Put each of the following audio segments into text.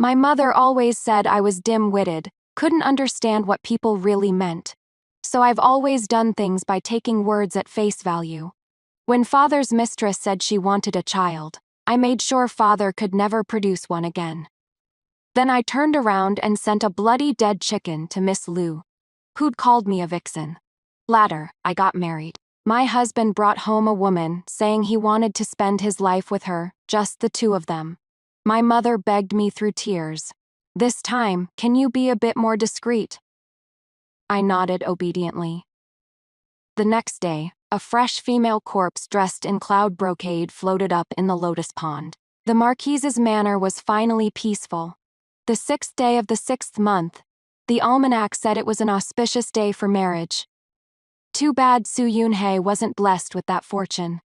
My mother always said I was dim-witted, couldn't understand what people really meant. So I've always done things by taking words at face value. When father's mistress said she wanted a child, I made sure father could never produce one again. Then I turned around and sent a bloody dead chicken to Miss Lou, who'd called me a vixen. Later, I got married. My husband brought home a woman, saying he wanted to spend his life with her, just the two of them. My mother begged me through tears. This time, can you be a bit more discreet? I nodded obediently. The next day, a fresh female corpse dressed in cloud brocade floated up in the lotus pond. The Marquise's manor was finally peaceful. The 6th day of the 6th month, the almanac said it was an auspicious day for marriage. Too bad Su Yunhei wasn't blessed with that fortune.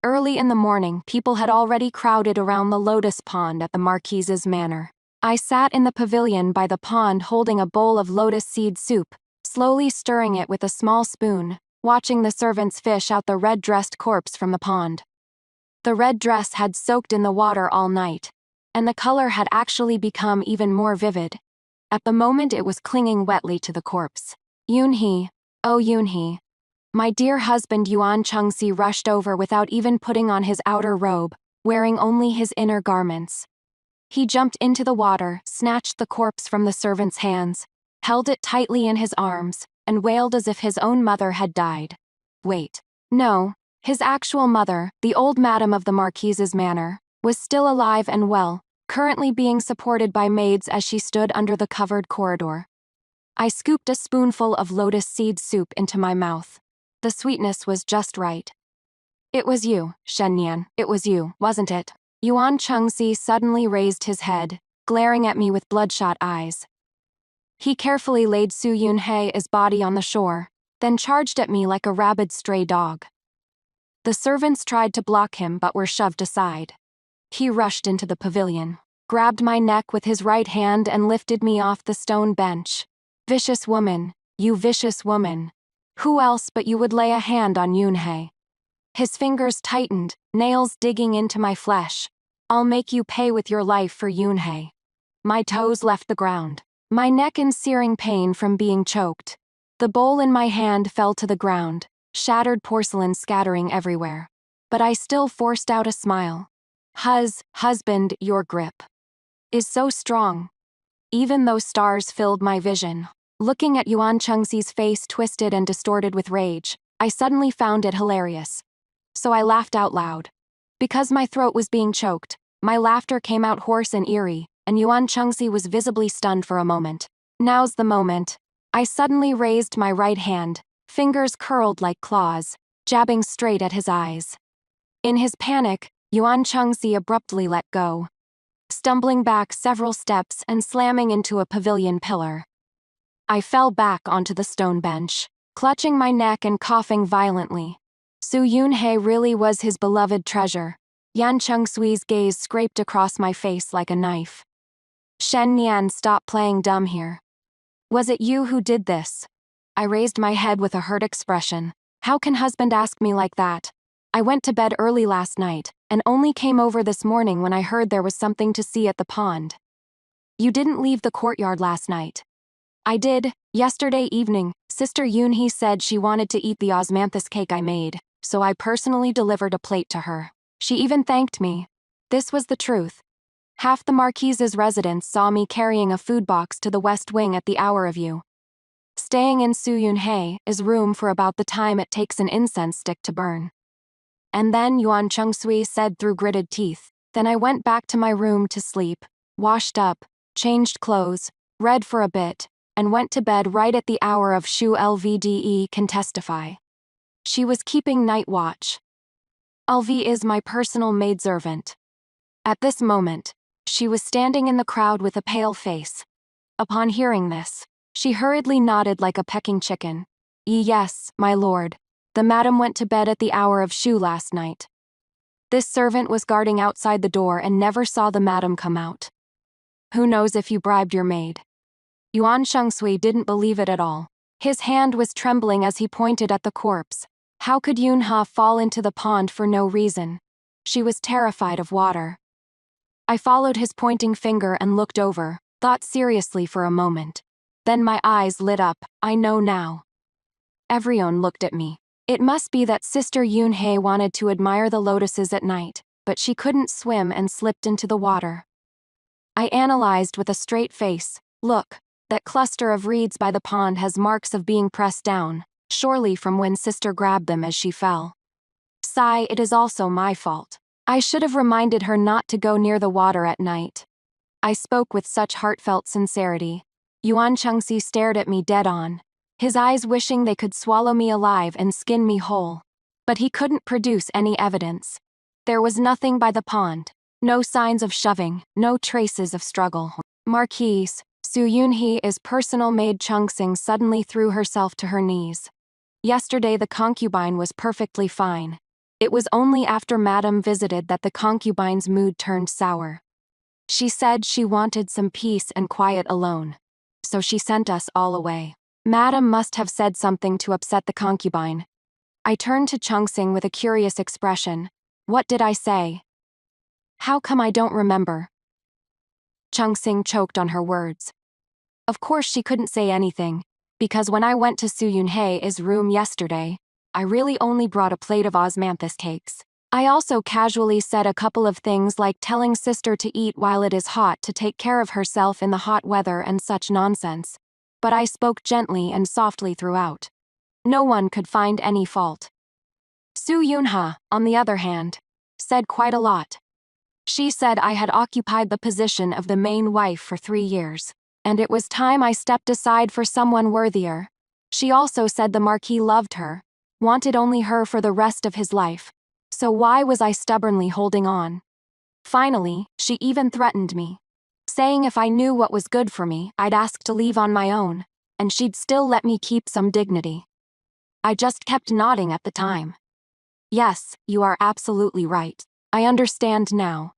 Early in the morning, people had already crowded around the lotus pond at the Marquise's manor. I sat in the pavilion by the pond holding a bowl of lotus seed soup, slowly stirring it with a small spoon, watching the servants fish out the red-dressed corpse from the pond. The red dress had soaked in the water all night, and the color had actually become even more vivid. At the moment it was clinging wetly to the corpse. Yunhee, oh Yunhee. My dear husband Yuan Chengxi rushed over without even putting on his outer robe, wearing only his inner garments. He jumped into the water, snatched the corpse from the servant's hands, held it tightly in his arms, and wailed as if his own mother had died. Wait. No, his actual mother, the old madam of the Marquise's manor, was still alive and well, currently being supported by maids as she stood under the covered corridor. I scooped a spoonful of lotus seed soup into my mouth. The sweetness was just right. It was you, Shen Nian, it was you, wasn't it? Yuan Chengxi suddenly raised his head, glaring at me with bloodshot eyes. He carefully laid Su Yunhei's body on the shore, then charged at me like a rabid stray dog. The servants tried to block him but were shoved aside. He rushed into the pavilion, grabbed my neck with his right hand and lifted me off the stone bench. Vicious woman, you vicious woman. Who else but you would lay a hand on Yunhei? His fingers tightened, nails digging into my flesh. I'll make you pay with your life for Yunhei. My toes left the ground, my neck in searing pain from being choked. The bowl in my hand fell to the ground, shattered porcelain scattering everywhere. But I still forced out a smile. Husband, your grip is so strong. Even though stars filled my vision, looking at Yuan Chengxi's face twisted and distorted with rage, I suddenly found it hilarious. So I laughed out loud. Because my throat was being choked, my laughter came out hoarse and eerie, and Yuan Chengxi was visibly stunned for a moment. Now's the moment. I suddenly raised my right hand, fingers curled like claws, jabbing straight at his eyes. In his panic, Yuan Chengxi abruptly let go, stumbling back several steps and slamming into a pavilion pillar. I fell back onto the stone bench, clutching my neck and coughing violently. Su Yunhei really was his beloved treasure. Yan Chengsui's gaze scraped across my face like a knife. Shen Nian, stop playing dumb here. Was it you who did this? I raised my head with a hurt expression. How can husband ask me like that? I went to bed early last night, and only came over this morning when I heard there was something to see at the pond. You didn't leave the courtyard last night. I did. Yesterday evening, Sister Yunhee said she wanted to eat the osmanthus cake I made, so I personally delivered a plate to her. She even thanked me. This was the truth. Half the Marquise's residents saw me carrying a food box to the west wing at the hour of you. Staying in Su Yunhei is room for about the time it takes an incense stick to burn. And then Yuan Chengsui said through gritted teeth. Then I went back to my room to sleep, washed up, changed clothes, read for a bit, and went to bed right at the hour of Shu Lvde can testify. She was keeping night watch. Lv is my personal maidservant. At this moment, she was standing in the crowd with a pale face. Upon hearing this, she hurriedly nodded like a pecking chicken. Yes, my lord. The madam went to bed at the hour of Shu last night. This servant was guarding outside the door and never saw the madam come out. Who knows if you bribed your maid? Yuan Chengsui didn't believe it at all. His hand was trembling as he pointed at the corpse. How could Yunha fall into the pond for no reason? She was terrified of water. I followed his pointing finger and looked over, thought seriously for a moment. Then my eyes lit up. I know now. Everyone looked at me. It must be that Sister Yoonhae wanted to admire the lotuses at night, but she couldn't swim and slipped into the water. I analyzed with a straight face. Look, that cluster of reeds by the pond has marks of being pressed down, surely from when Sister grabbed them as she fell. Sigh, it is also my fault. I should have reminded her not to go near the water at night. I spoke with such heartfelt sincerity. Yuan Chengxi stared at me dead on, his eyes wishing they could swallow me alive and skin me whole. But he couldn't produce any evidence. There was nothing by the pond, no signs of shoving, no traces of struggle. Marquise, Su Yunhee personal maid Chengxing suddenly threw herself to her knees. Yesterday the concubine was perfectly fine. It was only after Madame visited that the concubine's mood turned sour. She said she wanted some peace and quiet alone. So she sent us all away. Madame must have said something to upset the concubine. I turned to Chengxing with a curious expression. What did I say? How come I don't remember? Chengxing choked on her words. Of course she couldn't say anything, because when I went to Su Yunhee's room yesterday, I really only brought a plate of osmanthus cakes. I also casually said a couple of things like telling Sister to eat while it is hot to take care of herself in the hot weather and such nonsense. But I spoke gently and softly throughout. No one could find any fault. Su Yunha, on the other hand, said quite a lot. She said I had occupied the position of the main wife for 3 years, and it was time I stepped aside for someone worthier. She also said the Marquis loved her, wanted only her for the rest of his life, so why was I stubbornly holding on? Finally, she even threatened me, saying if I knew what was good for me, I'd ask to leave on my own, and she'd still let me keep some dignity. I just kept nodding at the time. Yes, you are absolutely right. I understand now.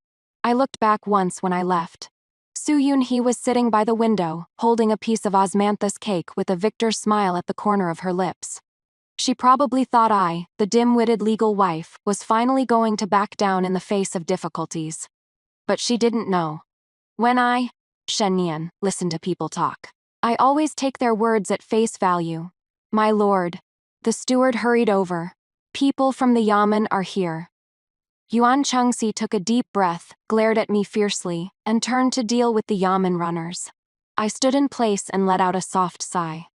I looked back once when I left. Su Yunhee was sitting by the window, holding a piece of osmanthus cake with a victor smile at the corner of her lips. She probably thought I, the dim-witted legal wife, was finally going to back down in the face of difficulties. But she didn't know. When I, Shen listen to people talk, I always take their words at face value. My lord. The steward hurried over. People from the yamen are here. Yuan Chengxi took a deep breath, glared at me fiercely, and turned to deal with the yamen runners. I stood in place and let out a soft sigh.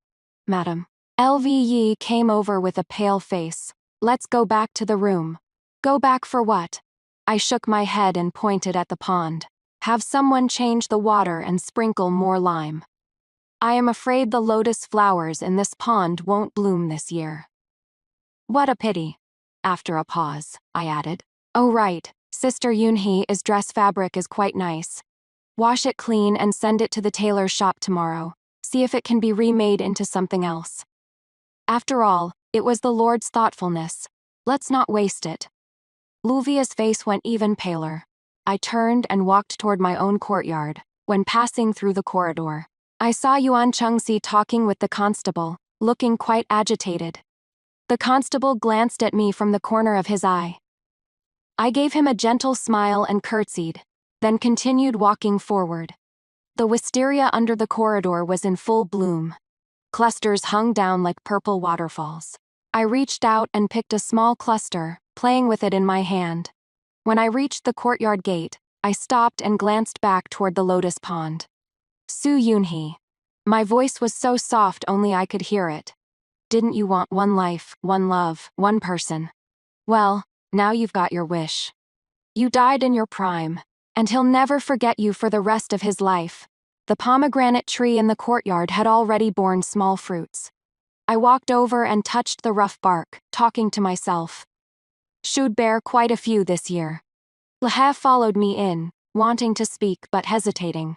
Madam. Lv came over with a pale face. Let's go back to the room. Go back for what? I shook my head and pointed at the pond. Have someone change the water and sprinkle more lime. I am afraid the lotus flowers in this pond won't bloom this year. What a pity. After a pause, I added. Oh right, Sister Yoonhee's dress fabric is quite nice. Wash it clean and send it to the tailor's shop tomorrow. See if it can be remade into something else. After all, it was the Lord's thoughtfulness. Let's not waste it. Luvia's face went even paler. I turned and walked toward my own courtyard. When passing through the corridor, I saw Yuan Chengxi talking with the constable, looking quite agitated. The constable glanced at me from the corner of his eye. I gave him a gentle smile and curtsied, then continued walking forward. The wisteria under the corridor was in full bloom. Clusters hung down like purple waterfalls. I reached out and picked a small cluster, playing with it in my hand. When I reached the courtyard gate, I stopped and glanced back toward the lotus pond. Su Yunhee. My voice was so soft only I could hear it. Didn't you want one life, one love, one person? Well, now you've got your wish. You died in your prime, and he'll never forget you for the rest of his life. The pomegranate tree in the courtyard had already borne small fruits. I walked over and touched the rough bark, talking to myself. Should bear quite a few this year. Lehe followed me in, wanting to speak but hesitating.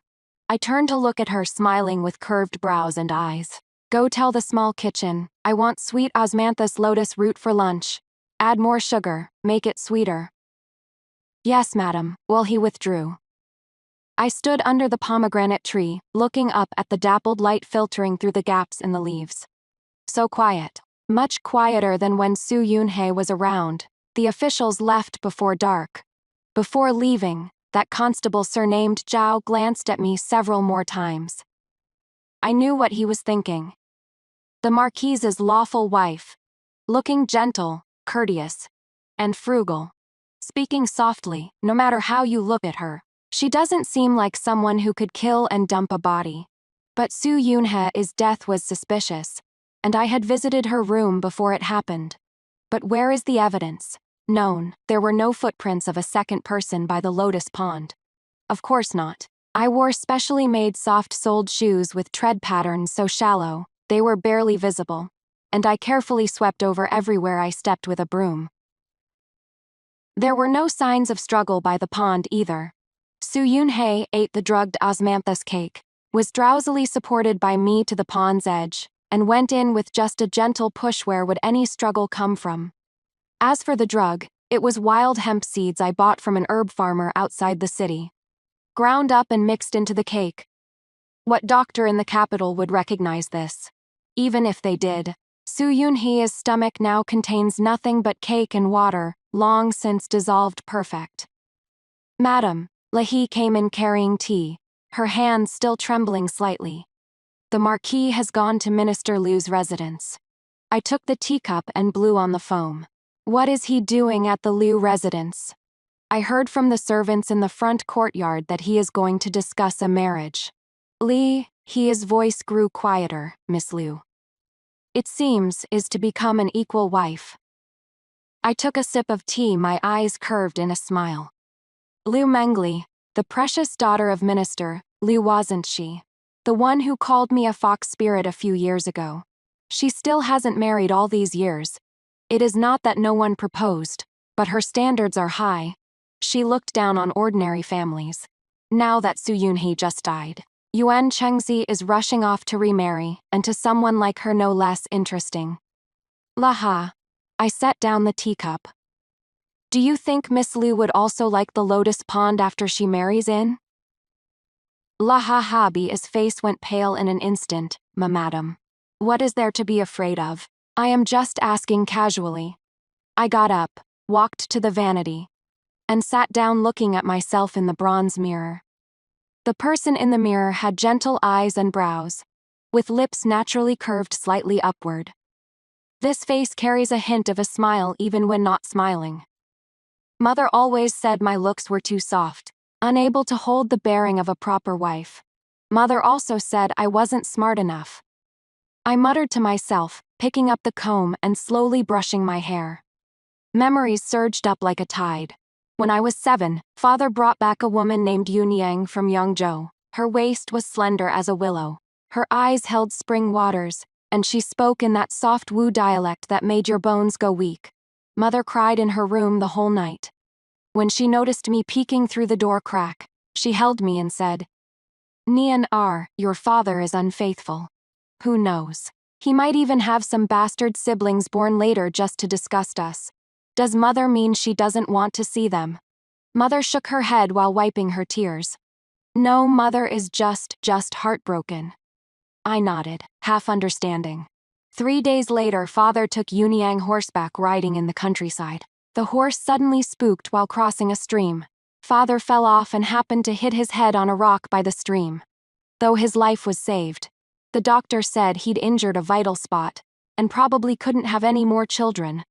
I turned to look at her smiling with curved brows and eyes. Go tell the small kitchen, I want sweet osmanthus lotus root for lunch. Add more sugar, make it sweeter. Yes, madam, well he withdrew. I stood under the pomegranate tree, looking up at the dappled light filtering through the gaps in the leaves. So quiet. Much quieter than when Su Yunhee was around. The officials left before dark. Before leaving, That constable surnamed Zhao glanced at me several more times. I knew what he was thinking. The Marquise's lawful wife, looking gentle, courteous, and frugal. Speaking softly, no matter how you look at her, she doesn't seem like someone who could kill and dump a body. But Su Yunhe's death was suspicious, and I had visited her room before it happened. But where is the evidence? None. There were no footprints of a second person by the lotus pond. Of course not. I wore specially made soft-soled shoes with tread patterns so shallow, they were barely visible, and I carefully swept over everywhere I stepped with a broom. There were no signs of struggle by the pond either. Su Yunhe ate the drugged osmanthus cake, was drowsily supported by me to the pond's edge, and went in with just a gentle push. Where would any struggle come from? As for the drug, it was wild hemp seeds I bought from an herb farmer outside the city. Ground up and mixed into the cake. What doctor in the capital would recognize this? Even if they did, Su Yunhe's stomach now contains nothing but cake and water, long since dissolved perfect. Madam, Lahi came in carrying tea, her hands still trembling slightly. The Marquis has gone to Minister Liu's residence. I took the teacup and blew on the foam. What is he doing at the Liu residence? I heard from the servants in the front courtyard that he is going to discuss a marriage. Li, his voice grew quieter, Miss Liu. It seems, is to become an equal wife. I took a sip of tea, my eyes curved in a smile. Liu Mengli, the precious daughter of Minister Liu, wasn't she? The one who called me a fox spirit a few years ago. She still hasn't married all these years. It is not that no one proposed, but her standards are high. She looked down on ordinary families. Now that Su Yunhe just died, Yuan Chengzi is rushing off to remarry, and to someone like her no less interesting. Laha. I set down the teacup. Do you think Miss Liu would also like the lotus pond after she marries in? Lahahabi's face went pale in an instant. Madam. What is there to be afraid of? I am just asking casually. I got up, walked to the vanity, and sat down looking at myself in the bronze mirror. The person in the mirror had gentle eyes and brows, with lips naturally curved slightly upward. This face carries a hint of a smile even when not smiling. Mother always said my looks were too soft, unable to hold the bearing of a proper wife. Mother also said I wasn't smart enough. I muttered to myself, picking up the comb and slowly brushing my hair. Memories surged up like a tide. When I was 7, father brought back a woman named Yun Yang from Yangzhou. Her waist was slender as a willow. Her eyes held spring waters, and she spoke in that soft Wu dialect that made your bones go weak. Mother cried in her room the whole night. When she noticed me peeking through the door crack, she held me and said, Nian R, your father is unfaithful. Who knows? He might even have some bastard siblings born later just to disgust us. Does mother mean she doesn't want to see them? Mother shook her head while wiping her tears. No, mother is just heartbroken. I nodded, half understanding. 3 days later, father took Yunyang horseback riding in the countryside. The horse suddenly spooked while crossing a stream. Father fell off and happened to hit his head on a rock by the stream. Though his life was saved, the doctor said he'd injured a vital spot, and probably couldn't have any more children.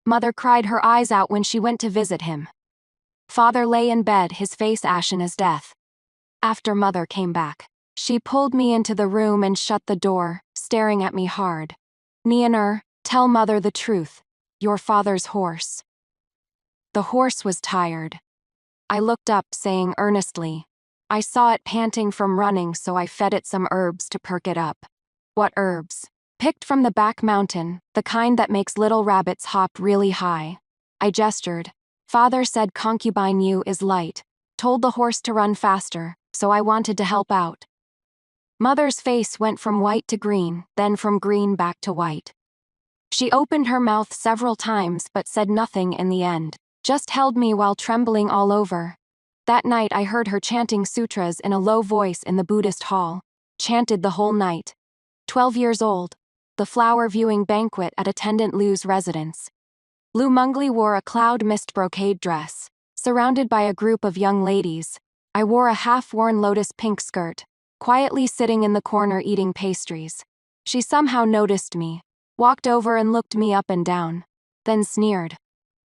Mother cried her eyes out when she went to visit him. Father lay in bed, his face ashen as death. After mother came back, she pulled me into the room and shut the door, staring at me hard. Nianer, tell mother the truth. Your father's horse. The horse was tired. I looked up, saying earnestly, I saw it panting from running, so I fed it some herbs to perk it up. What herbs? Picked from the back mountain, the kind that makes little rabbits hop really high. I gestured. Father said concubine Yu is light, told the horse to run faster, so I wanted to help out. Mother's face went from white to green, then from green back to white. She opened her mouth several times but said nothing in the end, just held me while trembling all over. That night I heard her chanting sutras in a low voice in the Buddhist hall. Chanted the whole night. 12 years old. The flower viewing banquet at attendant Liu's residence. Liu Mengli wore a cloud mist brocade dress, surrounded by a group of young ladies. I wore a half-worn lotus pink skirt, quietly sitting in the corner eating pastries. She somehow noticed me, walked over and looked me up and down, then sneered.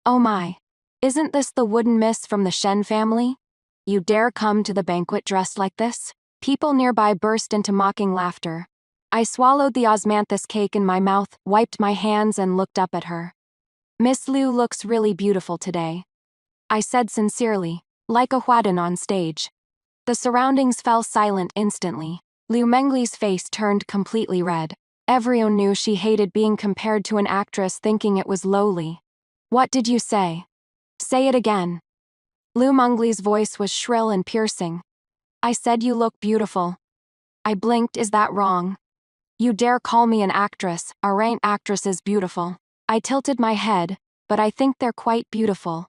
"Oh my. Isn't this the wooden miss from the Shen family? You dare come to the banquet dressed like this?" People nearby burst into mocking laughter. I swallowed the osmanthus cake in my mouth, wiped my hands and looked up at her. "Miss Liu looks really beautiful today," I said sincerely, like a huadun on stage. The surroundings fell silent instantly. Liu Mengli's face turned completely red. Everyone knew she hated being compared to an actress, thinking it was lowly. "What did you say? Say it again." Liu Mengli's voice was shrill and piercing. "I said you look beautiful." I blinked. "Is that wrong? You dare call me an actress? Aren't actresses beautiful?" I tilted my head, "But I think they're quite beautiful."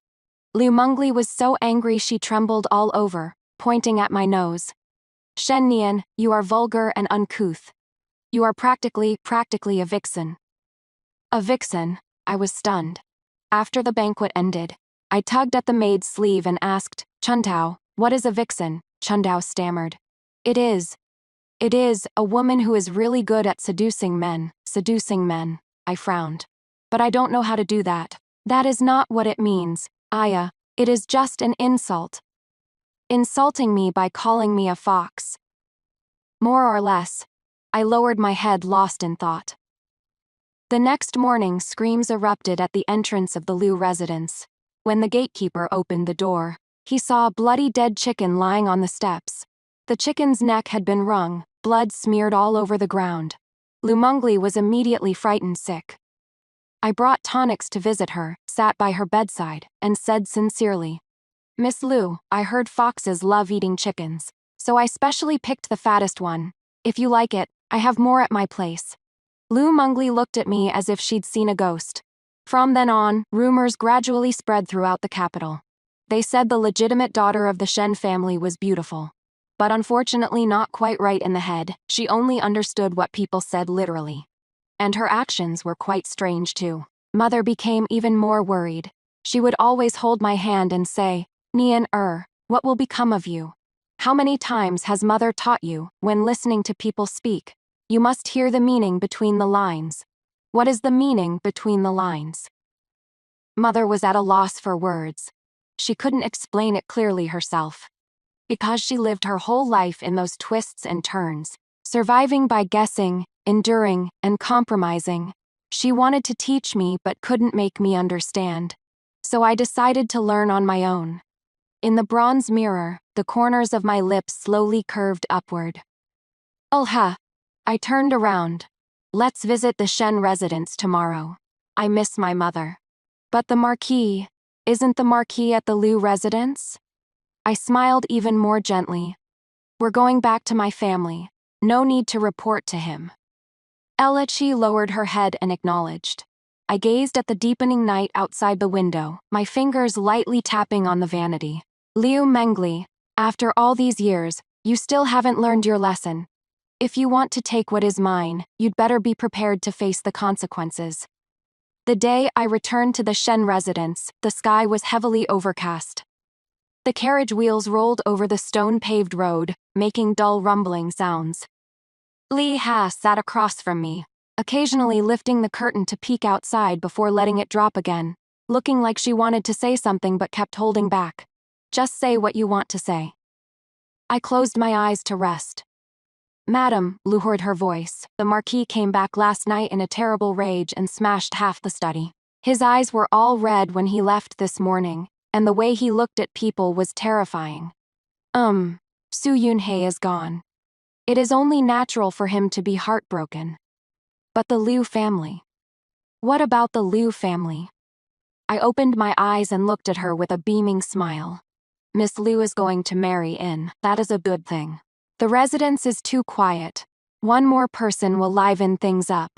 Liu Mengli was so angry she trembled all over, pointing at my nose. "Shen Nian, you are vulgar and uncouth. You are practically a vixen." A vixen? I was stunned. After the banquet ended, I tugged at the maid's sleeve and asked, "Chundao, what is a vixen?" Chundao stammered. It is, a woman who is really good at seducing men." Seducing men, I frowned. "But I don't know how to do that." "That is not what it means, Aya. It is just an insult. Insulting me by calling me a fox." "More or less." I lowered my head, lost in thought. The next morning, screams erupted at the entrance of the Liu residence. When the gatekeeper opened the door, he saw a bloody dead chicken lying on the steps. The chicken's neck had been wrung, blood smeared all over the ground. Liu Mengli was immediately frightened sick. I brought tonics to visit her, sat by her bedside, and said sincerely, "Miss Liu, I heard foxes love eating chickens, so I specially picked the fattest one. If you like it, I have more at my place." Liu Mengli looked at me as if she'd seen a ghost. From then on, rumors gradually spread throughout the capital. They said the legitimate daughter of the Shen family was beautiful. But unfortunately not quite right in the head. She only understood what people said literally. And her actions were quite strange too. Mother became even more worried. She would always hold my hand and say, "Nian, what will become of you? How many times has mother taught you, when listening to people speak, you must hear the meaning between the lines?" What is the meaning between the lines? Mother was at a loss for words. She couldn't explain it clearly herself. Because she lived her whole life in those twists and turns, surviving by guessing, enduring, and compromising. She wanted to teach me but couldn't make me understand. So I decided to learn on my own. In the bronze mirror, the corners of my lips slowly curved upward. "Ulha!" I turned around. "Let's visit the Shen residence tomorrow. I miss my mother." "But the Marquis, isn't the Marquis at the Liu residence?" I smiled even more gently. "We're going back to my family. No need to report to him." Elachi lowered her head and acknowledged. I gazed at the deepening night outside the window, my fingers lightly tapping on the vanity. "Liu Mengli, after all these years, you still haven't learned your lesson. If you want to take what is mine, you'd better be prepared to face the consequences." The day I returned to the Shen residence, the sky was heavily overcast. The carriage wheels rolled over the stone-paved road, making dull rumbling sounds. Li Ha sat across from me, occasionally lifting the curtain to peek outside before letting it drop again, looking like she wanted to say something but kept holding back. "Just say what you want to say." I closed my eyes to rest. "Madam," lured her voice, "the Marquis came back last night in a terrible rage and smashed half the study. His eyes were all red when he left this morning, and the way he looked at people was terrifying. Su Yunhei is gone. It is only natural for him to be heartbroken. But the Liu family. What about the Liu family?" I opened my eyes and looked at her with a beaming smile. "Miss Liu is going to marry in. That is a good thing. The residence is too quiet. One more person will liven things up."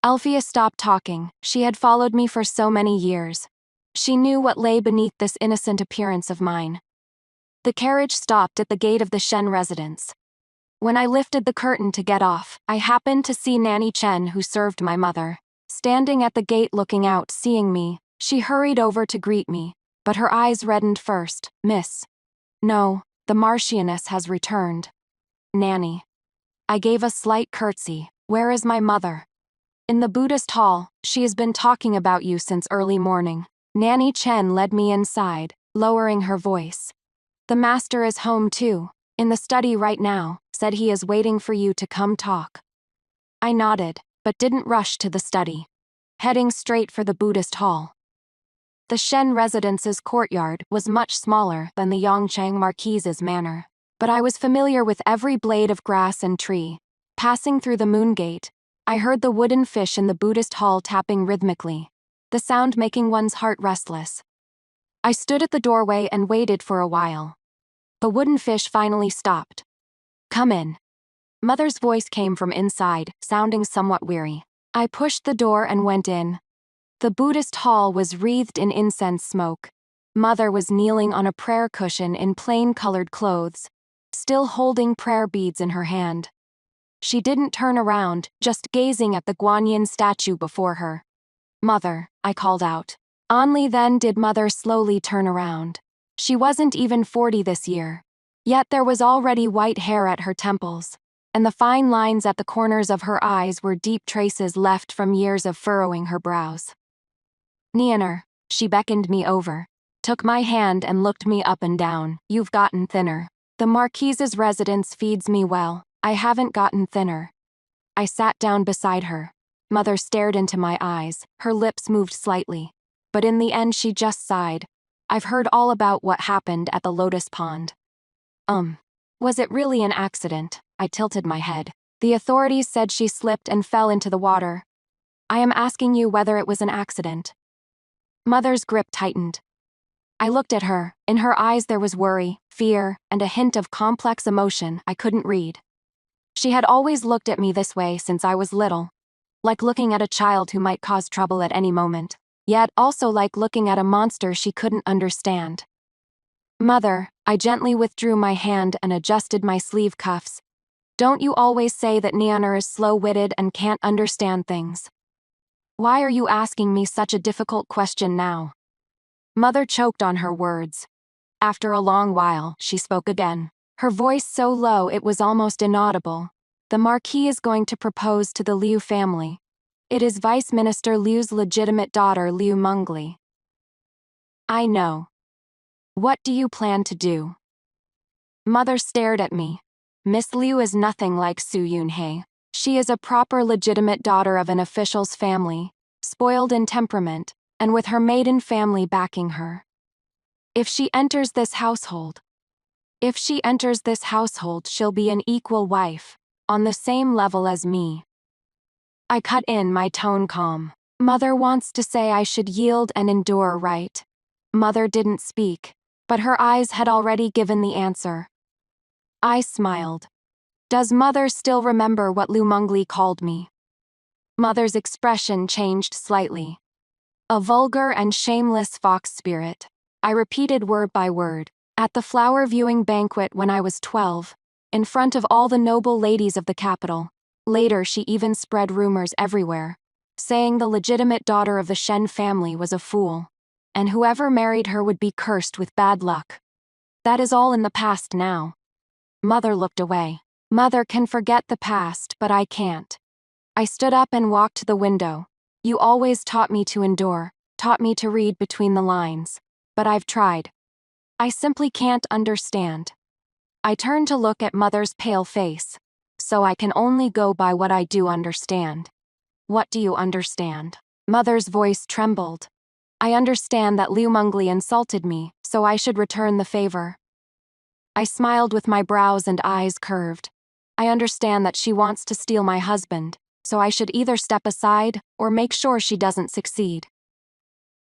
Alfia stopped talking. She had followed me for so many years. She knew what lay beneath this innocent appearance of mine. The carriage stopped at the gate of the Shen residence. When I lifted the curtain to get off, I happened to see Nanny Chen, who served my mother, standing at the gate looking out. Seeing me, she hurried over to greet me, but her eyes reddened first. Miss. No, the Marchioness has returned. Nanny. I gave a slight curtsy. Where is my mother? In the Buddhist hall. She has been talking about you since early morning. Nanny Chen led me inside, lowering her voice. The master is home too, in the study right now, said he is waiting for you to come talk. I nodded, but didn't rush to the study, heading straight for the Buddhist hall. The Shen residence's courtyard was much smaller than the Yongchang Marquise's manor, but I was familiar with every blade of grass and tree. Passing through the moon gate, I heard the wooden fish in the Buddhist hall tapping rhythmically, the sound making one's heart restless. I stood at the doorway and waited for a while. The wooden fish finally stopped. Come in. Mother's voice came from inside, sounding somewhat weary. I pushed the door and went in. The Buddhist hall was wreathed in incense smoke. Mother was kneeling on a prayer cushion in plain-colored clothes, still holding prayer beads in her hand. She didn't turn around, just gazing at the Guanyin statue before her. Mother, I called out. Only then did Mother slowly turn around. She wasn't even 40 this year. Yet there was already white hair at her temples, and the fine lines at the corners of her eyes were deep traces left from years of furrowing her brows. Nianer, she beckoned me over, took my hand and looked me up and down. You've gotten thinner. The Marquise's residence feeds me well. I haven't gotten thinner. I sat down beside her. Mother stared into my eyes, her lips moved slightly. But in the end she just sighed. I've heard all about what happened at the Lotus Pond. Was it really an accident? I tilted my head. The authorities said she slipped and fell into the water. I am asking you whether it was an accident. Mother's grip tightened. I looked at her. In her eyes there was worry, fear, and a hint of complex emotion I couldn't read. She had always looked at me this way since I was little, like looking at a child who might cause trouble at any moment, yet also like looking at a monster she couldn't understand. Mother, I gently withdrew my hand and adjusted my sleeve cuffs. Don't you always say that Nianer is slow-witted and can't understand things? Why are you asking me such a difficult question now? Mother choked on her words. After a long while, she spoke again, her voice so low it was almost inaudible. The Marquis is going to propose to the Liu family. It is Vice Minister Liu's legitimate daughter, Liu Mengli. I know. What do you plan to do? Mother stared at me. Miss Liu is nothing like Su Yunhei. She is a proper legitimate daughter of an official's family, spoiled in temperament, and with her maiden family backing her. If she enters this household, she'll be an equal wife, on the same level as me. I cut in, my tone calm. Mother wants to say I should yield and endure, right? Mother didn't speak, but her eyes had already given the answer. I smiled. Does Mother still remember what Liu Mengli called me? Mother's expression changed slightly. A vulgar and shameless fox spirit. I repeated word by word. At the flower viewing banquet when I was 12, in front of all the noble ladies of the capital. Later she even spread rumors everywhere, saying the legitimate daughter of the Shen family was a fool, and whoever married her would be cursed with bad luck. That is all in the past now. Mother looked away. Mother can forget the past, but I can't. I stood up and walked to the window. You always taught me to endure, taught me to read between the lines. But I've tried. I simply can't understand. I turned to look at Mother's pale face. So I can only go by what I do understand. What do you understand? Mother's voice trembled. I understand that Liu Mengli insulted me, so I should return the favor. I smiled with my brows and eyes curved. I understand that she wants to steal my husband, so I should either step aside or make sure she doesn't succeed.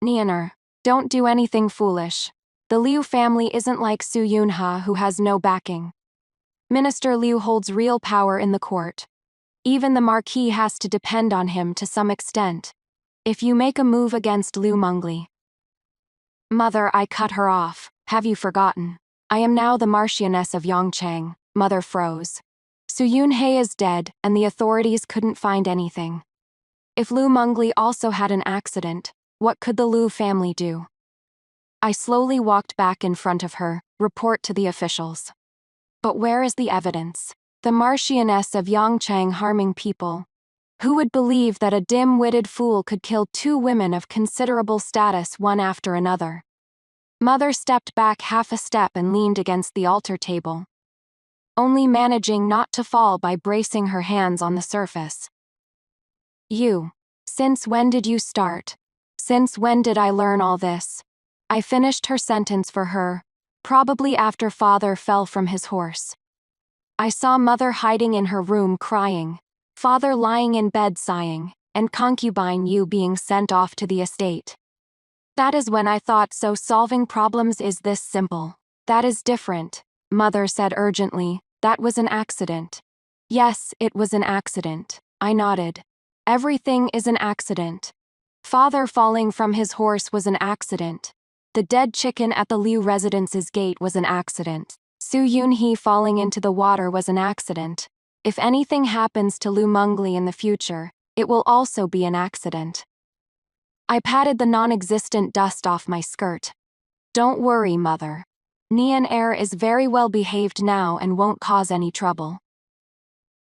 Nianer, don't do anything foolish. The Liu family isn't like Su Yunha, who has no backing. Minister Liu holds real power in the court. Even the Marquis has to depend on him to some extent. If you make a move against Liu Mengli. Mother, I cut her off. Have you forgotten? I am now the Marchioness of Yongchang. Mother froze. Su Yunhei is dead, and the authorities couldn't find anything. If Liu Mengli also had an accident, what could the Liu family do? I slowly walked back in front of her, report to the officials. But where is the evidence? The Marchioness of Yongchang harming people. Who would believe that a dim-witted fool could kill two women of considerable status one after another? Mother stepped back half a step and leaned against the altar table, only managing not to fall by bracing her hands on the surface. You. Since when did you start? Since when did I learn all this? I finished her sentence for her, probably after father fell from his horse. I saw mother hiding in her room crying, father lying in bed sighing, and concubine you being sent off to the estate. That is when I thought, so solving problems is this simple. That is different, mother said urgently. That was an accident. Yes, it was an accident, I nodded. Everything is an accident. Father falling from his horse was an accident. The dead chicken at the Liu residence's gate was an accident. Su Yunhee falling into the water was an accident. If anything happens to Lu Mengli in the future, it will also be an accident. I patted the non-existent dust off my skirt. Don't worry, mother. Nian Er is very well behaved now and won't cause any trouble.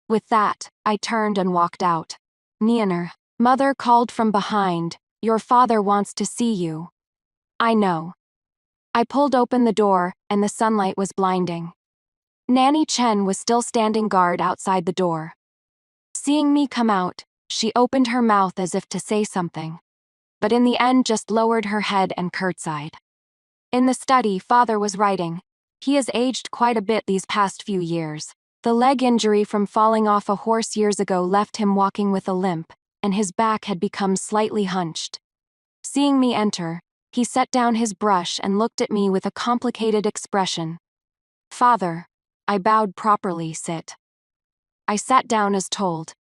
With that, I turned and walked out. Nianer, mother called from behind, your father wants to see you. I know. I pulled open the door, and the sunlight was blinding. Nanny Chen was still standing guard outside the door. Seeing me come out, she opened her mouth as if to say something, but in the end just lowered her head and curtsied. In the study, father was writing. He has aged quite a bit these past few years. The leg injury from falling off a horse years ago left him walking with a limp, and his back had become slightly hunched. Seeing me enter, he set down his brush and looked at me with a complicated expression. Father. I bowed properly. Sit. I sat down as told.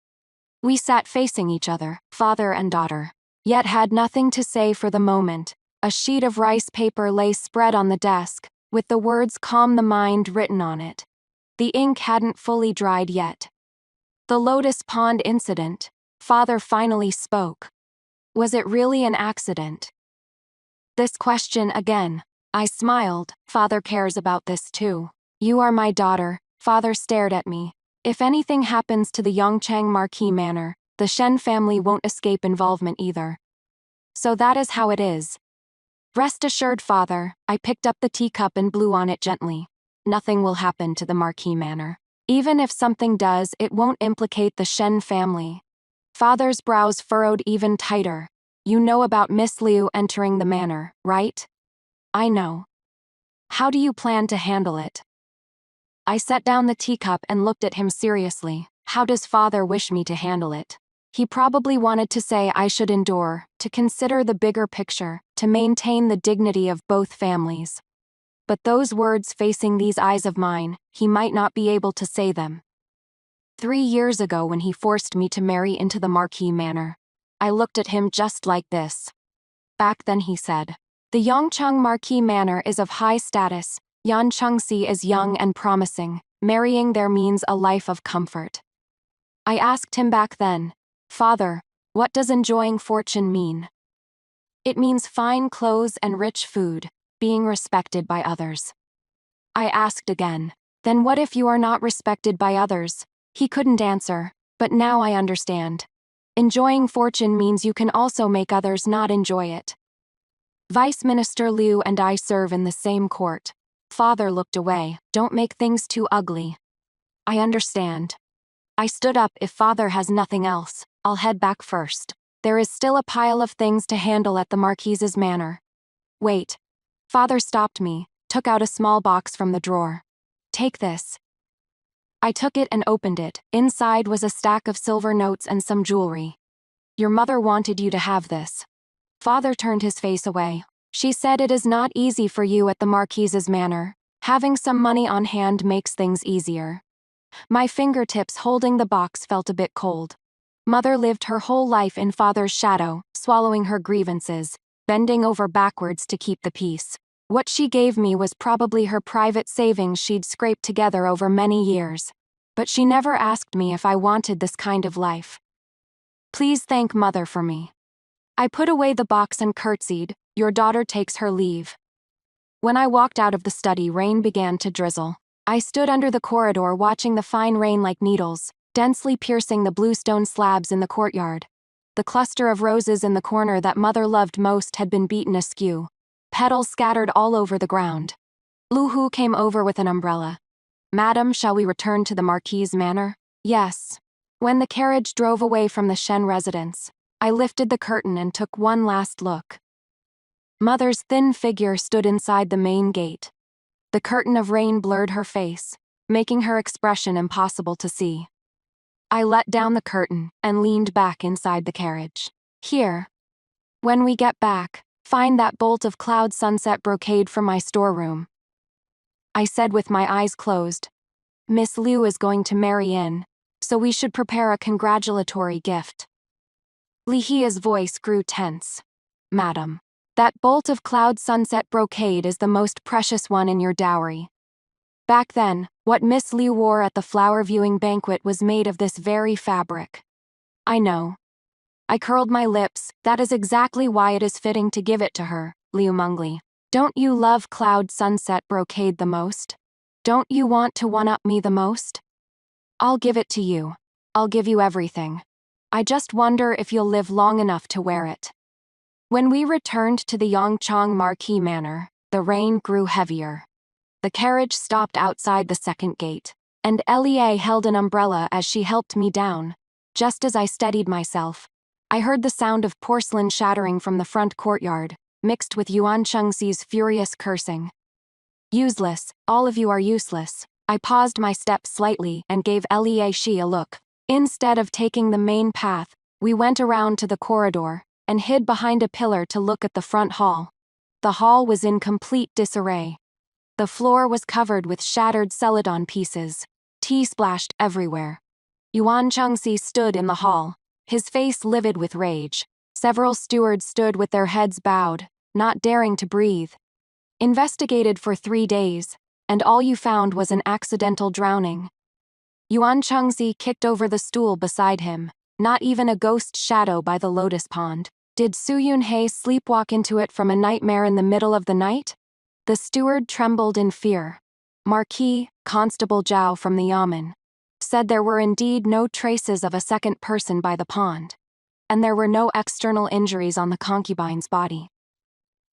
We sat facing each other, father and daughter, yet had nothing to say for the moment. A sheet of rice paper lay spread on the desk, with the words "Calm the Mind" written on it. The ink hadn't fully dried yet. The Lotus Pond incident, father finally spoke. Was it really an accident? This question again. I smiled. Father cares about this too. You are my daughter, father stared at me. If anything happens to the Yongchang Marquis Manor, the Shen family won't escape involvement either. So that is how it is. Rest assured, father, I picked up the teacup and blew on it gently. Nothing will happen to the Marquis Manor. Even if something does, it won't implicate the Shen family. Father's brows furrowed even tighter. You know about Miss Liu entering the manor, right? I know. How do you plan to handle it? I set down the teacup and looked at him seriously. How does father wish me to handle it? He probably wanted to say I should endure, to consider the bigger picture, to maintain the dignity of both families. But those words facing these eyes of mine, he might not be able to say them. 3 years ago when he forced me to marry into the Marquis Manor, I looked at him just like this. Back then he said, the Yongchang Marquis Manor is of high status, Yan Chengxi is young and promising, marrying there means a life of comfort. I asked him back then, Father, what does enjoying fortune mean? It means fine clothes and rich food, being respected by others. I asked again, then what if you are not respected by others? He couldn't answer, but now I understand. Enjoying fortune means you can also make others not enjoy it. Vice Minister Liu and I serve in the same court. Father looked away. Don't make things too ugly. I understand. I stood up. If father has nothing else, I'll head back first. There is still a pile of things to handle at the Marquise's manor. Wait. Father stopped me, took out a small box from the drawer. Take this. I took it and opened it. Inside was a stack of silver notes and some jewelry. Your mother wanted you to have this. Father turned his face away. She said it is not easy for you at the Marquise's manor. Having some money on hand makes things easier. My fingertips holding the box felt a bit cold. Mother lived her whole life in father's shadow, swallowing her grievances, bending over backwards to keep the peace. What she gave me was probably her private savings she'd scraped together over many years. But she never asked me if I wanted this kind of life. Please thank mother for me. I put away the box and curtsied. Your daughter takes her leave. When I walked out of the study, rain began to drizzle. I stood under the corridor watching the fine rain like needles, densely piercing the blue stone slabs in the courtyard. The cluster of roses in the corner that Mother loved most had been beaten askew, petals scattered all over the ground. Lu Hu came over with an umbrella. "Madam, shall we return to the Marquis's manor?" "Yes." When the carriage drove away from the Shen residence, I lifted the curtain and took one last look. Mother's thin figure stood inside the main gate. The curtain of rain blurred her face, making her expression impossible to see. I let down the curtain and leaned back inside the carriage. "Here. When we get back, find that bolt of cloud sunset brocade from my storeroom," I said with my eyes closed. "Miss Liu is going to marry in, so we should prepare a congratulatory gift." Li Hia's voice grew tense. "Madam, that bolt of cloud sunset brocade is the most precious one in your dowry. Back then, what Miss Liu wore at the flower viewing banquet was made of this very fabric." "I know." I curled my lips. "That is exactly why it is fitting to give it to her, Liu Mengli. Don't you love cloud sunset brocade the most? Don't you want to one-up me the most? I'll give it to you. I'll give you everything. I just wonder if you'll live long enough to wear it." When we returned to the Yongchang Marquis Manor, the rain grew heavier. The carriage stopped outside the second gate, and Elie held an umbrella as she helped me down. Just as I steadied myself, I heard the sound of porcelain shattering from the front courtyard, mixed with Yuan Chengxi's furious cursing. "Useless, all of you are useless." I paused my steps slightly and gave Elie Shi a look. Instead of taking the main path, we went around to the corridor and hid behind a pillar to look at the front hall. The hall was in complete disarray. The floor was covered with shattered celadon pieces. Tea splashed everywhere. Yuan Chengxi stood in the hall, his face livid with rage. Several stewards stood with their heads bowed, not daring to breathe. "Investigated for 3 days, and all you found was an accidental drowning." Yuan Chengxi kicked over the stool beside him. "Not even a ghost shadow by the lotus pond. Did Su Yunhei sleepwalk into it from a nightmare in the middle of the night?" The steward trembled in fear. Marquis, Constable Zhao from the Yamen, said there were indeed no traces of a second person by the pond, and there were no external injuries on the concubine's body.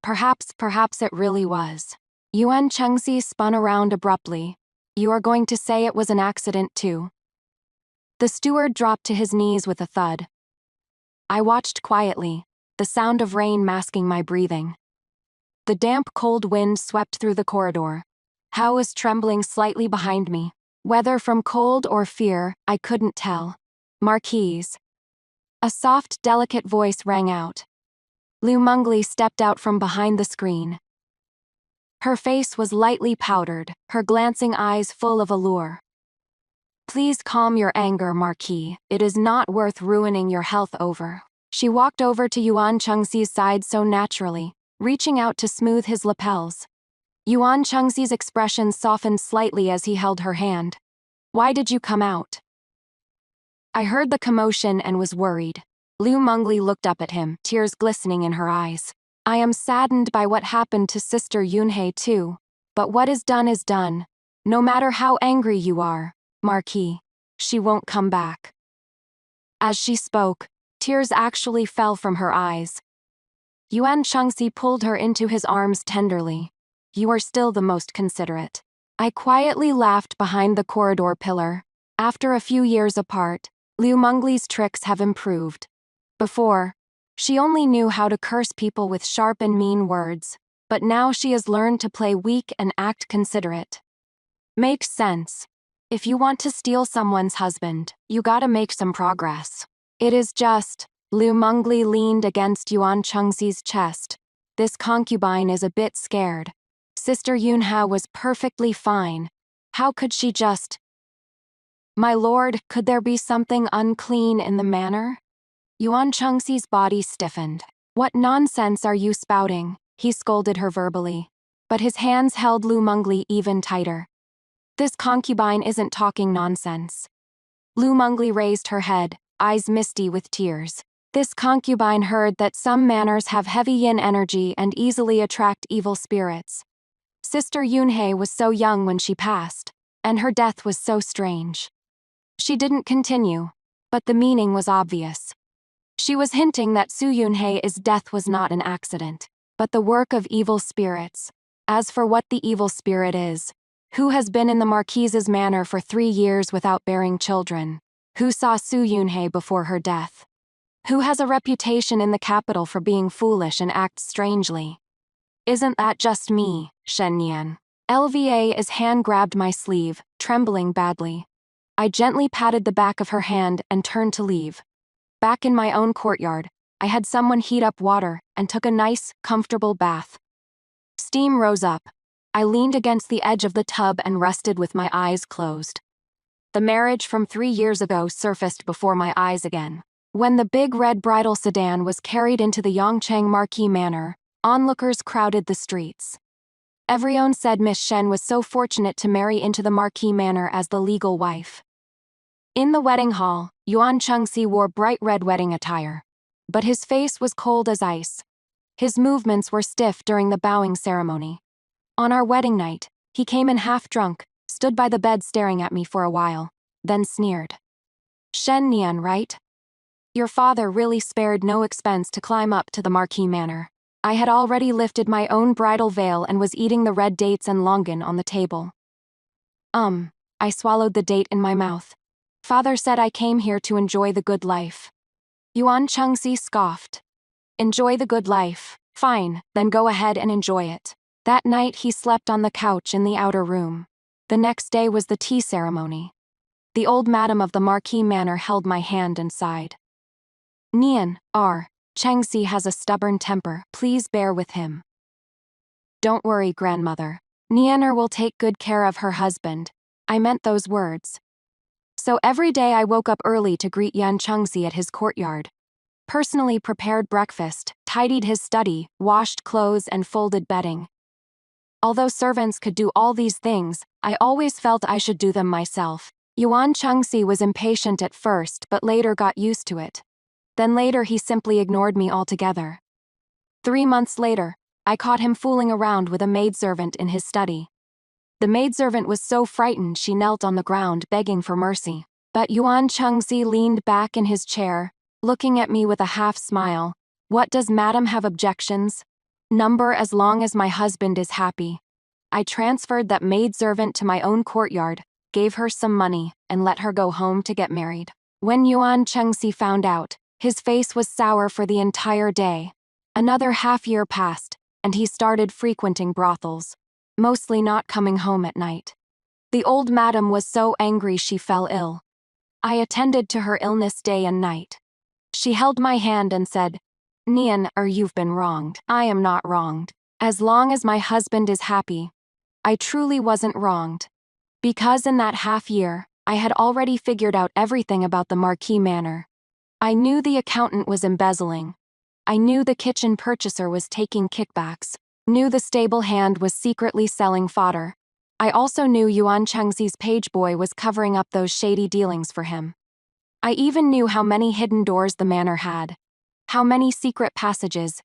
Perhaps it really was. Yuan Chengxi spun around abruptly. "You are going to say it was an accident too?" The steward dropped to his knees with a thud. I watched quietly, the sound of rain masking my breathing. The damp, cold wind swept through the corridor. Hao was trembling slightly behind me. Whether from cold or fear, I couldn't tell. "Marquise." A soft, delicate voice rang out. Liu Mengli stepped out from behind the screen. Her face was lightly powdered, her glancing eyes full of allure. "Please calm your anger, Marquis. It is not worth ruining your health over." She walked over to Yuan Chengxi's side so naturally, reaching out to smooth his lapels. Yuan Chengxi's expression softened slightly as he held her hand. "Why did you come out?" I heard the commotion and was worried. Liu Mengli looked up at him, tears glistening in her eyes. "I am saddened by what happened to Sister Yunhei too. But what is done is done. No matter how angry you are, Marquis, she won't come back." As she spoke, tears actually fell from her eyes. Yuan Chengxi pulled her into his arms tenderly. "You are still the most considerate." I quietly laughed behind the corridor pillar. After a few years apart, Liu Mengli's tricks have improved. Before, she only knew how to curse people with sharp and mean words, but now she has learned to play weak and act considerate. Makes sense. If you want to steal someone's husband, you gotta make some progress. It is just, Liu Mengli leaned against Yuan Chengxi's chest. "This concubine is a bit scared. Sister Yunhai was perfectly fine. How could she just—" "My lord, could there be something unclean in the manor?" Yuan Chengxi's body stiffened. "What nonsense are you spouting?" he scolded her verbally. But his hands held Liu Mengli even tighter. "This concubine isn't talking nonsense." Liu Mengli raised her head, eyes misty with tears. "This concubine heard that some manors have heavy yin energy and easily attract evil spirits. Sister Yoonhae was so young when she passed, and her death was so strange. She didn't continue, but the meaning was obvious. She was hinting that Soo Yoonhae's death was not an accident, but the work of evil spirits. As for what the evil spirit is, who has been in the Marquise's manor for 3 years without bearing children? Who saw Soo Yoonhae before her death? Who has a reputation in the capital for being foolish and acts strangely? Isn't that just me, Shen Nian? LVA's hand grabbed my sleeve, trembling badly. I gently patted the back of her hand and turned to leave. Back in my own courtyard, I had someone heat up water and took a nice, comfortable bath. Steam rose up. I leaned against the edge of the tub and rested with my eyes closed. The marriage from 3 years ago surfaced before my eyes again. When the big red bridal sedan was carried into the Yongchang Marquis Manor, onlookers crowded the streets. Everyone said Miss Shen was so fortunate to marry into the Marquis Manor as the legal wife. In the wedding hall, Yuan Chengxi wore bright red wedding attire. But his face was cold as ice. His movements were stiff during the bowing ceremony. On our wedding night, he came in half drunk, stood by the bed staring at me for a while, then sneered. Shen Nian, right? Your father really spared no expense to climb up to the Marquis Manor. I had already lifted my own bridal veil and was eating the red dates and longan on the table. I swallowed the date in my mouth. Father said I came here to enjoy the good life. Yuan Chengxi scoffed. Enjoy the good life. Fine, then go ahead and enjoy it. That night he slept on the couch in the outer room. The next day was the tea ceremony. The old madam of the Marquis Manor held my hand and sighed. Nian, Chengxi has a stubborn temper, please bear with him. Don't worry, grandmother. Nianer will take good care of her husband. I meant those words. So every day I woke up early to greet Yan Chengxi at his courtyard. Personally prepared breakfast, tidied his study, washed clothes and folded bedding. Although servants could do all these things, I always felt I should do them myself. Yuan Chengxi was impatient at first but later got used to it. Then later he simply ignored me altogether. 3 months later, I caught him fooling around with a maidservant in his study. The maidservant was so frightened she knelt on the ground begging for mercy. But Yuan Chengxi leaned back in his chair, looking at me with a half smile. What does madam have objections? Number as long as my husband is happy. I transferred that maidservant to my own courtyard, gave her some money, and let her go home to get married. When Yuan Chengxi found out, his face was sour for the entire day. Another half-year passed, and he started frequenting brothels, mostly not coming home at night. The old madam was so angry she fell ill. I attended to her illness day and night. She held my hand and said, Nian, you've been wronged. I am not wronged. As long as my husband is happy. I truly wasn't wronged. Because in that half year, I had already figured out everything about the Marquis Manor. I knew the accountant was embezzling. I knew the kitchen purchaser was taking kickbacks. Knew the stable hand was secretly selling fodder. I also knew Yuan Chengxi's page boy was covering up those shady dealings for him. I even knew how many hidden doors the manor had. How many secret passages.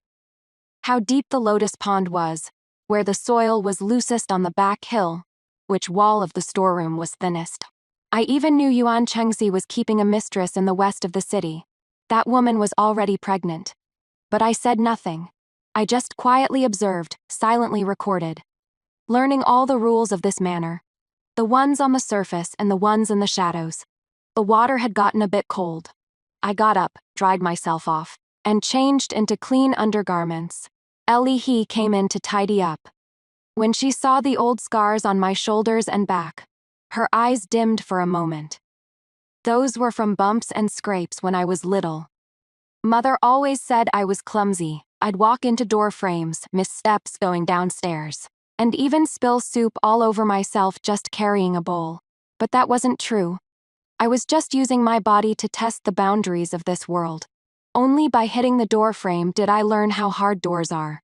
How deep the lotus pond was, where the soil was loosest on the back hill, which wall of the storeroom was thinnest. I even knew Yuan Chengxi was keeping a mistress in the west of the city. That woman was already pregnant. But I said nothing. I just quietly observed, silently recorded. Learning all the rules of this manor. The ones on the surface and the ones in the shadows. The water had gotten a bit cold. I got up, dried myself off, and changed into clean undergarments. Ellie He came in to tidy up. When she saw the old scars on my shoulders and back, her eyes dimmed for a moment. Those were from bumps and scrapes when I was little. Mother always said I was clumsy. I'd walk into door frames, miss steps going downstairs, and even spill soup all over myself just carrying a bowl. But that wasn't true. I was just using my body to test the boundaries of this world. Only by hitting the door frame did I learn how hard doors are.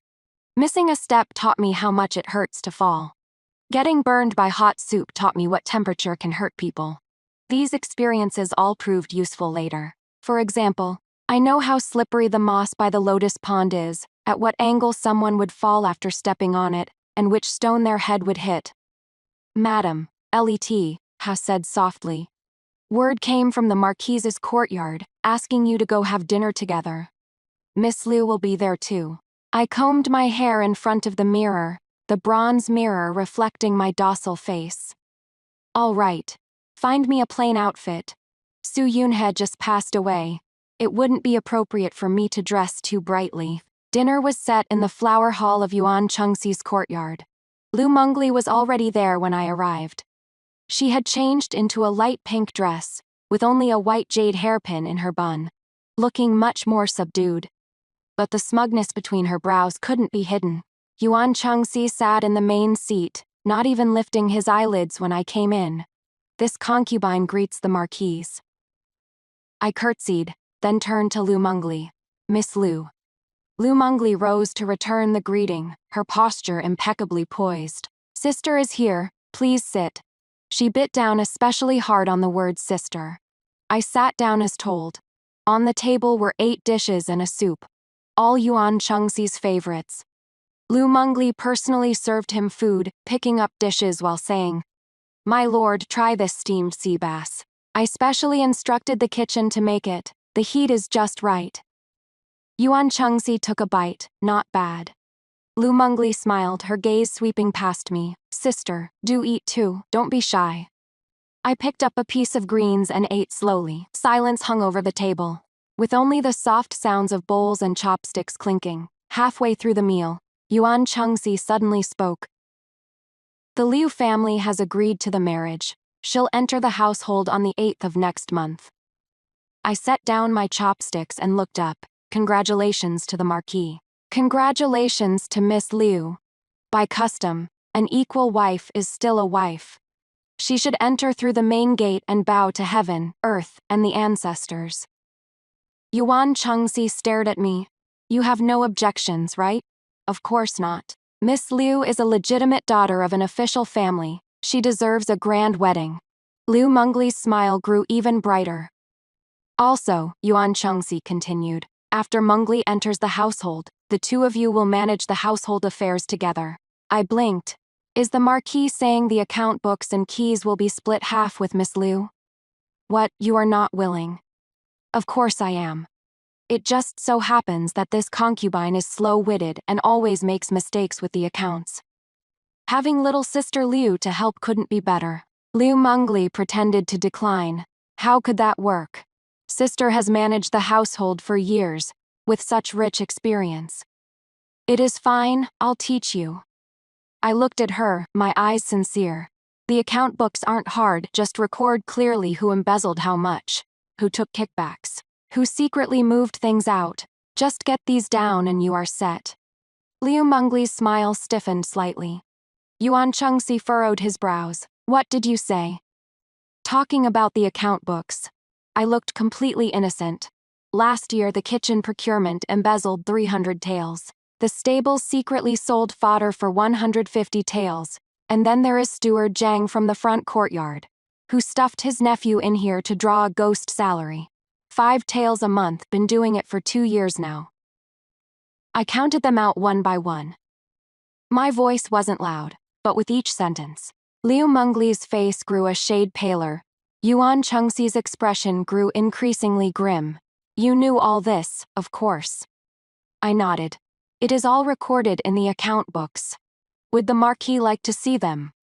Missing a step taught me how much it hurts to fall. Getting burned by hot soup taught me what temperature can hurt people. These experiences all proved useful later. For example, I know how slippery the moss by the lotus pond is, at what angle someone would fall after stepping on it, and which stone their head would hit. "Madam," Let has said softly. "Word came from the Marquise's courtyard, asking you to go have dinner together. Miss Liu will be there too." I combed my hair in front of the mirror, the bronze mirror reflecting my docile face. "All right. Find me a plain outfit. Su Yun had just passed away. It wouldn't be appropriate for me to dress too brightly." Dinner was set in the flower hall of Yuan Chengxi's courtyard. Lu Mengli was already there when I arrived. She had changed into a light pink dress, with only a white jade hairpin in her bun, looking much more subdued. But the smugness between her brows couldn't be hidden. Yuan Chengxi sat in the main seat, not even lifting his eyelids when I came in. "This concubine greets the Marquise." I curtsied, then turned to Lu Mengli. "Miss Liu." Lu Mengli rose to return the greeting, her posture impeccably poised. "Sister is here, please sit." She bit down especially hard on the word sister. I sat down as told. On the table were 8 dishes and a soup, all Yuan Chengxi's favorites. Lu Mengli personally served him food, picking up dishes while saying, "My lord, try this steamed sea bass. I specially instructed the kitchen to make it. The heat is just right." Yuan Chengxi took a bite, not bad. Lu Mengli smiled, her gaze sweeping past me. "Sister, do eat too, don't be shy." I picked up a piece of greens and ate slowly. Silence hung over the table, with only the soft sounds of bowls and chopsticks clinking. Halfway through the meal, Yuan Chengxi suddenly spoke. "The Liu family has agreed to the marriage. She'll enter the household on the 8th of next month." I set down my chopsticks and looked up. Congratulations to the Marquis. Congratulations to Miss Liu. By custom, an equal wife is still a wife. She should enter through the main gate and bow to heaven, earth, and the ancestors. Yuan Chengxi stared at me. "You have no objections, right?" "Of course not. Miss Liu is a legitimate daughter of an official family. She deserves a grand wedding." Lu Mengli's smile grew even brighter. "Also," Yuan Chengxi continued, "after Mengli enters the household, the two of you will manage the household affairs together." I blinked. "Is the Marquis saying the account books and keys will be split half with Miss Liu?" "What, you are not willing?" "Of course I am. It just so happens that this concubine is slow-witted and always makes mistakes with the accounts. Having little sister Liu to help couldn't be better." Lu Mengli pretended to decline. "How could that work? Sister has managed the household for years, with such rich experience." "It is fine, I'll teach you." I looked at her, my eyes sincere. "The account books aren't hard, just record clearly who embezzled how much, who took kickbacks, who secretly moved things out. Just get these down and you are set." Lu Mengli's smile stiffened slightly. Yuan Chengxi furrowed his brows. "What did you say?" "Talking about the account books." I looked completely innocent. "Last year the kitchen procurement embezzled 300 taels. The stables secretly sold fodder for 150 taels, and then there is steward Zhang from the front courtyard, who stuffed his nephew in here to draw a ghost salary. 5 taels a month, been doing it for 2 years now." I counted them out one by one. My voice wasn't loud, but with each sentence, Lu Mengli's face grew a shade paler. Yuan Chengxi's expression grew increasingly grim. "You knew all this, of course." I nodded. "It is all recorded in the account books. Would the Marquis like to see them?"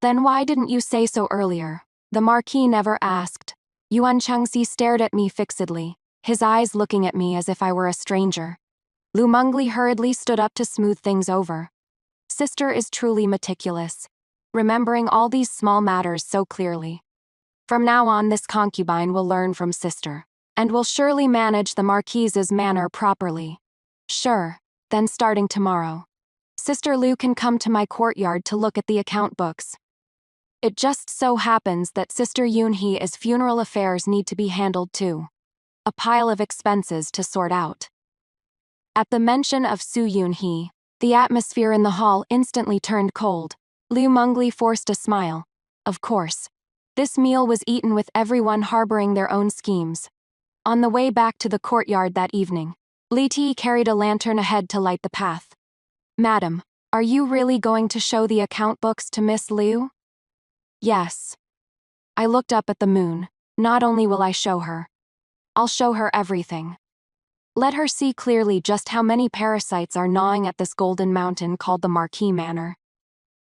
"Then why didn't you say so earlier?" "The Marquis never asked." Yuan Chengxi stared at me fixedly, his eyes looking at me as if I were a stranger. Lu Mengli hurriedly stood up to smooth things over. "Sister is truly meticulous, remembering all these small matters so clearly. From now on this concubine will learn from sister, and will surely manage the Marquise's manor properly." "Sure, then starting tomorrow, Sister Liu can come to my courtyard to look at the account books. It just so happens that Sister Yunhe's funeral affairs need to be handled too. A pile of expenses to sort out." At the mention of Su Yunhe, the atmosphere in the hall instantly turned cold. Lu Mengli forced a smile. Of course. This meal was eaten with everyone harboring their own schemes. On the way back to the courtyard that evening, Li Ti carried a lantern ahead to light the path. "Madam, Are you really going to show the account books to Miss Liu? Yes. I looked up at the moon. Not only will I show her, I'll show her everything. Let her see clearly just how many parasites are gnawing at this golden mountain called the Marquis Manor.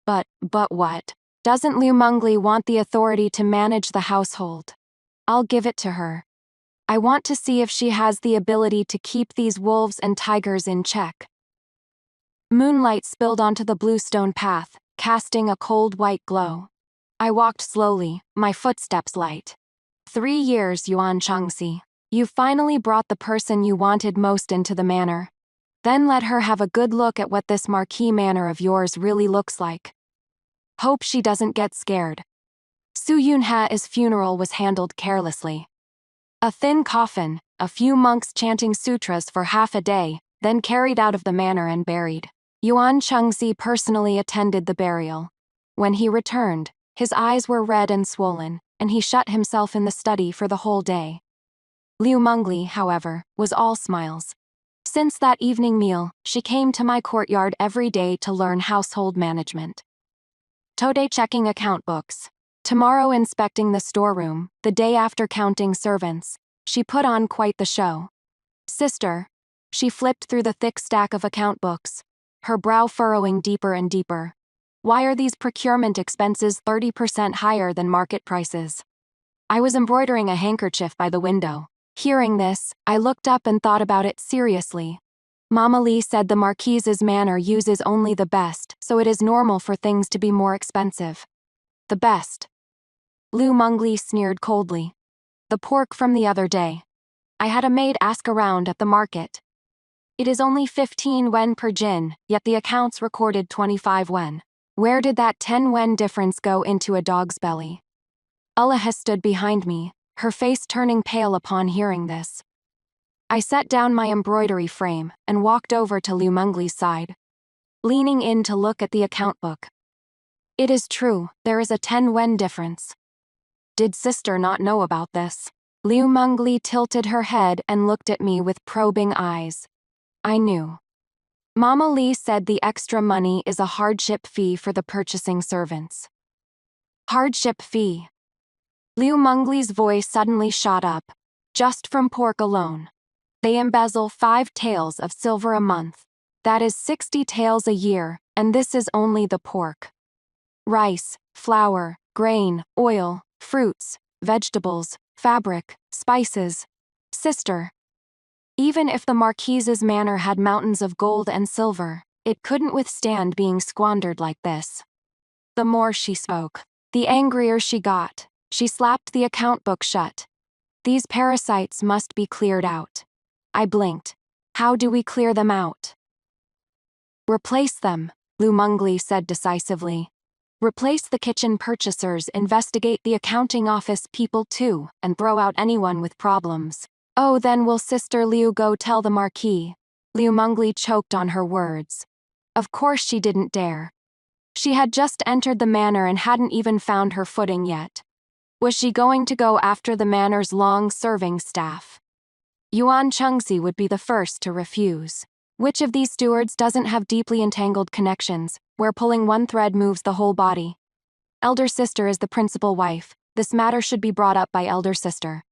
But what? Doesn't Liu Mengli want the authority to manage the household? I'll give it to her. I want to see if she has the ability to keep these wolves and tigers in check. Moonlight spilled onto the bluestone path, casting a cold white glow. I walked slowly, my footsteps light. 3 years, Yuan Chengxi. You finally brought the person you wanted most into the manor. Then let her have a good look at what this Marquis Manor of yours really looks like. Hope she doesn't get scared. Su Yunhe's funeral was handled carelessly. A thin coffin, a few monks chanting sutras for half a day, then carried out of the manor and buried. Yuan Chengxi personally attended the burial. When he returned, his eyes were red and swollen, and he shut himself in the study for the whole day. Liu Mengli, however, was all smiles. Since that evening meal, she came to my courtyard every day to learn household management. Today checking account books. Tomorrow inspecting the storeroom, the day after counting servants. She put on quite the show. Sister. She flipped through the thick stack of account books, her brow furrowing deeper and deeper. Why are these procurement expenses 30% higher than market prices? I was embroidering a handkerchief by the window. Hearing this, I looked up and thought about it seriously. Mama Li said the Marquise's manor uses only the best, so it is normal for things to be more expensive. The best. Liu Mengli sneered coldly. The pork from the other day. I had a maid ask around at the market. It is only 15 wen per jin, yet the accounts recorded 25 wen. Where did that 10 wen difference go into a dog's belly? Ulaha stood behind me, her face turning pale upon hearing this. I set down my embroidery frame and walked over to Liu Mengli's side, leaning in to look at the account book. It is true, there is a 10 wen difference. Did sister not know about this? Liu Mengli tilted her head and looked at me with probing eyes. I knew. Mama Li said the extra money is a hardship fee for the purchasing servants. Hardship fee. Liu Mengli's voice suddenly shot up. Just from pork alone. They embezzle 5 taels of silver a month. That is 60 taels a year, and this is only the pork. Rice, flour, grain, oil, fruits, vegetables, fabric, spices. Sister. Even if the Marquise's manor had mountains of gold and silver, it couldn't withstand being squandered like this. The more she spoke, the angrier she got. She slapped the account book shut. These parasites must be cleared out. I blinked. How do we clear them out? Replace them, Liu Mengli said decisively. Replace the kitchen purchasers, investigate the accounting office people too, and throw out anyone with problems. Oh, then will Sister Liu go tell the Marquis? Liu Mengli choked on her words. Of course she didn't dare. She had just entered the manor and hadn't even found her footing yet. Was she going to go after the manor's long-serving staff? Yuan Chengxi would be the first to refuse. Which of these stewards doesn't have deeply entangled connections, where pulling one thread moves the whole body? Elder sister is the principal wife. This matter should be brought up by elder sister.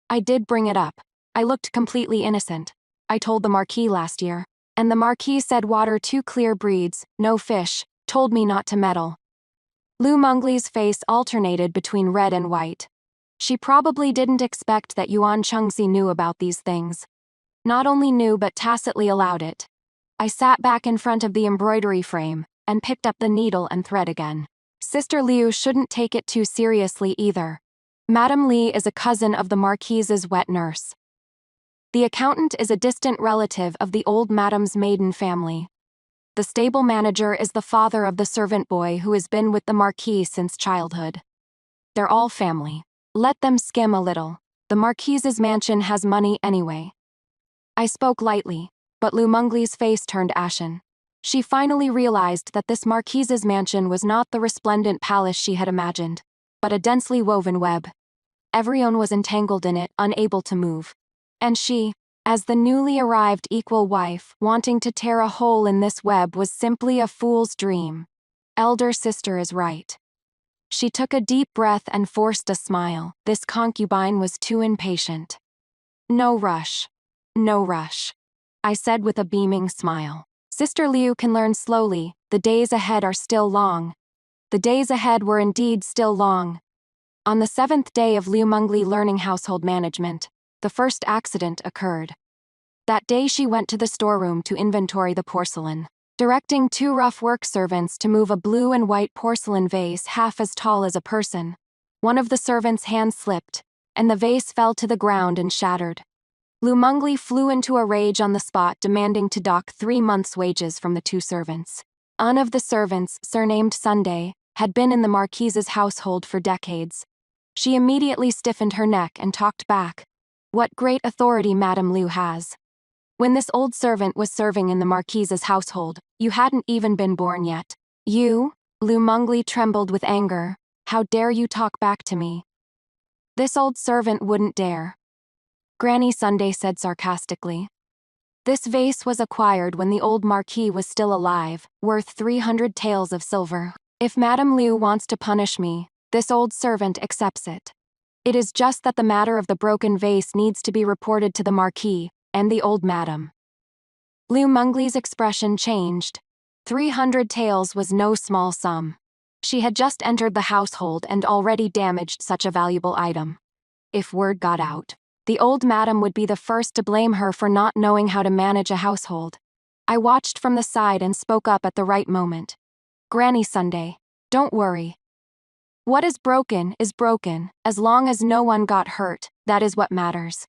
I did bring it up. I looked completely innocent. I told the Marquis last year. And the Marquis said water 2 clear breeds, no fish, told me not to meddle. Liu Mengli's face alternated between red and white. She probably didn't expect that Yuan Chengxi knew about these things. Not only knew but tacitly allowed it. I sat back in front of the embroidery frame and picked up the needle and thread again. Sister Liu shouldn't take it too seriously either. Madame Li is a cousin of the Marquise's wet nurse. The accountant is a distant relative of the old Madame's maiden family. The stable manager is the father of the servant boy who has been with the Marquis since childhood. They're all family. Let them skim a little. The Marquise's mansion has money anyway. I spoke lightly, but Liu Mengli's face turned ashen. She finally realized that this Marquise's mansion was not the resplendent palace she had imagined, but a densely woven web. Everyone was entangled in it, unable to move. And she, As the newly arrived equal wife, wanting to tear a hole in this web was simply a fool's dream. Elder sister is right. She took a deep breath and forced a smile. This concubine was too impatient. No rush. No rush, I said with a beaming smile. Sister Liu can learn slowly, the days ahead are still long. The days ahead were indeed still long. On the 7th day of Liu Mengli learning household management, the first accident occurred. That day she went to the storeroom to inventory the porcelain, directing 2 rough work servants to move a blue and white porcelain vase half as tall as a person. One of the servants' hands slipped, and the vase fell to the ground and shattered. Liu Mengli flew into a rage on the spot, demanding to dock 3 months' wages from the 2 servants. One of the servants, surnamed Sunday, had been in the Marquise's household for decades. She immediately stiffened her neck and talked back. What great authority Madame Liu has. When this old servant was serving in the Marquise's household, you hadn't even been born yet. You? Liu Mengli trembled with anger. How dare you talk back to me? This old servant wouldn't dare. Granny Sunday said sarcastically. This vase was acquired when the old Marquis was still alive, worth 300 taels of silver. If Madame Liu wants to punish me, this old servant accepts it. It is just that the matter of the broken vase needs to be reported to the Marquis and the old madam. Liu Mengli's expression changed. 300 taels was no small sum. She had just entered the household and already damaged such a valuable item. If word got out, the old madam would be the first to blame her for not knowing how to manage a household. I watched from the side and spoke up at the right moment. Granny Sunday, don't worry. What is broken, as long as no one got hurt, that is what matters.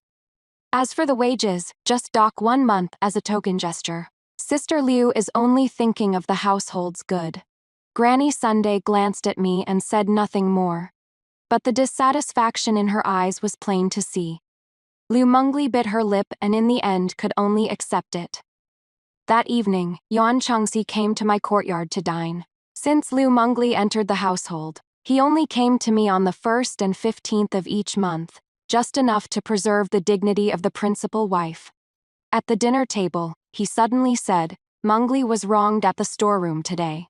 As for the wages, just dock 1 month as a token gesture. Sister Liu is only thinking of the household's good. Granny Sunday glanced at me and said nothing more. But the dissatisfaction in her eyes was plain to see. Liu Mengli bit her lip and in the end could only accept it. That evening, Yuan Chengxi came to my courtyard to dine. Since Liu Mengli entered the household, he only came to me on the 1st and 15th of each month, just enough to preserve the dignity of the principal wife. At the dinner table, he suddenly said, Mengli was wronged at the storeroom today.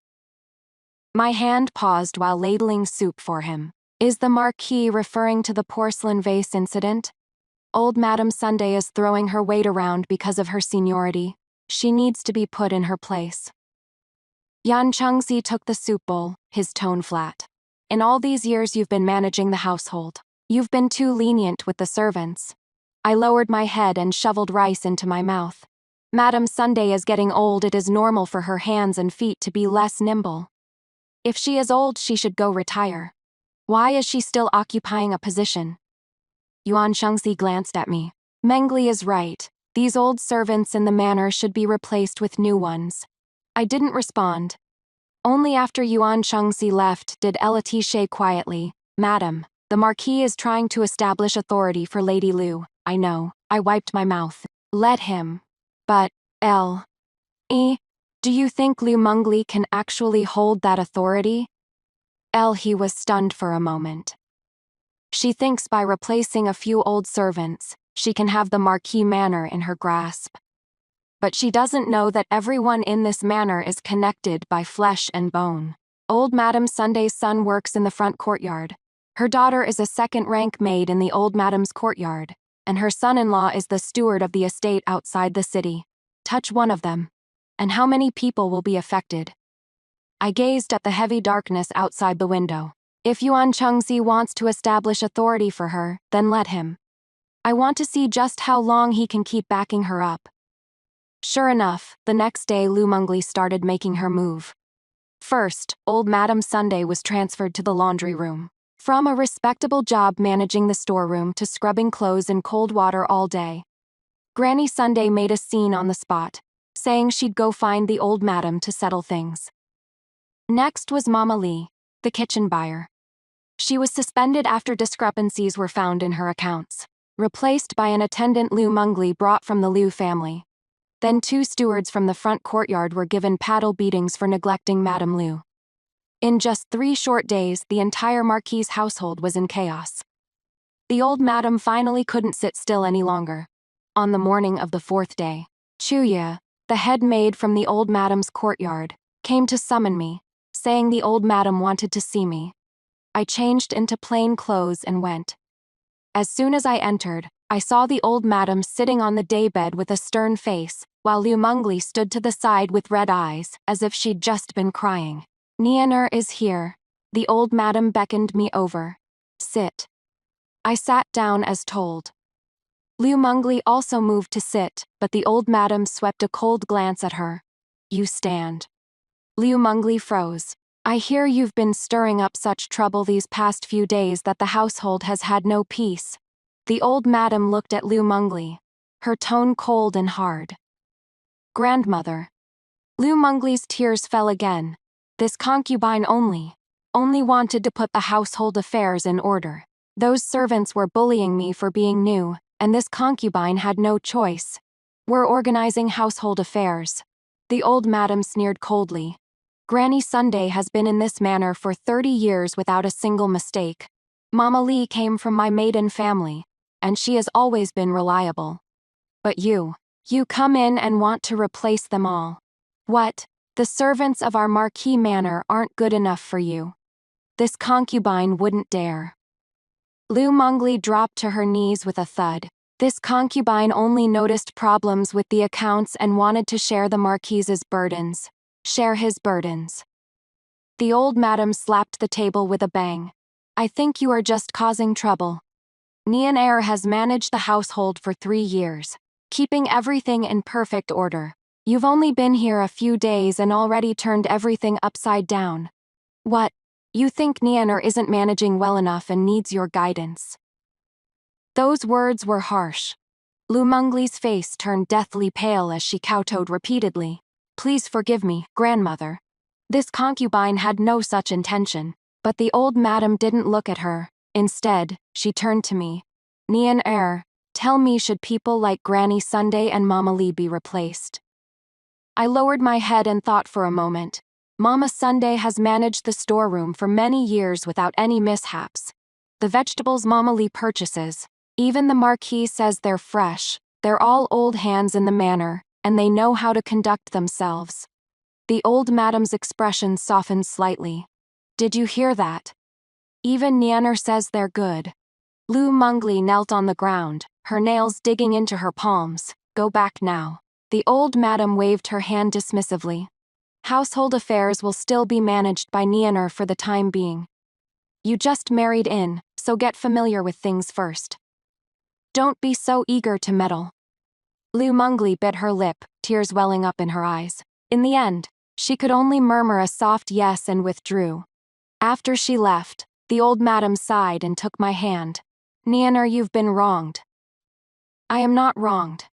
My hand paused while ladling soup for him. Is the Marquis referring to the porcelain vase incident? Old Madame Sunday is throwing her weight around because of her seniority. She needs to be put in her place. Yan Chengxi took the soup bowl, his tone flat. In all these years you've been managing the household. You've been too lenient with the servants. I lowered my head and shoveled rice into my mouth. Madame Sunday is getting old. It is normal for her hands and feet to be less nimble. If she is old, she should go retire. Why is she still occupying a position? Yuan Chengxi glanced at me. Mengli is right. These old servants in the manor should be replaced with new ones. I didn't respond. Only after Yuan Chengxi left did Elatishe quietly, Madam, the Marquis is trying to establish authority for Lady Liu. I know. I wiped my mouth. Let him. But, do you think Liu Mengli can actually hold that authority? He was stunned for a moment. She thinks by replacing a few old servants, she can have the Marquis manor in her grasp. But she doesn't know that everyone in this manor is connected by flesh and bone. Old Madame Sunday's son works in the front courtyard. Her daughter is a second-rank maid in the old Madame's courtyard, and her son-in-law is the steward of the estate outside the city. Touch one of them, and how many people will be affected? I gazed at the heavy darkness outside the window. If Yuan Chengxi wants to establish authority for her, then let him. I want to see just how long he can keep backing her up. Sure enough, the next day Liu Mengli started making her move. First, old Madame Sunday was transferred to the laundry room. From a respectable job managing the storeroom to scrubbing clothes in cold water all day. Granny Sunday made a scene on the spot, saying she'd go find the old madam to settle things. Next was Mama Li, the kitchen buyer. She was suspended after discrepancies were found in her accounts, replaced by an attendant Liu Mengli brought from the Liu family. Then 2 stewards from the front courtyard were given paddle beatings for neglecting Madame Liu. In just 3 short days, the entire Marquis' household was in chaos. The old madam finally couldn't sit still any longer. On the morning of the fourth day, Chuya, the head maid from the old madam's courtyard, came to summon me, saying the old madam wanted to see me. I changed into plain clothes and went. As soon as I entered, I saw the old madam sitting on the daybed with a stern face, while Liu Mengli stood to the side with red eyes, as if she'd just been crying. Nianer is here. The old madam beckoned me over. Sit. I sat down as told. Liu Mengli also moved to sit, but the old madam swept a cold glance at her. You stand. Liu Mengli froze. I hear you've been stirring up such trouble these past few days that the household has had no peace. The old madam looked at Liu Mengli, her tone cold and hard. Grandmother. Liu Mengli's tears fell again. This concubine only wanted to put the household affairs in order. Those servants were bullying me for being new, and this concubine had no choice. We're organizing household affairs. The old madam sneered coldly. Granny Sunday has been in this manner for 30 years without a single mistake. Mama Lee came from my maiden family, and she has always been reliable. But you come in and want to replace them all. What? The servants of our Marquis Manor aren't good enough for you. This concubine wouldn't dare. Liu Mengli dropped to her knees with a thud. This concubine only noticed problems with the accounts and wanted to share the Marquis's burdens. Share his burdens. The old madam slapped the table with a bang. I think you are just causing trouble. Nian Er has managed the household for 3 years, keeping everything in perfect order. You've only been here a few days and already turned everything upside down. What? You think Nianer isn't managing well enough and needs your guidance? Those words were harsh. Liu Mengli's face turned deathly pale as she kowtowed repeatedly. Please forgive me, grandmother. This concubine had no such intention, but the old madam didn't look at her. Instead, she turned to me. Nian Er, tell me, should people like Granny Sunday and Mama Lee be replaced? I lowered my head and thought for a moment. Mama Sunday has managed the storeroom for many years without any mishaps. The vegetables Mama Lee purchases, even the Marquis says they're fresh. They're all old hands in the manor, and they know how to conduct themselves. The old madam's expression softened slightly. Did you hear that? Even Nianer says they're good. Liu Mengli knelt on the ground, her nails digging into her palms. Go back now. The old madam waved her hand dismissively. Household affairs will still be managed by Nianer for the time being. You just married in, so get familiar with things first. Don't be so eager to meddle. Liu Mengli bit her lip, tears welling up in her eyes. In the end, she could only murmur a soft yes and withdrew. After she left, the old madam sighed and took my hand. Nianer, you've been wronged. I am not wronged.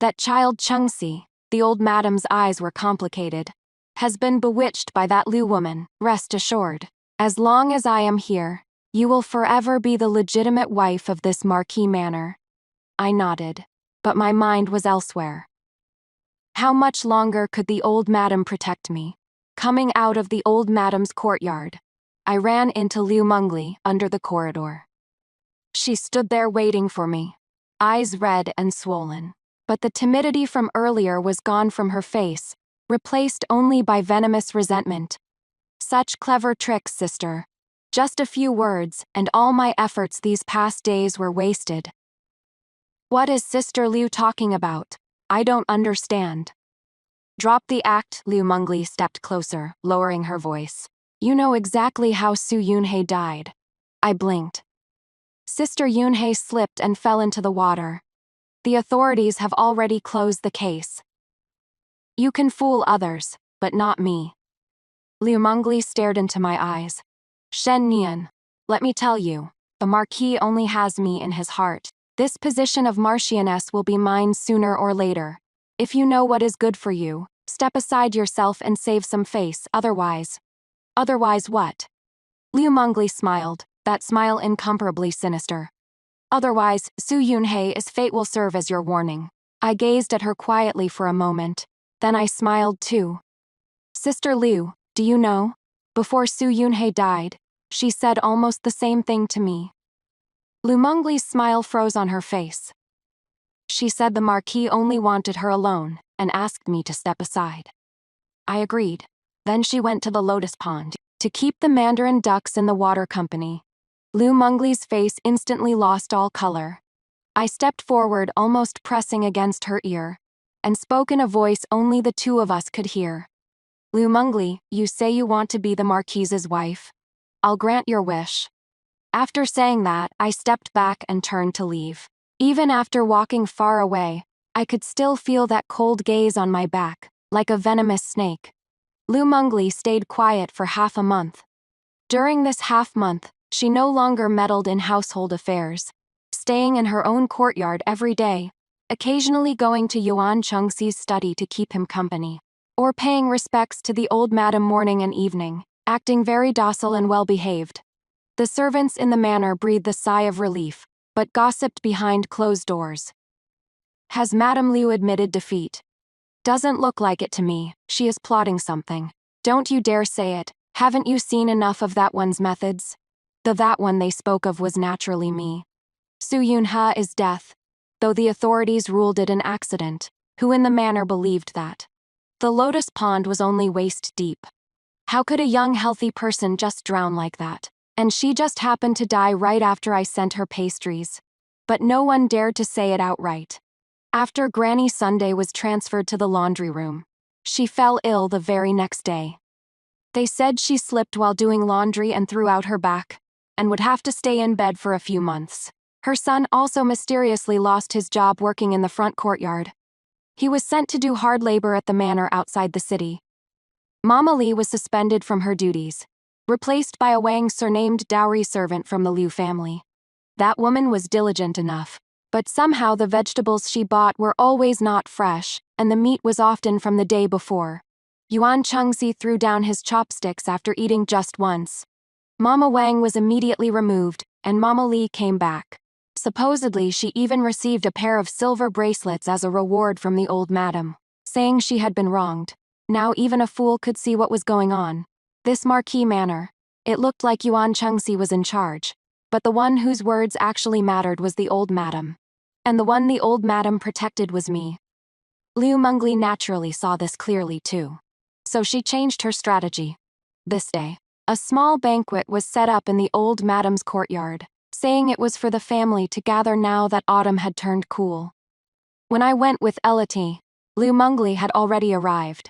That child Chengxi, the old madam's eyes were complicated, has been bewitched by that Liu woman, rest assured. As long as I am here, you will forever be the legitimate wife of this Marquis Manor. I nodded, but my mind was elsewhere. How much longer could the old madam protect me? Coming out of the old madam's courtyard, I ran into Liu Mengli under the corridor. She stood there waiting for me, eyes red and swollen. But the timidity from earlier was gone from her face, replaced only by venomous resentment. Such clever tricks, sister. Just a few words, and all my efforts these past days were wasted. What is Sister Liu talking about? I don't understand. Drop the act. Liu Mengli stepped closer, lowering her voice. You know exactly how Su Yunhei died. I blinked. Sister Yunhei slipped and fell into the water. The authorities have already closed the case. You can fool others, but not me. Liu Mengli stared into my eyes. Shen Nian, let me tell you, the Marquis only has me in his heart. This position of Marchioness will be mine sooner or later. If you know what is good for you, step aside yourself and save some face, otherwise. Otherwise what? Liu Mengli smiled, that smile incomparably sinister. Otherwise, Su Yunhei's fate will serve as your warning. I gazed at her quietly for a moment, then I smiled too. Sister Liu, do you know? Before Su Yunhei died, she said almost the same thing to me. Liu Mengli's smile froze on her face. She said the Marquis only wanted her alone and asked me to step aside. I agreed. Then she went to the lotus pond to keep the mandarin ducks in the water company. Liu Mengli's face instantly lost all color. I stepped forward, almost pressing against her ear, and spoke in a voice only the two of us could hear. Liu Mengli, you say you want to be the Marquis's wife? I'll grant your wish. After saying that, I stepped back and turned to leave. Even after walking far away, I could still feel that cold gaze on my back, like a venomous snake. Liu Mengli stayed quiet for half a month. During this half-month, she no longer meddled in household affairs, staying in her own courtyard every day, occasionally going to Yuan Chengxi's study to keep him company, or paying respects to the old madam morning and evening, acting very docile and well-behaved. The servants in the manor breathed a sigh of relief, but gossiped behind closed doors. Has Madame Liu admitted defeat? Doesn't look like it to me. She is plotting something. Don't you dare say it. Haven't you seen enough of that one's methods? That one they spoke of was naturally me. Su Yunhe is death, though the authorities ruled it an accident. Who in the manor believed that? The lotus pond was only waist deep. How could a young healthy person just drown like that? And she just happened to die right after I sent her pastries. But no one dared to say it outright. After Granny Sunday was transferred to the laundry room, she fell ill the very next day. They said she slipped while doing laundry and threw out her back, and would have to stay in bed for a few months. Her son also mysteriously lost his job working in the front courtyard. He was sent to do hard labor at the manor outside the city. Mama Li was suspended from her duties, replaced by a Wang surnamed dowry servant from the Liu family. That woman was diligent enough, but somehow the vegetables she bought were always not fresh, and the meat was often from the day before. Yuan Chengxi threw down his chopsticks after eating just once. Mama Wang was immediately removed, and Mama Li came back. Supposedly she even received a pair of silver bracelets as a reward from the old madam, saying she had been wronged. Now even a fool could see what was going on. This Marquis manor. It looked like Yuan Chengxi was in charge, but the one whose words actually mattered was the old madam. And the one the old madam protected was me. Liu Mengli naturally saw this clearly too. So she changed her strategy. This day, a small banquet was set up in the old madam's courtyard, saying it was for the family to gather now that autumn had turned cool. When I went with Elati, Liu Mengli had already arrived.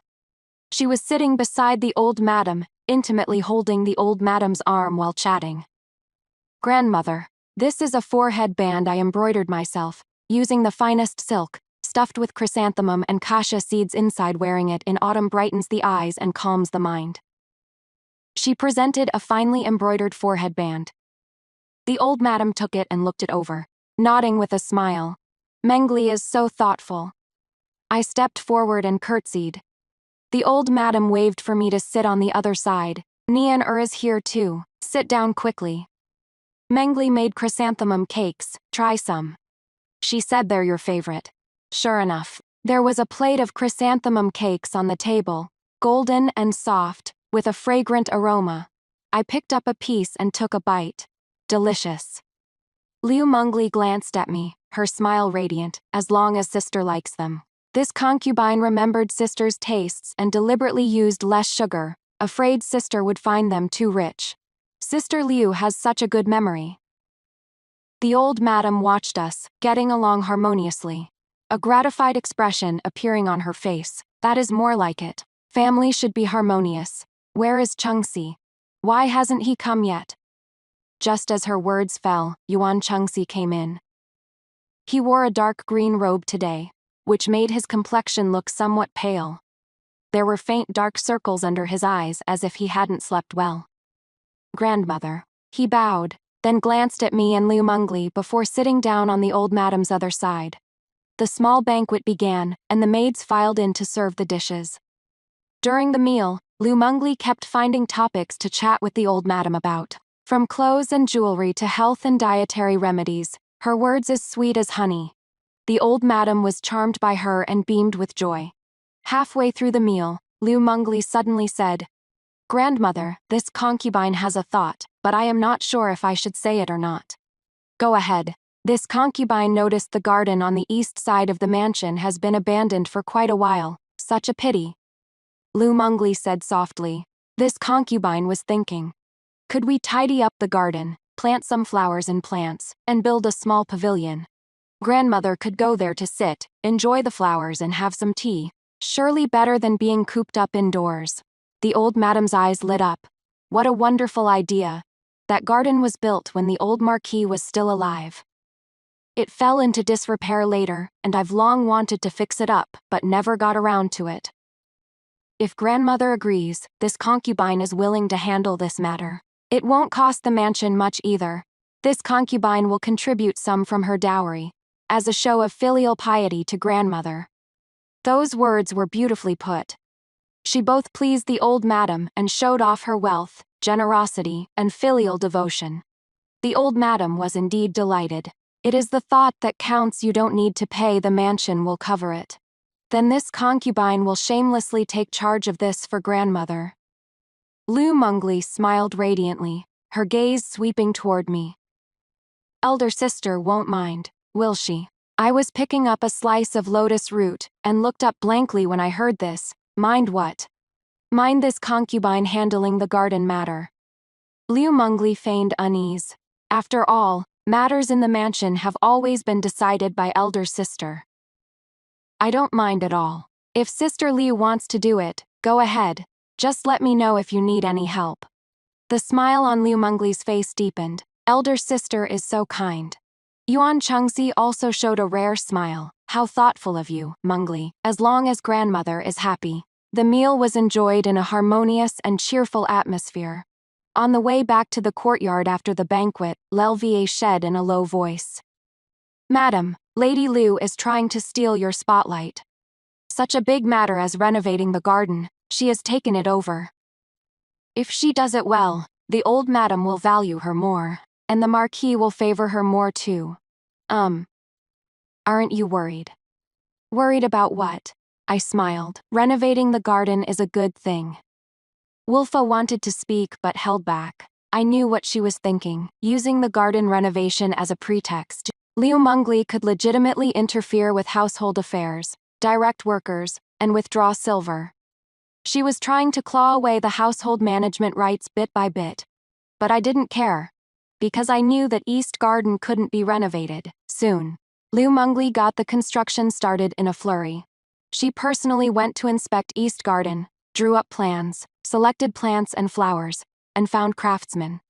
She was sitting beside the old madam, intimately holding the old madam's arm while chatting. Grandmother, this is a forehead band I embroidered myself, using the finest silk, stuffed with chrysanthemum and cassia seeds inside. Wearing it in autumn brightens the eyes and calms the mind. She presented a finely embroidered forehead band. The old madam took it and looked it over, nodding with a smile. Mengli is so thoughtful. I stepped forward and curtsied. The old madam waved for me to sit on the other side. Nian is here too. Sit down quickly. Mengli made chrysanthemum cakes. Try some. She said they're your favorite. Sure enough, there was a plate of chrysanthemum cakes on the table, golden and soft, with a fragrant aroma. I picked up a piece and took a bite. Delicious. Liu Mengli glanced at me, her smile radiant, as long as sister likes them. This concubine remembered sister's tastes and deliberately used less sugar, afraid sister would find them too rich. Sister Liu has such a good memory. The old madam watched us, getting along harmoniously. A gratified expression appearing on her face. That is more like it. Family should be harmonious. Where is Chengxi? Why hasn't he come yet? Just as her words fell, Yuan Chengxi came in. He wore a dark green robe today, which made his complexion look somewhat pale. There were faint dark circles under his eyes as if he hadn't slept well. Grandmother. He bowed, then glanced at me and Liu Mengli before sitting down on the old madam's other side. The small banquet began, and the maids filed in to serve the dishes. During the meal, Liu Mengli kept finding topics to chat with the old madam about. From clothes and jewelry to health and dietary remedies, her words as sweet as honey. The old madam was charmed by her and beamed with joy. Halfway through the meal, Liu Mengli suddenly said, Grandmother, this concubine has a thought, but I am not sure if I should say it or not. Go ahead. This concubine noticed the garden on the east side of the mansion has been abandoned for quite a while. Such a pity. Lu Mengli said softly. This concubine was thinking. Could we tidy up the garden, plant some flowers and plants, and build a small pavilion? Grandmother could go there to sit, enjoy the flowers and have some tea. Surely better than being cooped up indoors. The old madam's eyes lit up. What a wonderful idea. That garden was built when the old marquis was still alive. It fell into disrepair later, and I've long wanted to fix it up, but never got around to it. If grandmother agrees, this concubine is willing to handle this matter. It won't cost the mansion much either. This concubine will contribute some from her dowry, as a show of filial piety to grandmother. Those words were beautifully put. She both pleased the old madam and showed off her wealth, generosity, and filial devotion. The old madam was indeed delighted. It is the thought that counts. You don't need to pay, the mansion will cover it. Then this concubine will shamelessly take charge of this for grandmother. Lu Mengli smiled radiantly, her gaze sweeping toward me. Elder sister won't mind, will she? I was picking up a slice of lotus root and looked up blankly when I heard this. Mind what? Mind this concubine handling the garden matter. Lu Mengli feigned unease. After all, matters in the mansion have always been decided by elder sister. I don't mind at all. If Sister Liu wants to do it, go ahead. Just let me know if you need any help. The smile on Lu Mengli's face deepened. Elder sister is so kind. Yuan Chengxi also showed a rare smile. How thoughtful of you, Mengli. As long as grandmother is happy. The meal was enjoyed in a harmonious and cheerful atmosphere. On the way back to the courtyard after the banquet, L'Elvier said in a low voice. Madam, Lady Liu is trying to steal your spotlight. Such a big matter as renovating the garden, she has taken it over. If she does it well, the old madam will value her more, and the marquis will favor her more too. Aren't you worried? Worried about what? I smiled. Renovating the garden is a good thing. Wolfa wanted to speak but held back. I knew what she was thinking, using the garden renovation as a pretext. Liu Mengli could legitimately interfere with household affairs, direct workers, and withdraw silver. She was trying to claw away the household management rights bit by bit. But I didn't care, because I knew that East Garden couldn't be renovated soon. Liu Mengli got the construction started in a flurry. She personally went to inspect East Garden, drew up plans, selected plants and flowers, and found craftsmen.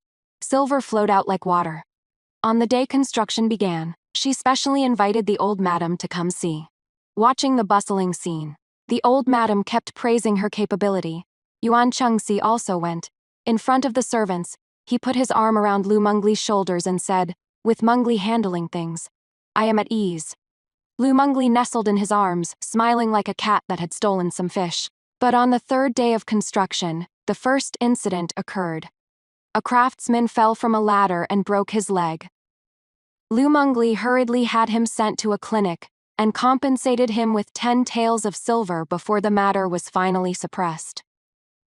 Silver flowed out like water. On the day construction began, she specially invited the old madam to come see. Watching the bustling scene, the old madam kept praising her capability. Yuan Chengxi also went. In front of the servants, he put his arm around Lu Mengli's shoulders and said, with Mengli handling things, I am at ease. Lu Mengli nestled in his arms, smiling like a cat that had stolen some fish. But on the third day of construction, the first incident occurred. A craftsman fell from a ladder and broke his leg. Lu Mengli hurriedly had him sent to a clinic and compensated him with 10 taels of silver before the matter was finally suppressed.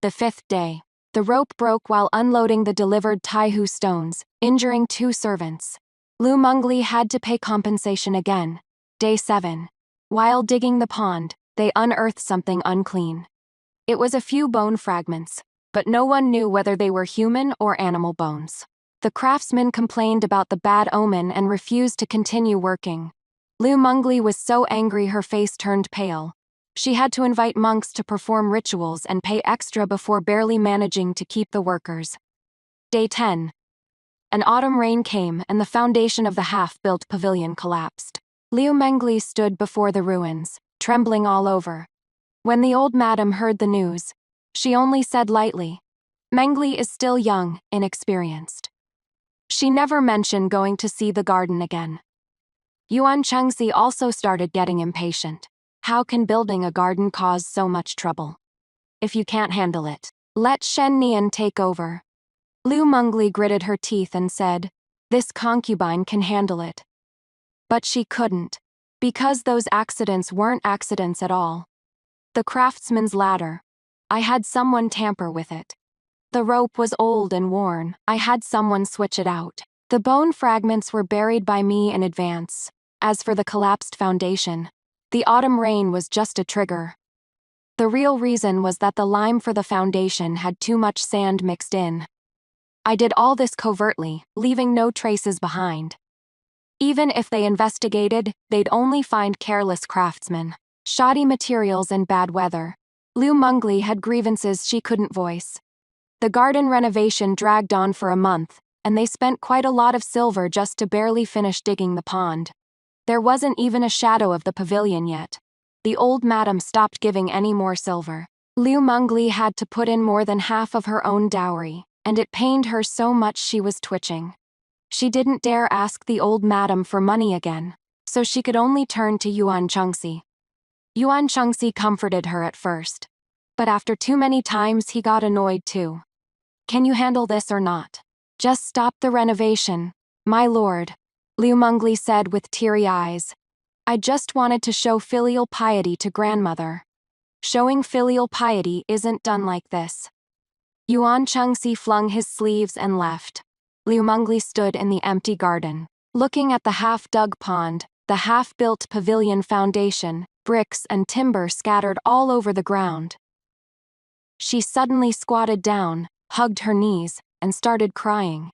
The fifth day, the rope broke while unloading the delivered Taihu stones, injuring 2 servants. Lu Mengli had to pay compensation again. Day 7. While digging the pond, they unearthed something unclean. It was a few bone fragments, but no one knew whether they were human or animal bones. The craftsman complained about the bad omen and refused to continue working. Lu Mengli was so angry her face turned pale. She had to invite monks to perform rituals and pay extra before barely managing to keep the workers. Day 10. An autumn rain came and the foundation of the half-built pavilion collapsed. Liu Mengli stood before the ruins, trembling all over. When the old madam heard the news, she only said lightly, Mengli is still young, inexperienced. She never mentioned going to see the garden again. Yuan Chengxi also started getting impatient. How can building a garden cause so much trouble? If you can't handle it, let Shen Nian take over. Lu Mengli gritted her teeth and said, this concubine can handle it. But she couldn't, because those accidents weren't accidents at all. The craftsman's ladder. I had someone tamper with it. The rope was old and worn. I had someone switch it out. The bone fragments were buried by me in advance. As for the collapsed foundation, the autumn rain was just a trigger. The real reason was that the lime for the foundation had too much sand mixed in. I did all this covertly, leaving no traces behind. Even if they investigated, they'd only find careless craftsmen, shoddy materials and bad weather. Liu Mengli had grievances she couldn't voice. The garden renovation dragged on for a month, and they spent quite a lot of silver just to barely finish digging the pond. There wasn't even a shadow of the pavilion yet. The old madam stopped giving any more silver. Liu Mengli had to put in more than half of her own dowry, and it pained her so much she was twitching. She didn't dare ask the old madam for money again, so she could only turn to Yuan Chengxi. Yuan Chengxi comforted her at first, but after too many times he got annoyed too. Can you handle this or not? Just stop the renovation, my lord, Liu Mengli said with teary eyes. I just wanted to show filial piety to grandmother. Showing filial piety isn't done like this. Yuan Chengxi flung his sleeves and left. Liu Mengli stood in the empty garden, looking at the half-dug pond, the half-built pavilion foundation, bricks and timber scattered all over the ground. She suddenly squatted down, hugged her knees, and started crying.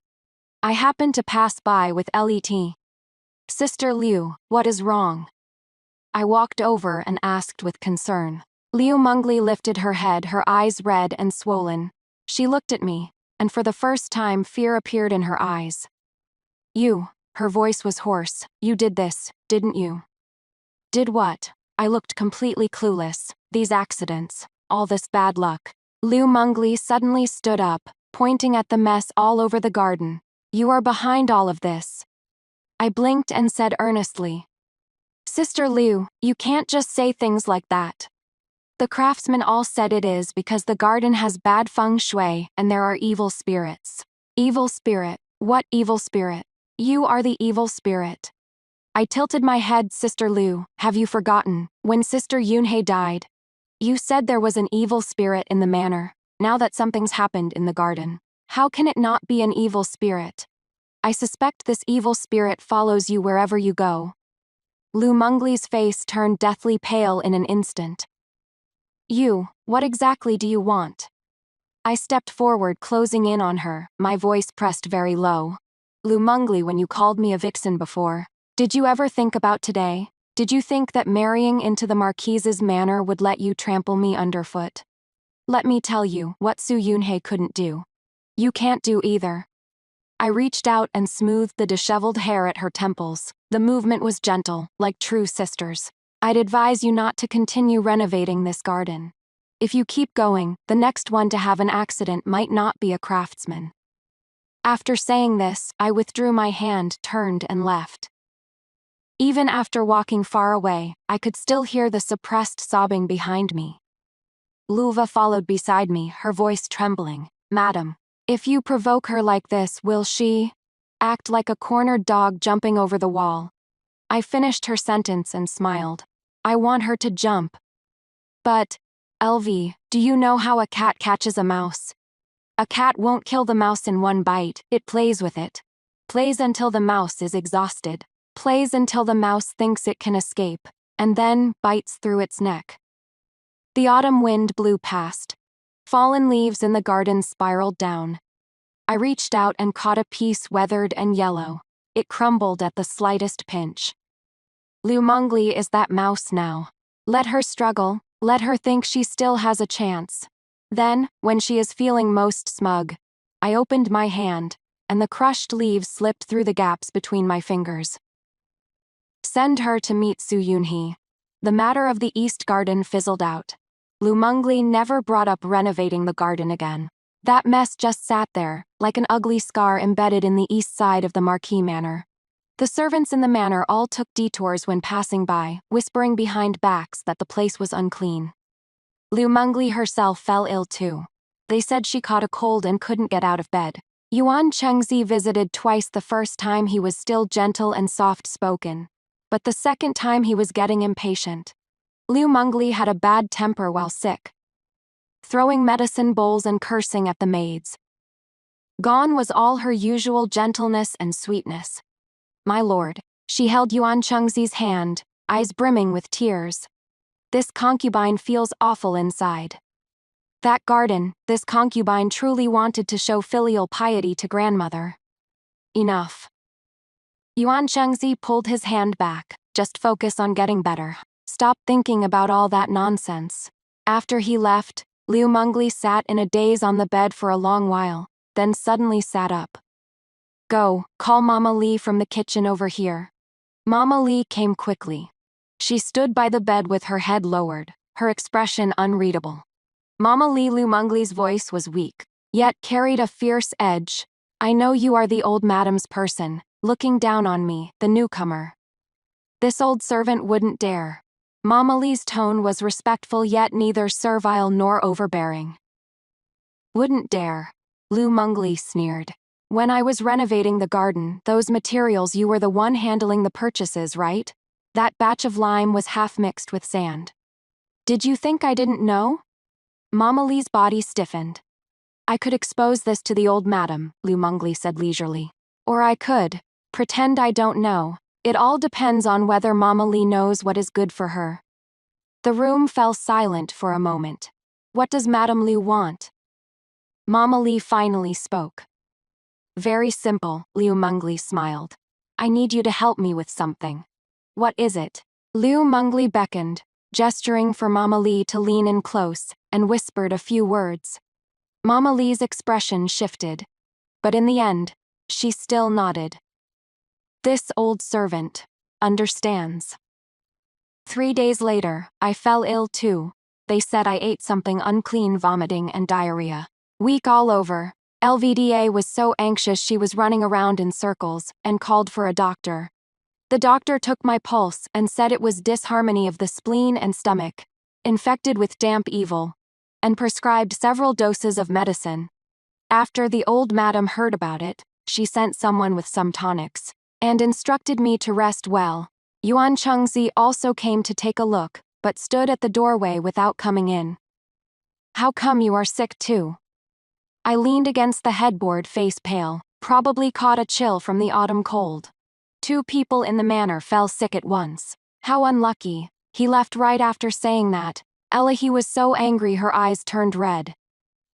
I happened to pass by with Let. Sister Liu, what is wrong? I walked over and asked with concern. Liu Mengli lifted her head, her eyes red and swollen. She looked at me, and for the first time fear appeared in her eyes. You, her voice was hoarse, you did this, didn't you? Did what? I looked completely clueless. These accidents, all this bad luck. Liu Mengli suddenly stood up, pointing at the mess all over the garden. You are behind all of this. I blinked and said earnestly, Sister Liu, you can't just say things like that. The craftsmen all said it is because the garden has bad feng shui and there are evil spirits. Evil spirit? What evil spirit? You are the evil spirit. I tilted my head. Sister Liu, have you forgotten, when Sister Yunhei died? You said there was an evil spirit in the manor. Now that something's happened in the garden, how can it not be an evil spirit? I suspect this evil spirit follows you wherever you go. Liu Mengli's face turned deathly pale in an instant. You, what exactly do you want? I stepped forward, closing in on her, my voice pressed very low. Liu Mengli, when you called me a vixen before, did you ever think about today? Did you think that marrying into the Marquise's manor would let you trample me underfoot? Let me tell you what Su Yunhei couldn't do. You can't do either. I reached out and smoothed the disheveled hair at her temples. The movement was gentle, like true sisters. I'd advise you not to continue renovating this garden. If you keep going, the next one to have an accident might not be a craftsman. After saying this, I withdrew my hand, turned and left. Even after walking far away, I could still hear the suppressed sobbing behind me. Luva followed beside me, her voice trembling. Madam, if you provoke her like this, will she act like a cornered dog jumping over the wall? I finished her sentence and smiled. I want her to jump. But, LV, do you know how a cat catches a mouse? A cat won't kill the mouse in one bite, it plays with it. Plays until the mouse is exhausted. Plays until the mouse thinks it can escape, and then bites through its neck. The autumn wind blew past. Fallen leaves in the garden spiraled down. I reached out and caught a piece weathered and yellow. It crumbled at the slightest pinch. Liu Mengli is that mouse now. Let her struggle, let her think she still has a chance. Then, when she is feeling most smug, I opened my hand, and the crushed leaves slipped through the gaps between my fingers. Send her to meet Su Yunhei. The matter of the East Garden fizzled out. Liu Mengli never brought up renovating the garden again. That mess just sat there, like an ugly scar embedded in the east side of the Marquis Manor. The servants in the manor all took detours when passing by, whispering behind backs that the place was unclean. Liu Mengli herself fell ill too. They said she caught a cold and couldn't get out of bed. Yuan Chengxi visited twice. The first time he was still gentle and soft-spoken, but the second time he was getting impatient. Liu Mengli had a bad temper while sick, throwing medicine bowls and cursing at the maids. Gone was all her usual gentleness and sweetness. My lord, she held Yuan Chengxi's hand, eyes brimming with tears. This concubine feels awful inside. That garden, this concubine truly wanted to show filial piety to grandmother. Enough. Yuan Chengxi pulled his hand back. Just focus on getting better. Stop thinking about all that nonsense. After he left, Liu Mengli sat in a daze on the bed for a long while, then suddenly sat up. Go, call Mama Li from the kitchen over here. Mama Li came quickly. She stood by the bed with her head lowered, her expression unreadable. Mama Li Liu Mengli's voice was weak, yet carried a fierce edge. I know you are the old madam's person, looking down on me, the newcomer. This old servant wouldn't dare. Mama Li's tone was respectful yet neither servile nor overbearing. Wouldn't dare. Liu Mengli sneered. When I was renovating the garden, those materials you were the one handling the purchases, right? That batch of lime was half mixed with sand. Did you think I didn't know? Mama Li's body stiffened. I could expose this to the old madam, Liu Mengli said leisurely. Or I could pretend I don't know. It all depends on whether Mama Li knows what is good for her. The room fell silent for a moment. What does Madame Liu want? Mama Li finally spoke. Very simple, Liu Mengli smiled. I need you to help me with something. What is it? Liu Mengli beckoned, gesturing for Mama Li to lean in close, and whispered a few words. Mama Li's expression shifted. But in the end, she still nodded. This old servant understands. 3 days later, I fell ill too. They said I ate something unclean, vomiting and diarrhea. Week all over. LVDA was so anxious she was running around in circles and called for a doctor. The doctor took my pulse and said it was disharmony of the spleen and stomach, infected with damp evil, and prescribed several doses of medicine. After the old madam heard about it, she sent someone with some tonics and instructed me to rest well. Yuan Chengxi also came to take a look, but stood at the doorway without coming in. How come you are sick too? I leaned against the headboard, face pale, probably caught a chill from the autumn cold. 2 people in the manor fell sick at once. How unlucky. He left right after saying that. He was so angry her eyes turned red.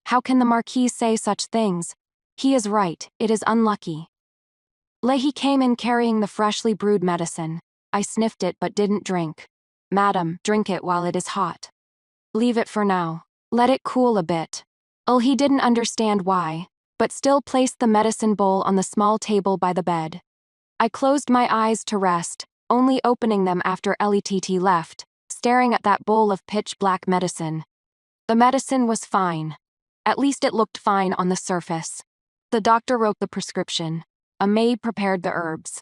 How can the Marquis say such things? He is right, it is unlucky. Leahy came in carrying the freshly brewed medicine. I sniffed it but didn't drink. Madam, drink it while it is hot. Leave it for now. Let it cool a bit. He didn't understand why, but still placed the medicine bowl on the small table by the bed. I closed my eyes to rest, only opening them after Lett left, staring at that bowl of pitch-black medicine. The medicine was fine. At least it looked fine on the surface. The doctor wrote the prescription. A maid prepared the herbs.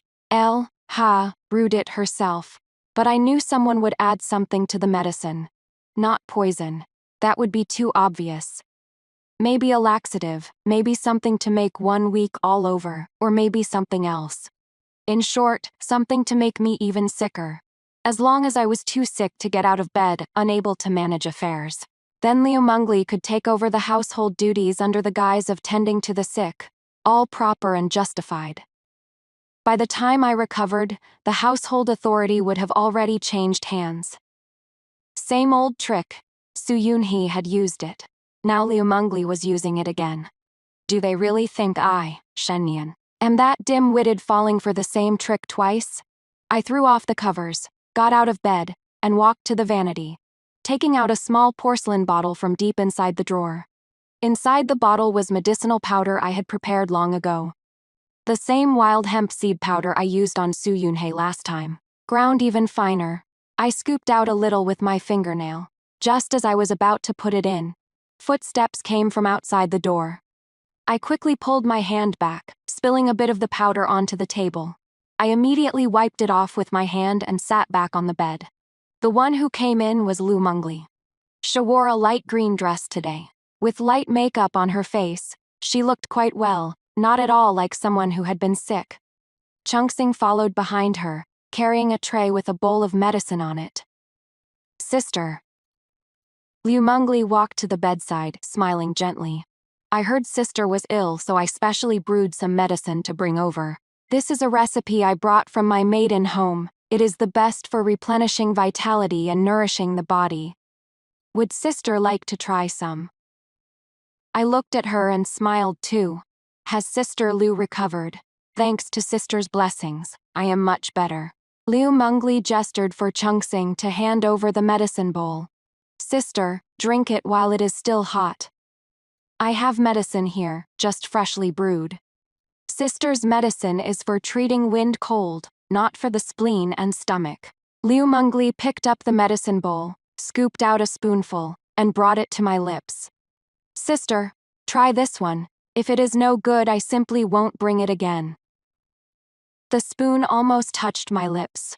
Brewed it herself. But I knew someone would add something to the medicine. Not poison. That would be too obvious. Maybe a laxative, maybe something to make 1 week all over, or maybe something else. In short, something to make me even sicker. As long as I was too sick to get out of bed, unable to manage affairs. Then Liu Mengli could take over the household duties under the guise of tending to the sick, all proper and justified. By the time I recovered, the household authority would have already changed hands. Same old trick. Su Yunhee had used it. Now Liu Mengli was using it again. Do they really think I, Shenyan, am that dim-witted, falling for the same trick twice? I threw off the covers, got out of bed, and walked to the vanity, taking out a small porcelain bottle from deep inside the drawer. Inside the bottle was medicinal powder I had prepared long ago. The same wild hemp seed powder I used on Su Yunhee last time, ground even finer. I scooped out a little with my fingernail. Just as I was about to put it in, footsteps came from outside the door. I quickly pulled my hand back, spilling a bit of the powder onto the table. I immediately wiped it off with my hand and sat back on the bed. The one who came in was Liu Mengli. She wore a light green dress today. With light makeup on her face, she looked quite well, not at all like someone who had been sick. Chengxing followed behind her, carrying a tray with a bowl of medicine on it. Sister. Liu Mengli walked to the bedside, smiling gently. I heard sister was ill, so I specially brewed some medicine to bring over. This is a recipe I brought from my maiden home. It is the best for replenishing vitality and nourishing the body. Would sister like to try some? I looked at her and smiled too. Has Sister Lu recovered? Thanks to sister's blessings, I am much better. Liu Mengli gestured for Chungsing to hand over the medicine bowl. Sister, drink it while it is still hot. I have medicine here, just freshly brewed. Sister's medicine is for treating wind cold, not for the spleen and stomach. Liu Mengli picked up the medicine bowl, scooped out a spoonful, and brought it to my lips. Sister, try this one. If it is no good, I simply won't bring it again. The spoon almost touched my lips.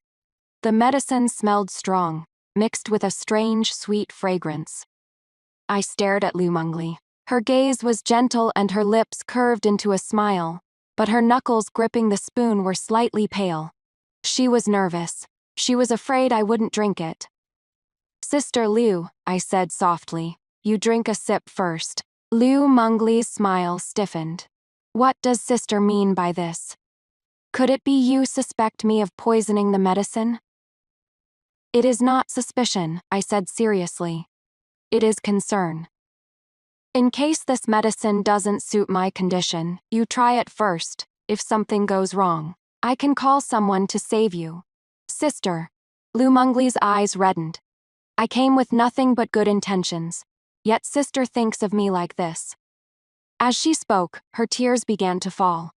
The medicine smelled strong, mixed with a strange sweet fragrance. I stared at Liu Mengli. Her gaze was gentle and her lips curved into a smile, but her knuckles gripping the spoon were slightly pale. She was nervous. She was afraid I wouldn't drink it. Sister Liu, I said softly, you drink a sip first. Liu Mengli's smile stiffened. What does sister mean by this? Could it be you suspect me of poisoning the medicine? It is not suspicion, I said seriously. It is concern. In case this medicine doesn't suit my condition, you try it first. If something goes wrong, I can call someone to save you. Sister. Liu Mengli's eyes reddened. I came with nothing but good intentions. Yet sister thinks of me like this. As she spoke, her tears began to fall.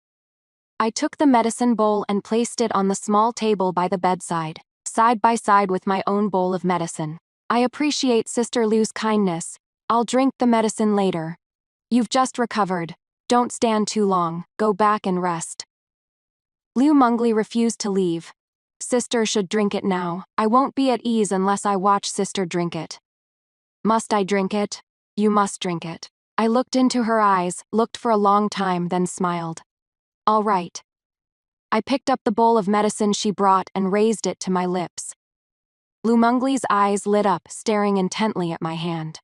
I took the medicine bowl and placed it on the small table by the bedside, side by side with my own bowl of medicine. I appreciate Sister Liu's kindness. I'll drink the medicine later. You've just recovered. Don't stand too long, go back and rest. Liu Mengli refused to leave. Sister should drink it now. I won't be at ease unless I watch sister drink it. Must I drink it? You must drink it. I looked into her eyes, looked for a long time, then smiled. All right. I picked up the bowl of medicine she brought and raised it to my lips. Liu Mengli's eyes lit up, staring intently at my hand.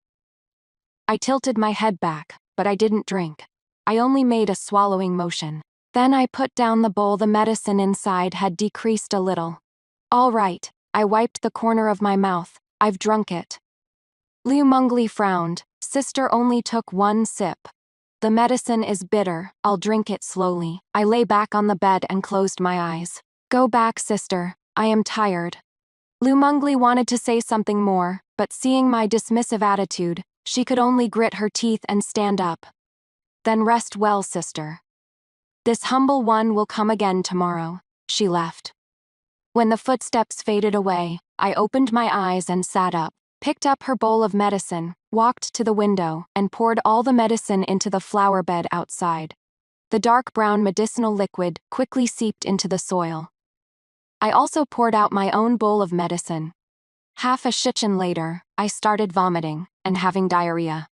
I tilted my head back, but I didn't drink. I only made a swallowing motion. Then I put down the bowl. The medicine inside had decreased a little. All right, I wiped the corner of my mouth. I've drunk it. Liu Mengli frowned. Sister only took one sip. The medicine is bitter, I'll drink it slowly. I lay back on the bed and closed my eyes. Go back, sister, I am tired. Liu Mengli wanted to say something more, but seeing my dismissive attitude, she could only grit her teeth and stand up. Then rest well, sister. This humble one will come again tomorrow. She left. When the footsteps faded away, I opened my eyes and sat up, picked up her bowl of medicine, walked to the window, and poured all the medicine into the flower bed outside. The dark brown medicinal liquid quickly seeped into the soil. I also poured out my own bowl of medicine. Half a shichen later, I started vomiting and having diarrhea.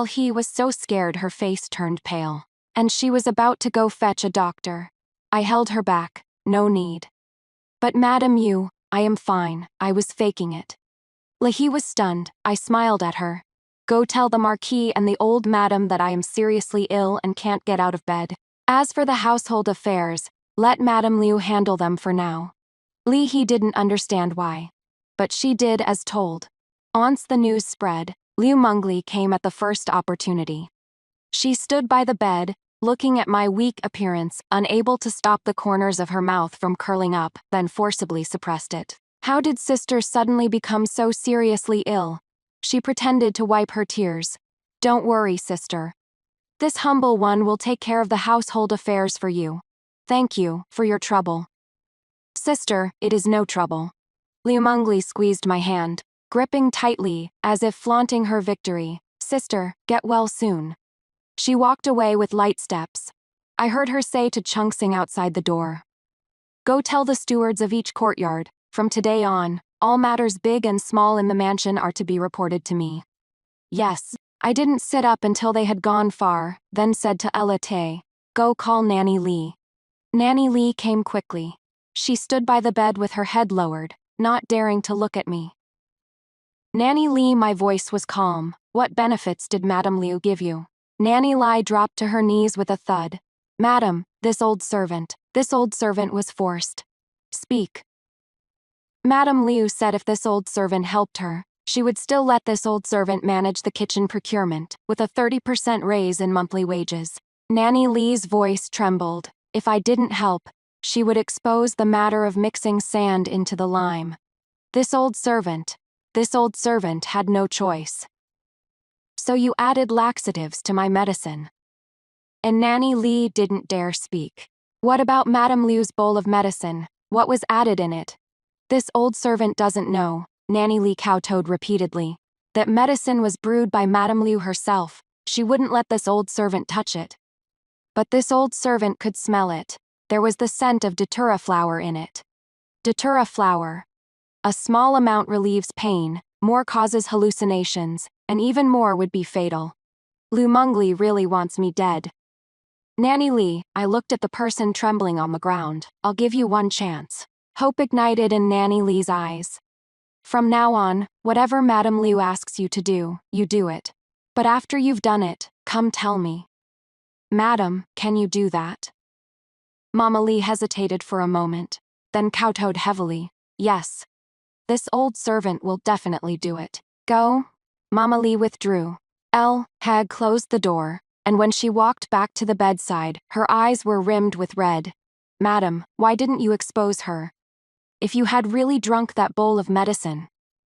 He was so scared her face turned pale, and she was about to go fetch a doctor. I held her back, no need. But Madam Yu, I am fine, I was faking it. He was stunned. I smiled at her. Go tell the Marquis and the old madam that I am seriously ill and can't get out of bed. As for the household affairs, let Madam Liu handle them for now. He didn't understand why. But she did as told. Once the news spread, Liu Mengli came at the first opportunity. She stood by the bed, looking at my weak appearance, unable to stop the corners of her mouth from curling up, then forcibly suppressed it. How did sister suddenly become so seriously ill? She pretended to wipe her tears. Don't worry, sister. This humble one will take care of the household affairs for you. Thank you for your trouble. Sister, it is no trouble. Liu Mengli squeezed my hand, gripping tightly, as if flaunting her victory. Sister, get well soon. She walked away with light steps. I heard her say to Chungsing outside the door. Go tell the stewards of each courtyard. From today on, all matters big and small in the mansion are to be reported to me. Yes, I didn't sit up until they had gone far, then said to Ella Tay, go call Nanny Li. Nanny Li came quickly. She stood by the bed with her head lowered, not daring to look at me. Nanny Li, my voice was calm. What benefits did Madame Liu give you? Nanny Lai dropped to her knees with a thud. Madam, this old servant was forced. Speak. Madame Liu said if this old servant helped her, she would still let this old servant manage the kitchen procurement, with a 30% raise in monthly wages. Nanny Li's voice trembled. If I didn't help, she would expose the matter of mixing sand into the lime. This old servant had no choice. So you added laxatives to my medicine. And Nanny Li didn't dare speak. What about Madame Liu's bowl of medicine? What was added in it? This old servant doesn't know, Nanny Li kowtowed repeatedly. That medicine was brewed by Madame Liu herself. She wouldn't let this old servant touch it. But this old servant could smell it. There was the scent of datura flower in it. Datura flower. A small amount relieves pain, more causes hallucinations, and even more would be fatal. Lu Mengli really wants me dead. Nanny Li, I looked at the person trembling on the ground. I'll give you one chance. Hope ignited in Nanny Li's eyes. From now on, whatever Madame Liu asks you to do, you do it. But after you've done it, come tell me. Madam, can you do that? Mama Li hesitated for a moment, then kowtowed heavily. Yes. This old servant will definitely do it. Go. Mama Li withdrew. Had closed the door, and when she walked back to the bedside, her eyes were rimmed with red. Madam, why didn't you expose her? If you had really drunk that bowl of medicine,